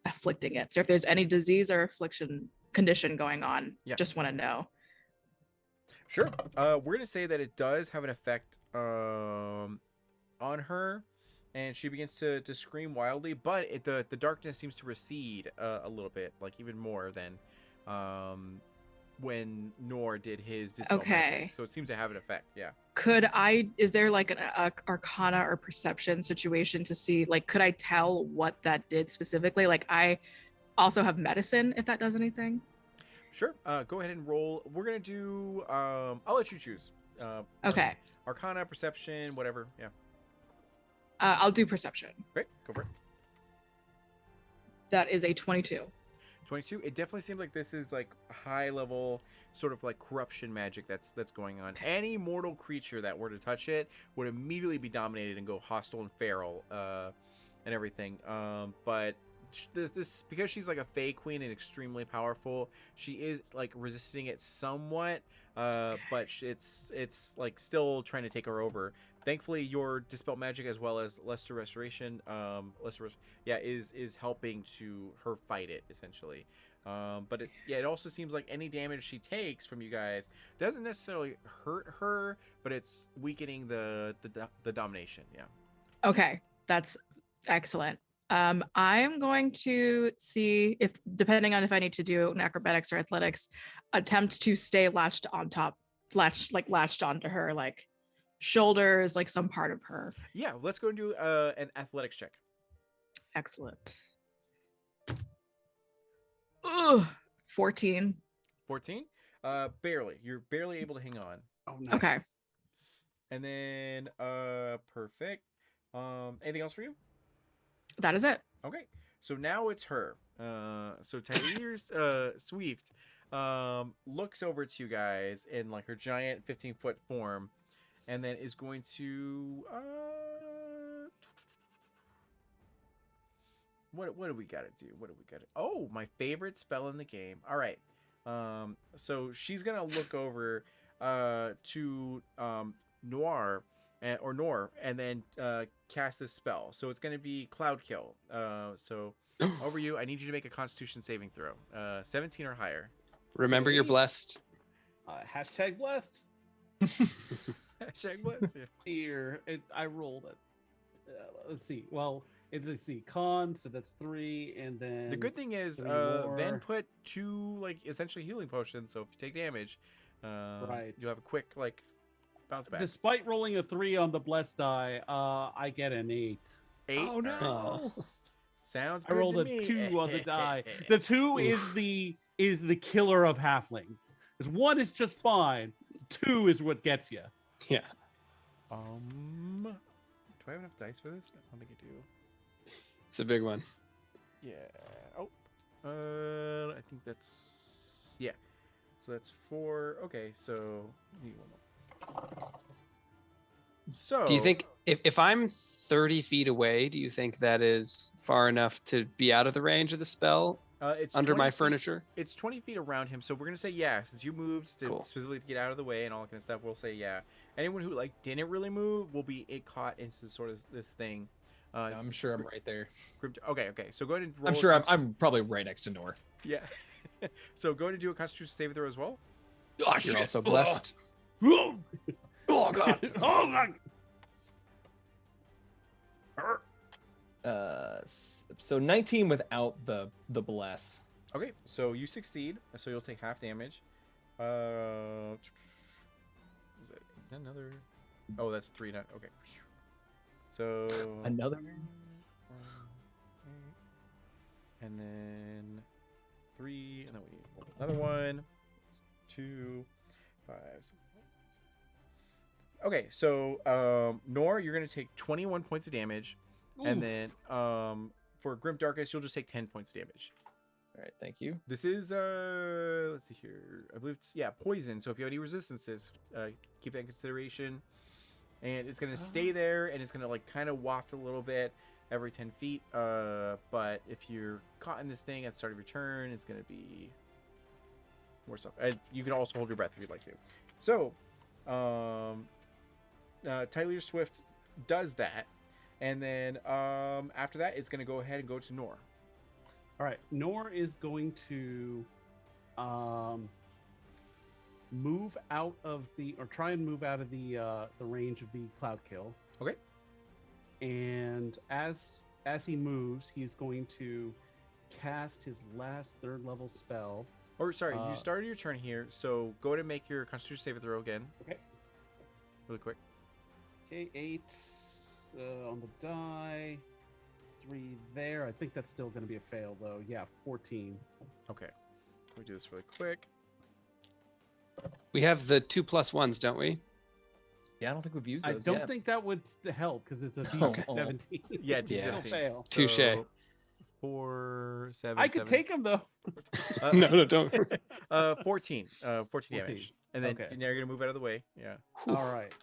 afflicting it. So if there's any disease or affliction condition going on, Yeah. just want to know. Sure. We're gonna say that it does have an effect on her, and she begins to scream wildly. But the darkness seems to recede a little bit, like even more than when Nor did his dispel magic. Okay. So it seems to have an effect. Yeah. Is there like an arcana or perception situation to see, like, could I tell what that did specifically? Like, I also have medicine, if that does anything. Sure. Go ahead and roll. We're gonna do. I'll let you choose. Okay. Arcana, perception, whatever. Yeah. I'll do perception. Great. Go for it. That is a 22. 22. It definitely seems like this is like high level sort of like corruption magic that's going on. Any mortal creature that were to touch it would immediately be dominated and go hostile and feral and everything. But this because she's like a Fey queen and extremely powerful, she is like resisting it somewhat, but it's like still trying to take her over. Thankfully, your dispel magic as well as lesser restoration, is helping to her fight it essentially. But it also seems like any damage she takes from you guys doesn't necessarily hurt her, but it's weakening the domination. Yeah. Okay, that's excellent. I'm going to see if, depending on if I need to do an acrobatics or athletics, attempt to stay latched onto her, like shoulders, like some part of her. Yeah, let's go and do an athletics check. Excellent. Ugh, 14. 14. Barely. You're barely able to hang on. Oh, nice. Okay. And then perfect. Anything else for you? That is it. Okay, so now it's her. So Tyree's Swift looks over to you guys in like her giant 15-foot form, and then is going to what do we gotta do? Oh, my favorite spell in the game. All right. So she's gonna look over to Nor, and then cast this spell. So it's going to be Cloud Kill. So over you, I need you to make a Constitution saving throw. 17 or higher. Remember, you're blessed. Hashtag blessed. Hashtag bless. Yeah. Here, I rolled it. Let's see. Well, let's see. Con, so that's 3, and then The good thing is, 3 Ven more. put 2 like essentially healing potions. So if you take damage, Right. you have a quick like bounce back. Despite rolling a 3 on the blessed die, I get an 8. 8. Oh no! Sounds I good rolled to a me. 2 on the die. The 2 is the killer of halflings. Because 1 is just fine. 2 is what gets you. Yeah. Do I have enough dice for this? I don't think I do. It's a big one. Yeah. Oh. I think that's So that's 4. Okay, so need one more. So Do you think if I'm 30 feet away, do you think that is far enough to be out of the range of the spell it's under 20 my feet- furniture? It's 20 feet around him, so we're gonna say yeah. Since you moved to Cool. specifically to get out of the way and all that kind of stuff, we'll say yeah. Anyone who like didn't really move will be caught into sort of this thing. I'm sure I'm right there. Okay. So go ahead and roll. I'm a sure const- I'm probably right next to Nor. Yeah. So go ahead and do a Constitution saving throw as well. Oh You're shit! also blessed. Oh, Oh god! God. So 19 without the bless. Okay, so you succeed, so you'll take half damage. Is that another? Oh, that's 3. Not okay. So Another? and then 3, and then we need another one. 2, 5. 6, 7. Okay, so Nor, you're gonna take 21 points of damage, and then for Grim Darkness, you'll just take 10 points of damage. All right, thank you. This is let's see here. I believe it's poison. So if you have any resistances, keep that in consideration. And it's gonna stay there, and it's gonna like kind of waft a little bit, every 10 feet. But if you're caught in this thing at the start of your turn, it's going to be more stuff. You can also hold your breath if you'd like to. So, Tyler Swift does that. And then after that, it's going to go ahead and go to Nor. All right, Nor is going to move out of the, or try and move out of the range of the Cloud Kill. Okay. And as he moves, he's going to cast his last 3rd level spell. Or sorry, you started your turn here, so go ahead and make your Constitution saving throw again. Okay. Really quick. Okay, 8 on the die, 3 there. I think that's still going to be a fail, though. Yeah, 14. Okay. Let me do this really quick. We have the 2+1s, don't we? Yeah, I don't think we've used I those don't yet. think that would help because it's a Oh. DC-17. Yeah, It'll DC-17. fail. Touche. So, 4, 7. I could take him, though. No, don't. 14. 14 damage. And then Okay. now you're going to move out of the way. Yeah. All right.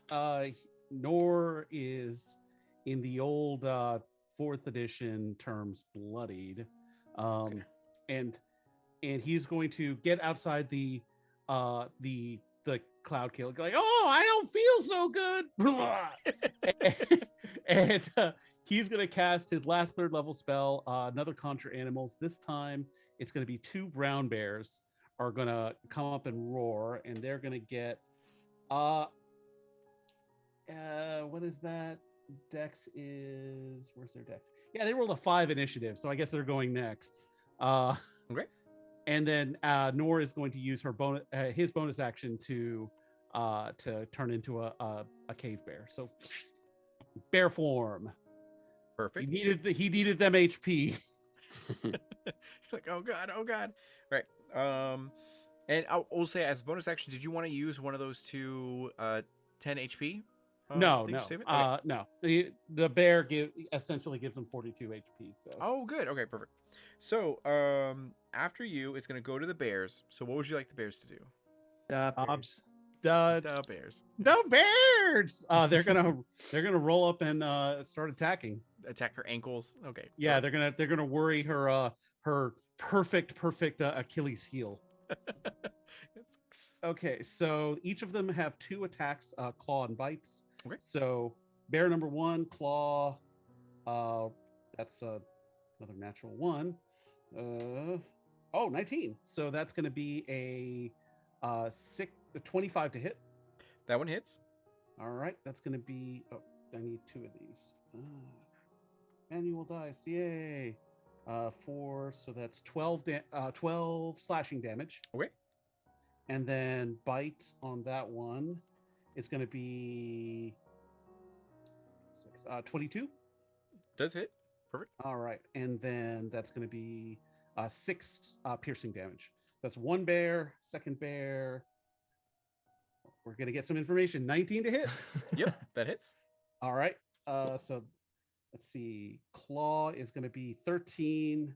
Nor is in the old 4th edition terms bloodied. And he's going to get outside the Cloud Kill, like, oh, I don't feel so good. and he's going to cast his last 3rd level spell, another Conjure Animals. This time it's going to be 2 brown bears are going to come up and roar, and they're going to get what is that? Dex is, where's their Dex? Yeah, they rolled a 5 initiative, so I guess they're going next. Okay. And then Nor is going to use her his bonus action to turn into a cave bear. So bear form. Perfect. He needed them HP. Like, oh god. Right. And I'll say as a bonus action, did you want to use one of those 2 10 HP? No. things to save it? Okay. No. The bear essentially gives them 42 HP. So Oh, good. Okay, perfect. So, after you, it's going to go to the bears. So, what would you like the bears to do? Bears. the Bears. bears. They're gonna roll up and start attacking. Attack her ankles. Okay. Yeah, they're gonna worry her her perfect Achilles heel. Okay, so each of them have 2 attacks, claw and bites. Okay. So bear number 1, claw. That's another natural 1. 19. So that's going to be a 25 to hit. That one hits. All right, that's going to be. Oh, I need 2 of these. Manual dice, yay! 4, so that's 12 slashing damage. Okay. And then bite on that one is going to be 22. Does hit. Perfect. All right, and then that's going to be 6 piercing damage. That's 1 bear, 2nd bear. We're going to get some information. 19 to hit. Yep, that hits. All right. So let's see. Claw is going to be 13,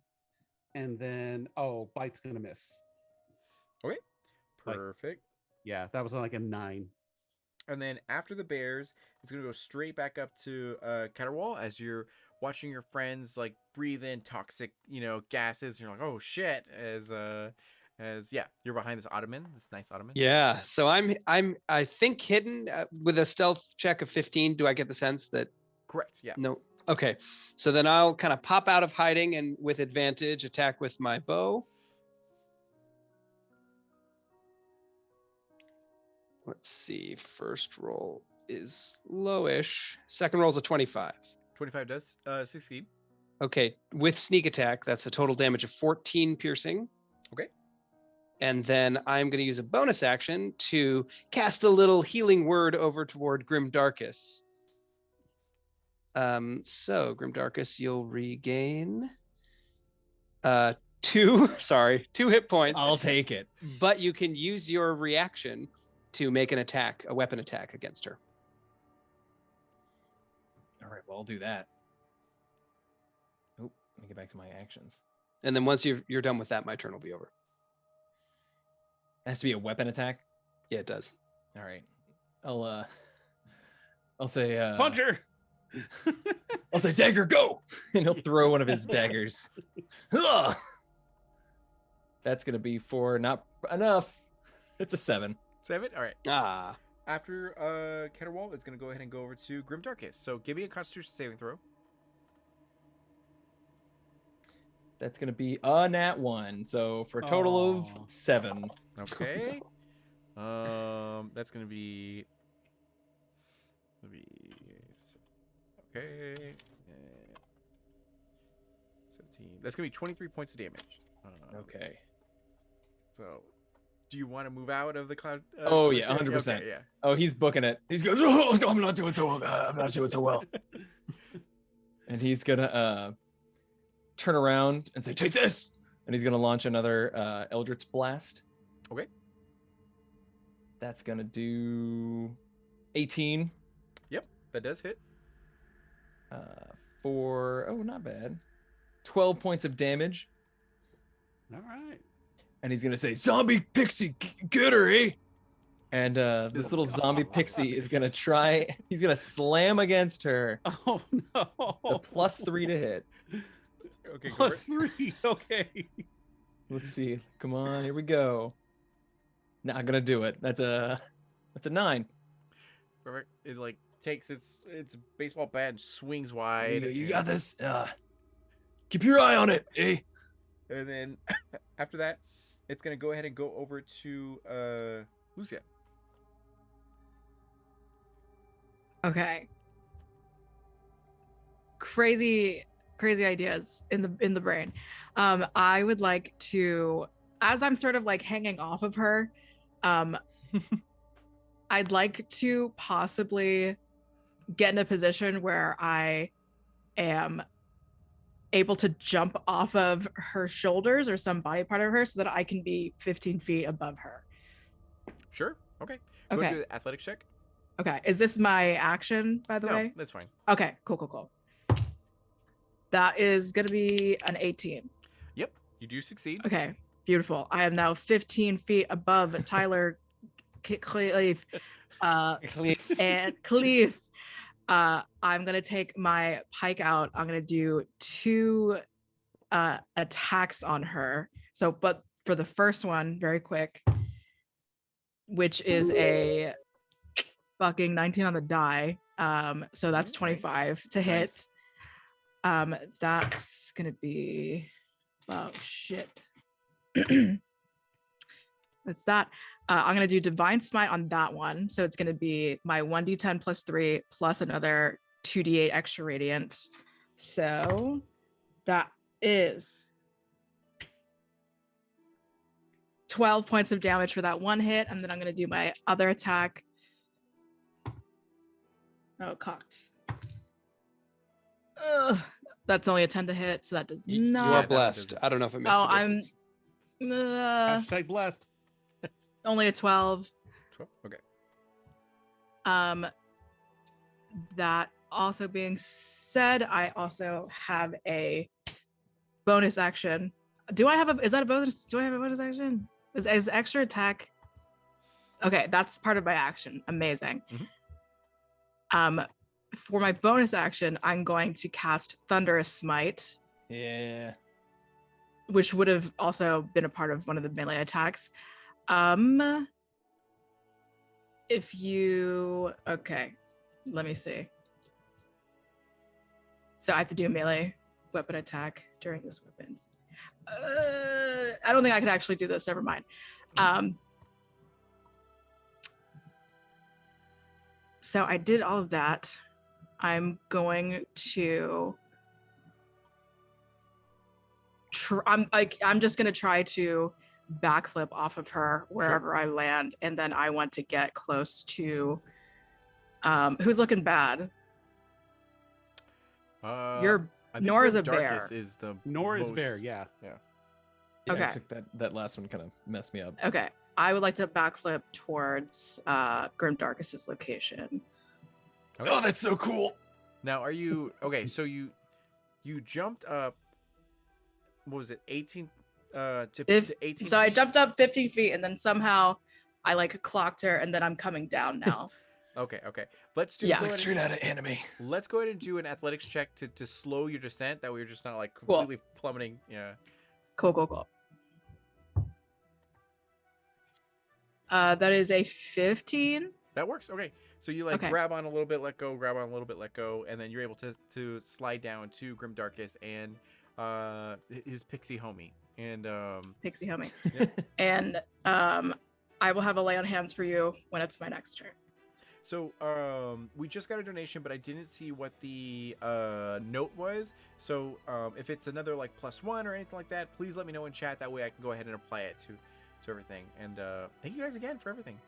and then bite's going to miss. Okay. Like- Perfect. Yeah, that was like a 9. And then after the bears, it's gonna go straight back up to Caterwall as you're watching your friends like breathe in toxic, gases. And you're like, oh shit! As you're behind this ottoman, this nice ottoman. Yeah. So I think hidden with a stealth check of 15. Do I get the sense that Correct. Yeah. no? Okay. So then I'll kind of pop out of hiding and with advantage attack with my bow. Let's see. First roll is lowish. Second roll is a 25. 25 does succeed. Okay. With sneak attack, that's a total damage of 14 piercing. Okay. And then I'm going to use a bonus action to cast a little healing word over toward Grimdarkus. So Grimdarkus, you'll regain 2 hit points. I'll take it. But you can use your reaction to make a weapon attack against her. All right, well, I'll do that. Oh, let me get back to my actions. And then once you're done with that, my turn will be over. It has to be a weapon attack. Yeah, it does. All right. I'll say Puncher. I'll say, dagger, go. And he'll throw one of his daggers. Ugh. That's gonna be for not enough. It's a 7. 7. All right. Ah. After Ketterwall, it's going to go ahead and go over to Grim Darkus. So give me a Constitution saving throw. That's gonna be a nat 1. So for a total of Aw. 7. Okay. That's going to be. Okay. 17. That's going to be 23 points of damage. Okay. So, do you want to move out of the cloud? Oh, yeah, 100%. Okay, yeah. Oh, he's booking it. He goes, oh, I'm not doing so well. I'm not doing so well. And he's gonna turn around and say, take this. And he's gonna launch another Eldritch Blast. Okay. That's gonna do 18 That does hit. for, oh, not bad. 12 points of damage. All right. And he's going to say, zombie pixie, get her, eh? And this little zombie pixie is gonna try, he's gonna slam against her. Oh no. The +3 to hit. Okay, go Plus for it. 3. Okay. Let's see. Come on, here we go. Not gonna do it. That's a 9. Perfect. It like takes its baseball bat and swings wide. You got this. Keep your eye on it, eh? And then after that, it's gonna go ahead and go over to Lucia. Okay. Crazy ideas in the brain. I would like to, as I'm sort of like hanging off of her, I'd like to possibly get in a position where I am able to jump off of her shoulders or some body part of her so that I can be 15 feet above her. Sure. Okay. Go ahead Okay. and do the athletics check. Okay. Is this my action, by the No, way? that's fine. Okay. Cool. That is going to be an 18. Yep, you do succeed. Okay. Beautiful. I am now 15 feet above Tyler Cleave. And Cleave. I'm going to take my pike out. I'm going to do 2 attacks on her. So, but for the first one, very quick, which is a fucking 19 on the die. So that's Nice. 25 to hit. Nice. That's going to be, oh shit. That's that. I'm going to do Divine Smite on that one. So it's going to be my 1d10 plus 3 plus another 2d8 extra radiant. So that is 12 points of damage for that one hit. And then I'm going to do my other attack. Oh, cocked. Ugh, that's only a 10 to hit. So that does You not. are that one blessed. doesn't- I don't know if it makes Oh, a I'm difference. Hashtag blessed. only a 12. 12. Okay. That also being said, I also have a bonus action. Do I have a, is that a bonus? Do I have a bonus action? Is extra attack? Okay, that's part of my action. Amazing. For my bonus action, I'm going to cast Thunderous Smite, Yeah. which would have also been a part of one of the melee attacks. If you, okay, let me see. So I have to do a melee weapon attack during this weapons. I don't think I could actually do this. Never mind. So I did all of that. I'm going to I'm just gonna try to backflip off of her wherever I land, and then I want to get close to who's looking bad. You're I think Nora's Grim a bear. Darkus is the Nora's most- bear, yeah. Yeah, Okay. I took that last one kind of messed me up. okay. I would like to backflip towards Grim Darkus's location. Okay. Oh, that's so cool. Now, are you okay? So you jumped up. What was it? 18. To 18. So I feet? jumped up 15 feet, and then somehow I like clocked her, and then I'm coming down now. Okay, okay. Let's do. Yeah. go It's like ahead straight out of anime. let's go ahead and do an athletics check to slow your descent. That way you're just not like Cool. completely plummeting. Yeah. Cool. That is a 15. That works. Okay. So you like Okay. grab on a little bit, let go, grab on a little bit, let go, and then you're able to slide down to Grimdarkus and his pixie homie. And Pixie homie. Yep. And I will have a lay on hands for you when it's my next turn. so we just got a donation, but I didn't see what the note was. So if it's another like +1 or anything like that, please let me know in chat. That way I can go ahead and apply it to everything. And thank you guys again for everything.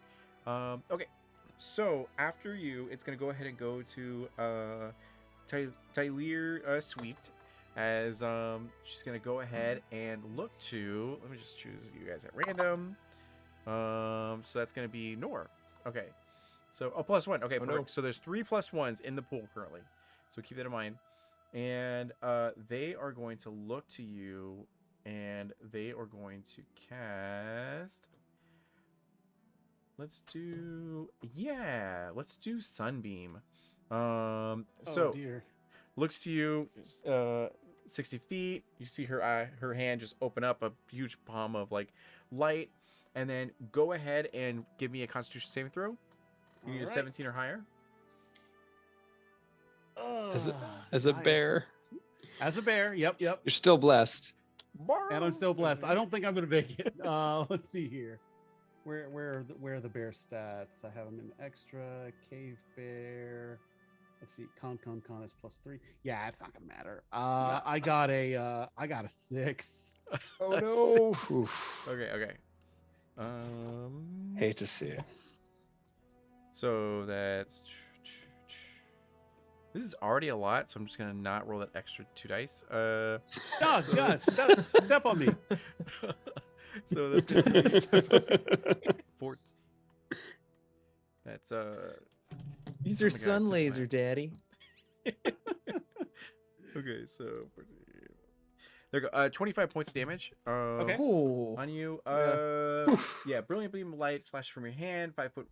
Okay. So after you, it's gonna go ahead and go to Tyler Swift, as she's gonna go ahead and look to. Let me just choose you guys at random. So that's gonna be Nor. Okay. So +1. Okay, Oh, no. perfect. So there's 3 +1s in the pool currently. So keep that in mind. And they are going to look to you, and they are going to cast. Let's do Sunbeam. Oh, So dear. looks to you, 60 feet. You see her hand just open up a huge palm of like light, and then go ahead and give me a Constitution saving throw. You need a Alright. 17 or higher. As a Nice. bear, As a bear. Yep. you're still blessed. And I'm still blessed. I don't think I'm gonna make it. Let's see here. Where are the bear stats? I have them in extra. Cave bear. Let's see. Con is +3. Yeah, it's not gonna matter. I got a 6. Oh A no! Oof. Okay. Hate to see it. So that's. This is already a lot, so I'm just gonna not roll that extra 2 dice. Gus, step on me. So that's gonna be 14. That's Use Oh my your God, sun it's a laser, plan. Daddy. Okay, so there you go. 25 points of damage. Okay. Oh, On you. Yeah. Yeah, brilliant beam of light flashes from your hand, 5 foot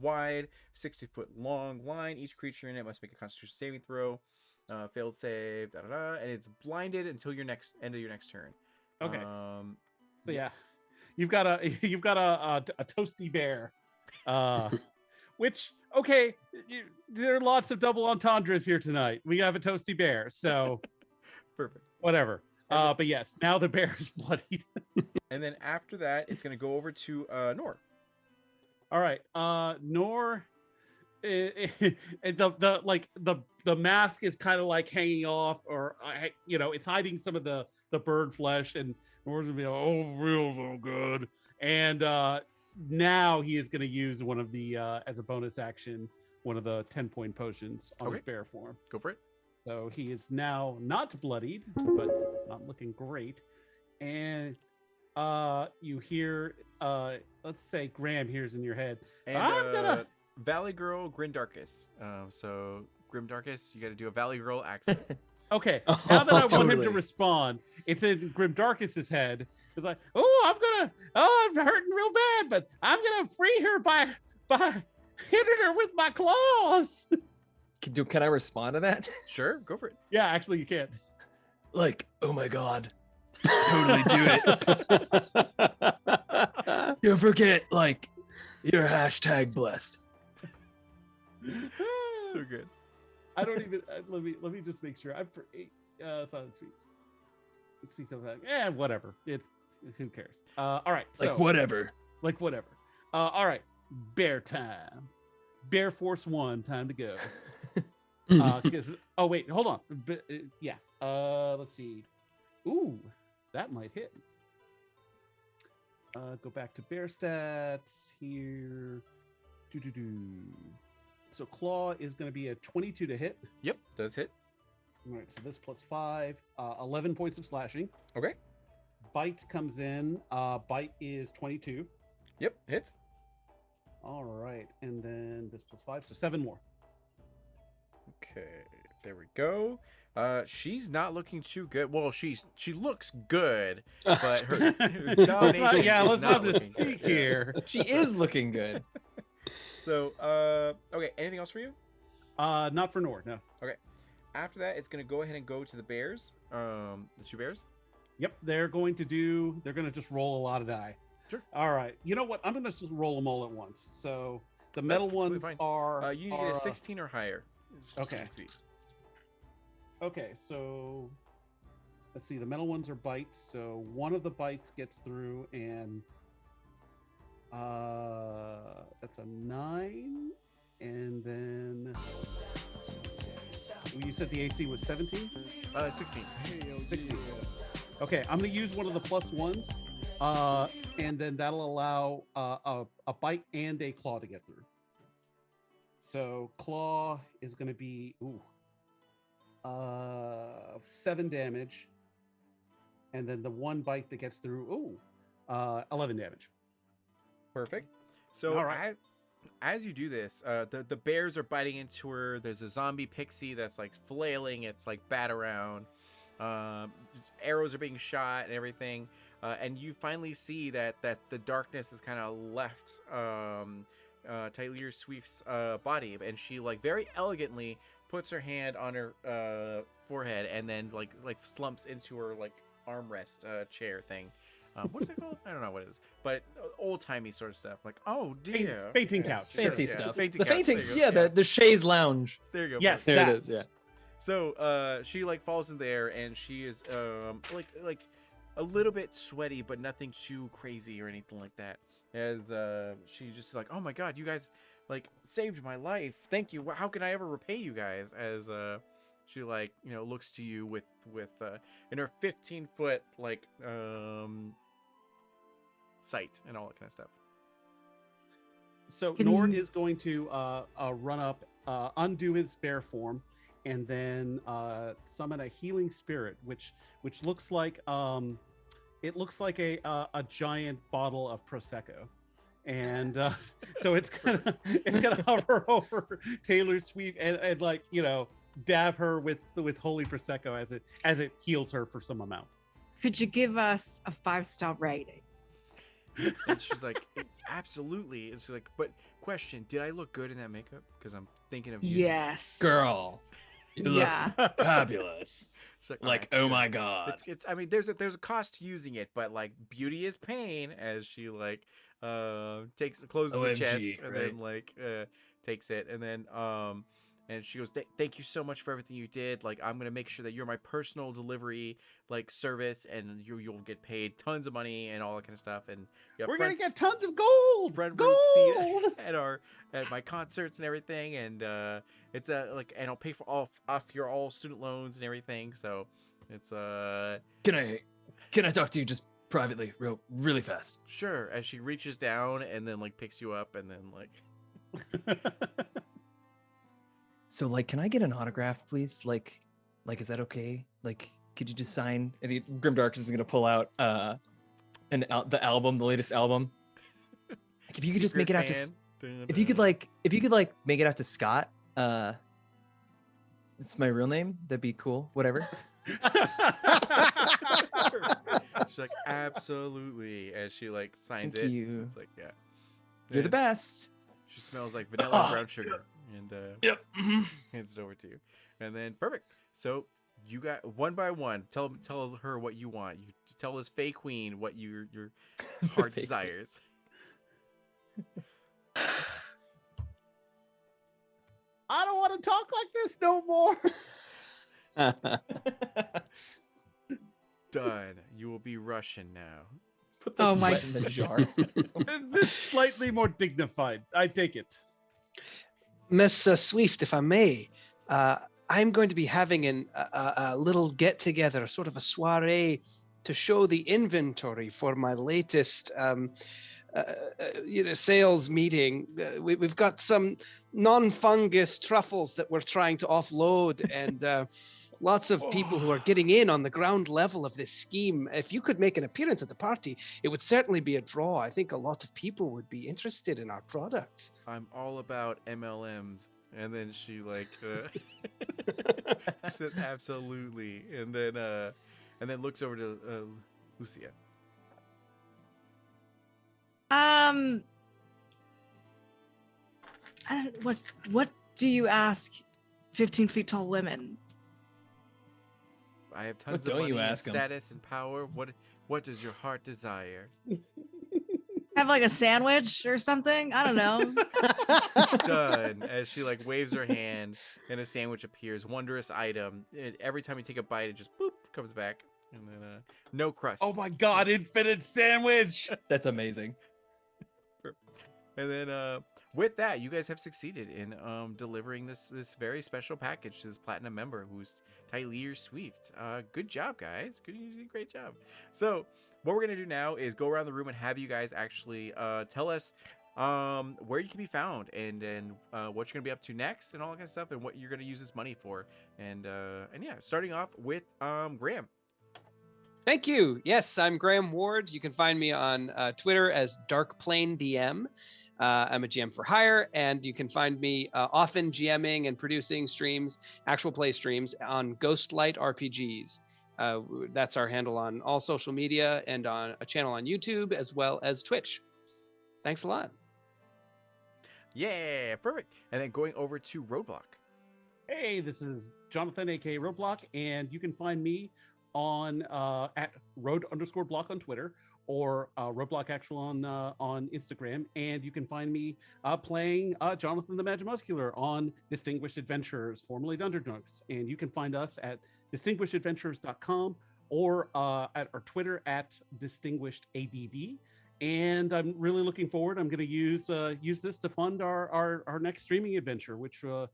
wide, 60-foot long line. Each creature in it must make a Constitution saving throw. Failed save, and it's blinded until your end of your next turn. Okay. So yeah, yes. you've got a toasty bear, which okay, there are lots of double entendres here tonight. We have a toasty bear, so Perfect. whatever. But yes, now the bear is bloodied. And then after that, it's gonna go over to Nor. All right, Nor, the mask is kind of like hanging off, or it's hiding some of the bird flesh, and Nor's gonna be like, oh, real so good. And now he is gonna use one of the as a bonus action, one of the 10-point potions on his Okay. bear form. Go for it. So he is now not bloodied, but not looking great. And you hear, let's say Graham hears in your head, And I'm gonna- Valley Girl Grimdarkus. So Grimdarkus, you got to do a Valley Girl accent. okay, now that I want him to Totally. respond, it's in Grimdarkus's head. It's like, I'm hurting real bad, but I'm gonna free her by hitting her with my claws. can I respond to that? Sure, go for it. Yeah, actually, you can't. Like, oh my god. Totally do it. Don't forget, like, your hashtag blessed. So good. I don't even. Let me just make sure. Silent speech. It speaks of that. Whatever. It's who cares. All right. Like, so, whatever. Like whatever. All right. Bear time. Bear Force 1. Time to go. Oh wait, hold on. Yeah. Let's see. Ooh, that might hit. Go back to bear stats here. So claw is going to be a 22 to hit. Yep, does hit. All right, so this +5, 11 points of slashing. Okay. Bite comes in. Bite is 22. Yep, hits. All right, and then this +5, so 7 more. Okay, there we go. She's not looking too good. Well, she looks good, but her domination Let's is not not just looking good. speak here. She is looking good. So, okay, anything else for you? Not for Nord, no. After that, it's gonna go ahead and go to the bears. The two bears. Yep, they're going to just roll a lot of die. Sure. All right. You know what? I'm going to just roll them all at once. So the metal completely ones fine. are. You need to get a 16 or higher. Okay. To succeed. Okay, so let's see. The metal ones are bites. So one of the bites gets through, and that's a 9. And then you said the AC was 17? 16. 16. Okay, I'm gonna use one of the plus ones, and then that'll allow a bite and a claw to get through. So claw is gonna be 7 damage, and then the one bite that gets through 11 damage. Perfect. So All right. as you do this, the bears are biting into her. There's a zombie pixie that's like flailing. It's like bat around. Arrows are being shot and everything. And you finally see that the darkness is kind of left Tyler Swift's body, and she like very elegantly puts her hand on her forehead and then like slumps into her like armrest chair thing. What is it called? I don't know what it is, but old timey sort of stuff. Like, oh dear, Fainting couch. Fancy yeah, stuff. fainting The couch. fainting, There you go. yeah, the chaise lounge. There you go. Yes, perfect. There that. it is. Yeah. So she like falls in there, and she is like a little bit sweaty, but nothing too crazy or anything like that. As she just like, oh my god, you guys like saved my life. Thank you. How can I ever repay you guys? As she like looks to you with in her 15-foot like sight and all that kind of stuff. So Can Nord you- is going to run up, undo his bear form, and then summon a healing spirit, which looks like it looks like a giant bottle of prosecco, and so it's gonna hover over Taylor Swift and like dab her with holy prosecco as it heals her for some amount. Could you give us a 5-star rating? And she's like, absolutely. And she's like, but question, did I look good in that makeup? Because I'm thinking of you. Yes. Girl, you look Yeah. fabulous. She's like, Like, "Alright, oh good." my god. It's I mean there's a cost to using it, but like beauty is pain, as she like closes the OMG, chest and right? then like takes it, and then and she goes, thank you so much for everything you did. Like, I'm gonna make sure that you're my personal delivery like service, and you'll get paid tons of money and all that kind of stuff. And you have We're gonna friends- get tons of gold. front row seat Gold. at my concerts and everything, and it's like, and I'll pay for off your all student loans and everything. So it's Can I talk to you just privately, really fast? sure. As she reaches down and then like picks you up and then like So, like, can I get an autograph, please? Like, is that okay? Like, could you just sign? And Grimdark is gonna pull out the album, the latest album. Like, if you could just make it out to, if you could like make it out to Scott. It's my real name. That'd be cool. Whatever. She's like, absolutely, as she like signs Thank it. you. It's like, yeah, You're the And best. She smells like vanilla and brown sugar, and Yep. hands it over to you, and then perfect. So you got one by one. Tell her what you want. You tell this fey queen what your heart Fey queen. desires. I don't want to talk like this no more. Done. You will be Russian now. Put the Oh my- sweat in the jar. This slightly more dignified. I take it. Miss Swift, if I may, I'm going to be having a little get together, sort of a soiree, to show the inventory for my latest sales meeting. We've got some non-fungus truffles that we're trying to offload, and lots of people who are getting in on the ground level of this scheme. If you could make an appearance at the party, it would certainly be a draw. I think a lot of people would be interested in our products. I'm all about MLMs. And then she like she says absolutely, and then looks over to Lucia. what do you ask 15 feet tall women? I have tons of don't money you and ask 'em? status and power. What does your heart desire? Have like a sandwich or something? I don't know. Done. As she like waves her hand and a sandwich appears. Wondrous item. Every time you take a bite, it just boop comes back. And then no crust. Oh my god, infinite sandwich! That's amazing. And then with that, you guys have succeeded in delivering this very special package to this platinum member who's Tyler Swift. Good job, guys. You did a great job. So what we're gonna do now is go around the room and have you guys actually tell us where you can be found and what you're gonna be up to next and all that kind of stuff and what you're gonna use this money for. And yeah, starting off with Graham. Thank you. Yes, I'm Graham Ward. You can find me on Twitter as DarkPlaneDM. I'm a GM for hire, and you can find me often GMing and producing streams, actual play streams on Ghostlight RPGs. That's our handle on all social media and on a channel on YouTube as well as Twitch. Thanks a lot. Yeah, perfect. And then going over to Roadblock. Hey, this is Jonathan, aka Roadblock, and you can find me on at road_block on Twitter or Roadblock Actual on Instagram, and you can find me playing Jonathan the Magimuscular on Distinguished Adventures, formerly Dungeon Drunks, and you can find us at distinguishedadventures.com or at our Twitter at distinguishedadd. And I'm really looking forward. I'm going to use this to fund our next streaming adventure, which will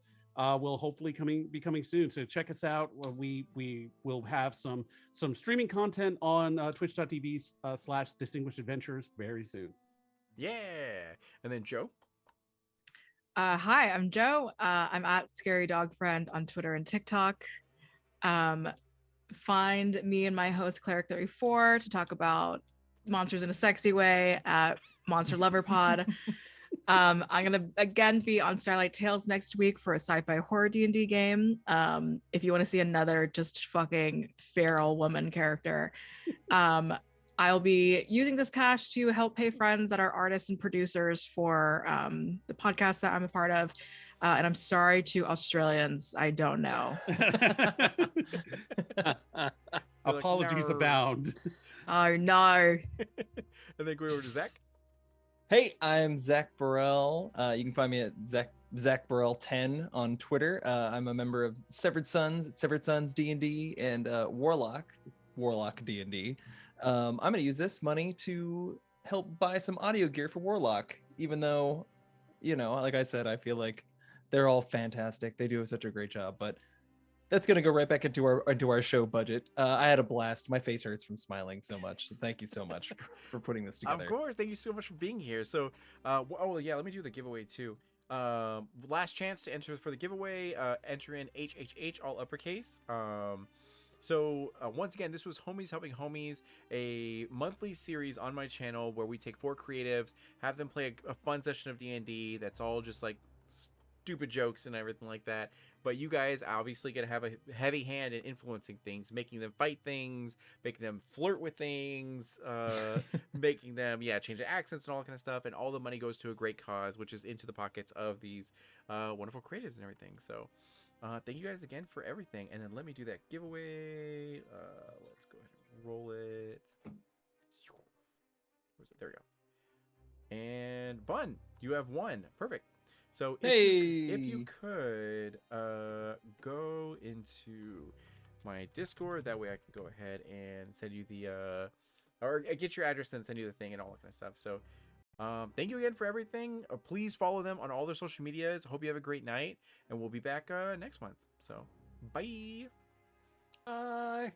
hopefully be coming soon. So check us out. We will have some streaming content on twitch.tv/distinguished adventures very soon. Yeah. And then Joe. Hi, I'm Joe. I'm at Scary Dog Friend on Twitter and TikTok. Find me and my host Cleric34 to talk about monsters in a sexy way at Monster Lover Pod. I'm gonna again be on Starlight Tales next week for a sci-fi horror D&D game. If you want to see another just fucking feral woman character, I'll be using this cash to help pay friends that are artists and producers for the podcast that I'm a part of. And I'm sorry to Australians, I don't know. Apologies "No." abound. Oh no. And then going over to Zach. Hey, I'm Zach Burrell. You can find me at Zach Burrell 10 on Twitter. I'm a member of Severed Sons, Severed Sons D&D, and Warlock D&D. I'm going to use this money to help buy some audio gear for Warlock, even though, like I said, I feel like they're all fantastic. They do such a great job, but that's going to go right back into our show budget. I had a blast. My face hurts from smiling so much. So thank you so much for putting this together. Of course. Thank you so much for being here. So, let me do the giveaway too. Last chance to enter for the giveaway. Enter in HHH, all uppercase. Once again, this was Homies Helping Homies, a monthly series on my channel where we take 4 creatives, have them play a fun session of D&D that's all just like stupid jokes and everything like that. But you guys obviously get to have a heavy hand in influencing things, making them fight things, making them flirt with things, making them, change their accents and all that kind of stuff. And all the money goes to a great cause, which is into the pockets of these wonderful creatives and everything. So thank you guys again for everything. And then let me do that giveaway. Let's go ahead and roll it. Where's it? There we go. And Bun, you have won. Perfect. So if you could go into my Discord, that way I can go ahead and send you the or get your address and send you the thing and all that kind of stuff. So thank you again for everything. Please follow them on all their social medias. Hope you have a great night, and we'll be back next month. So bye. Bye.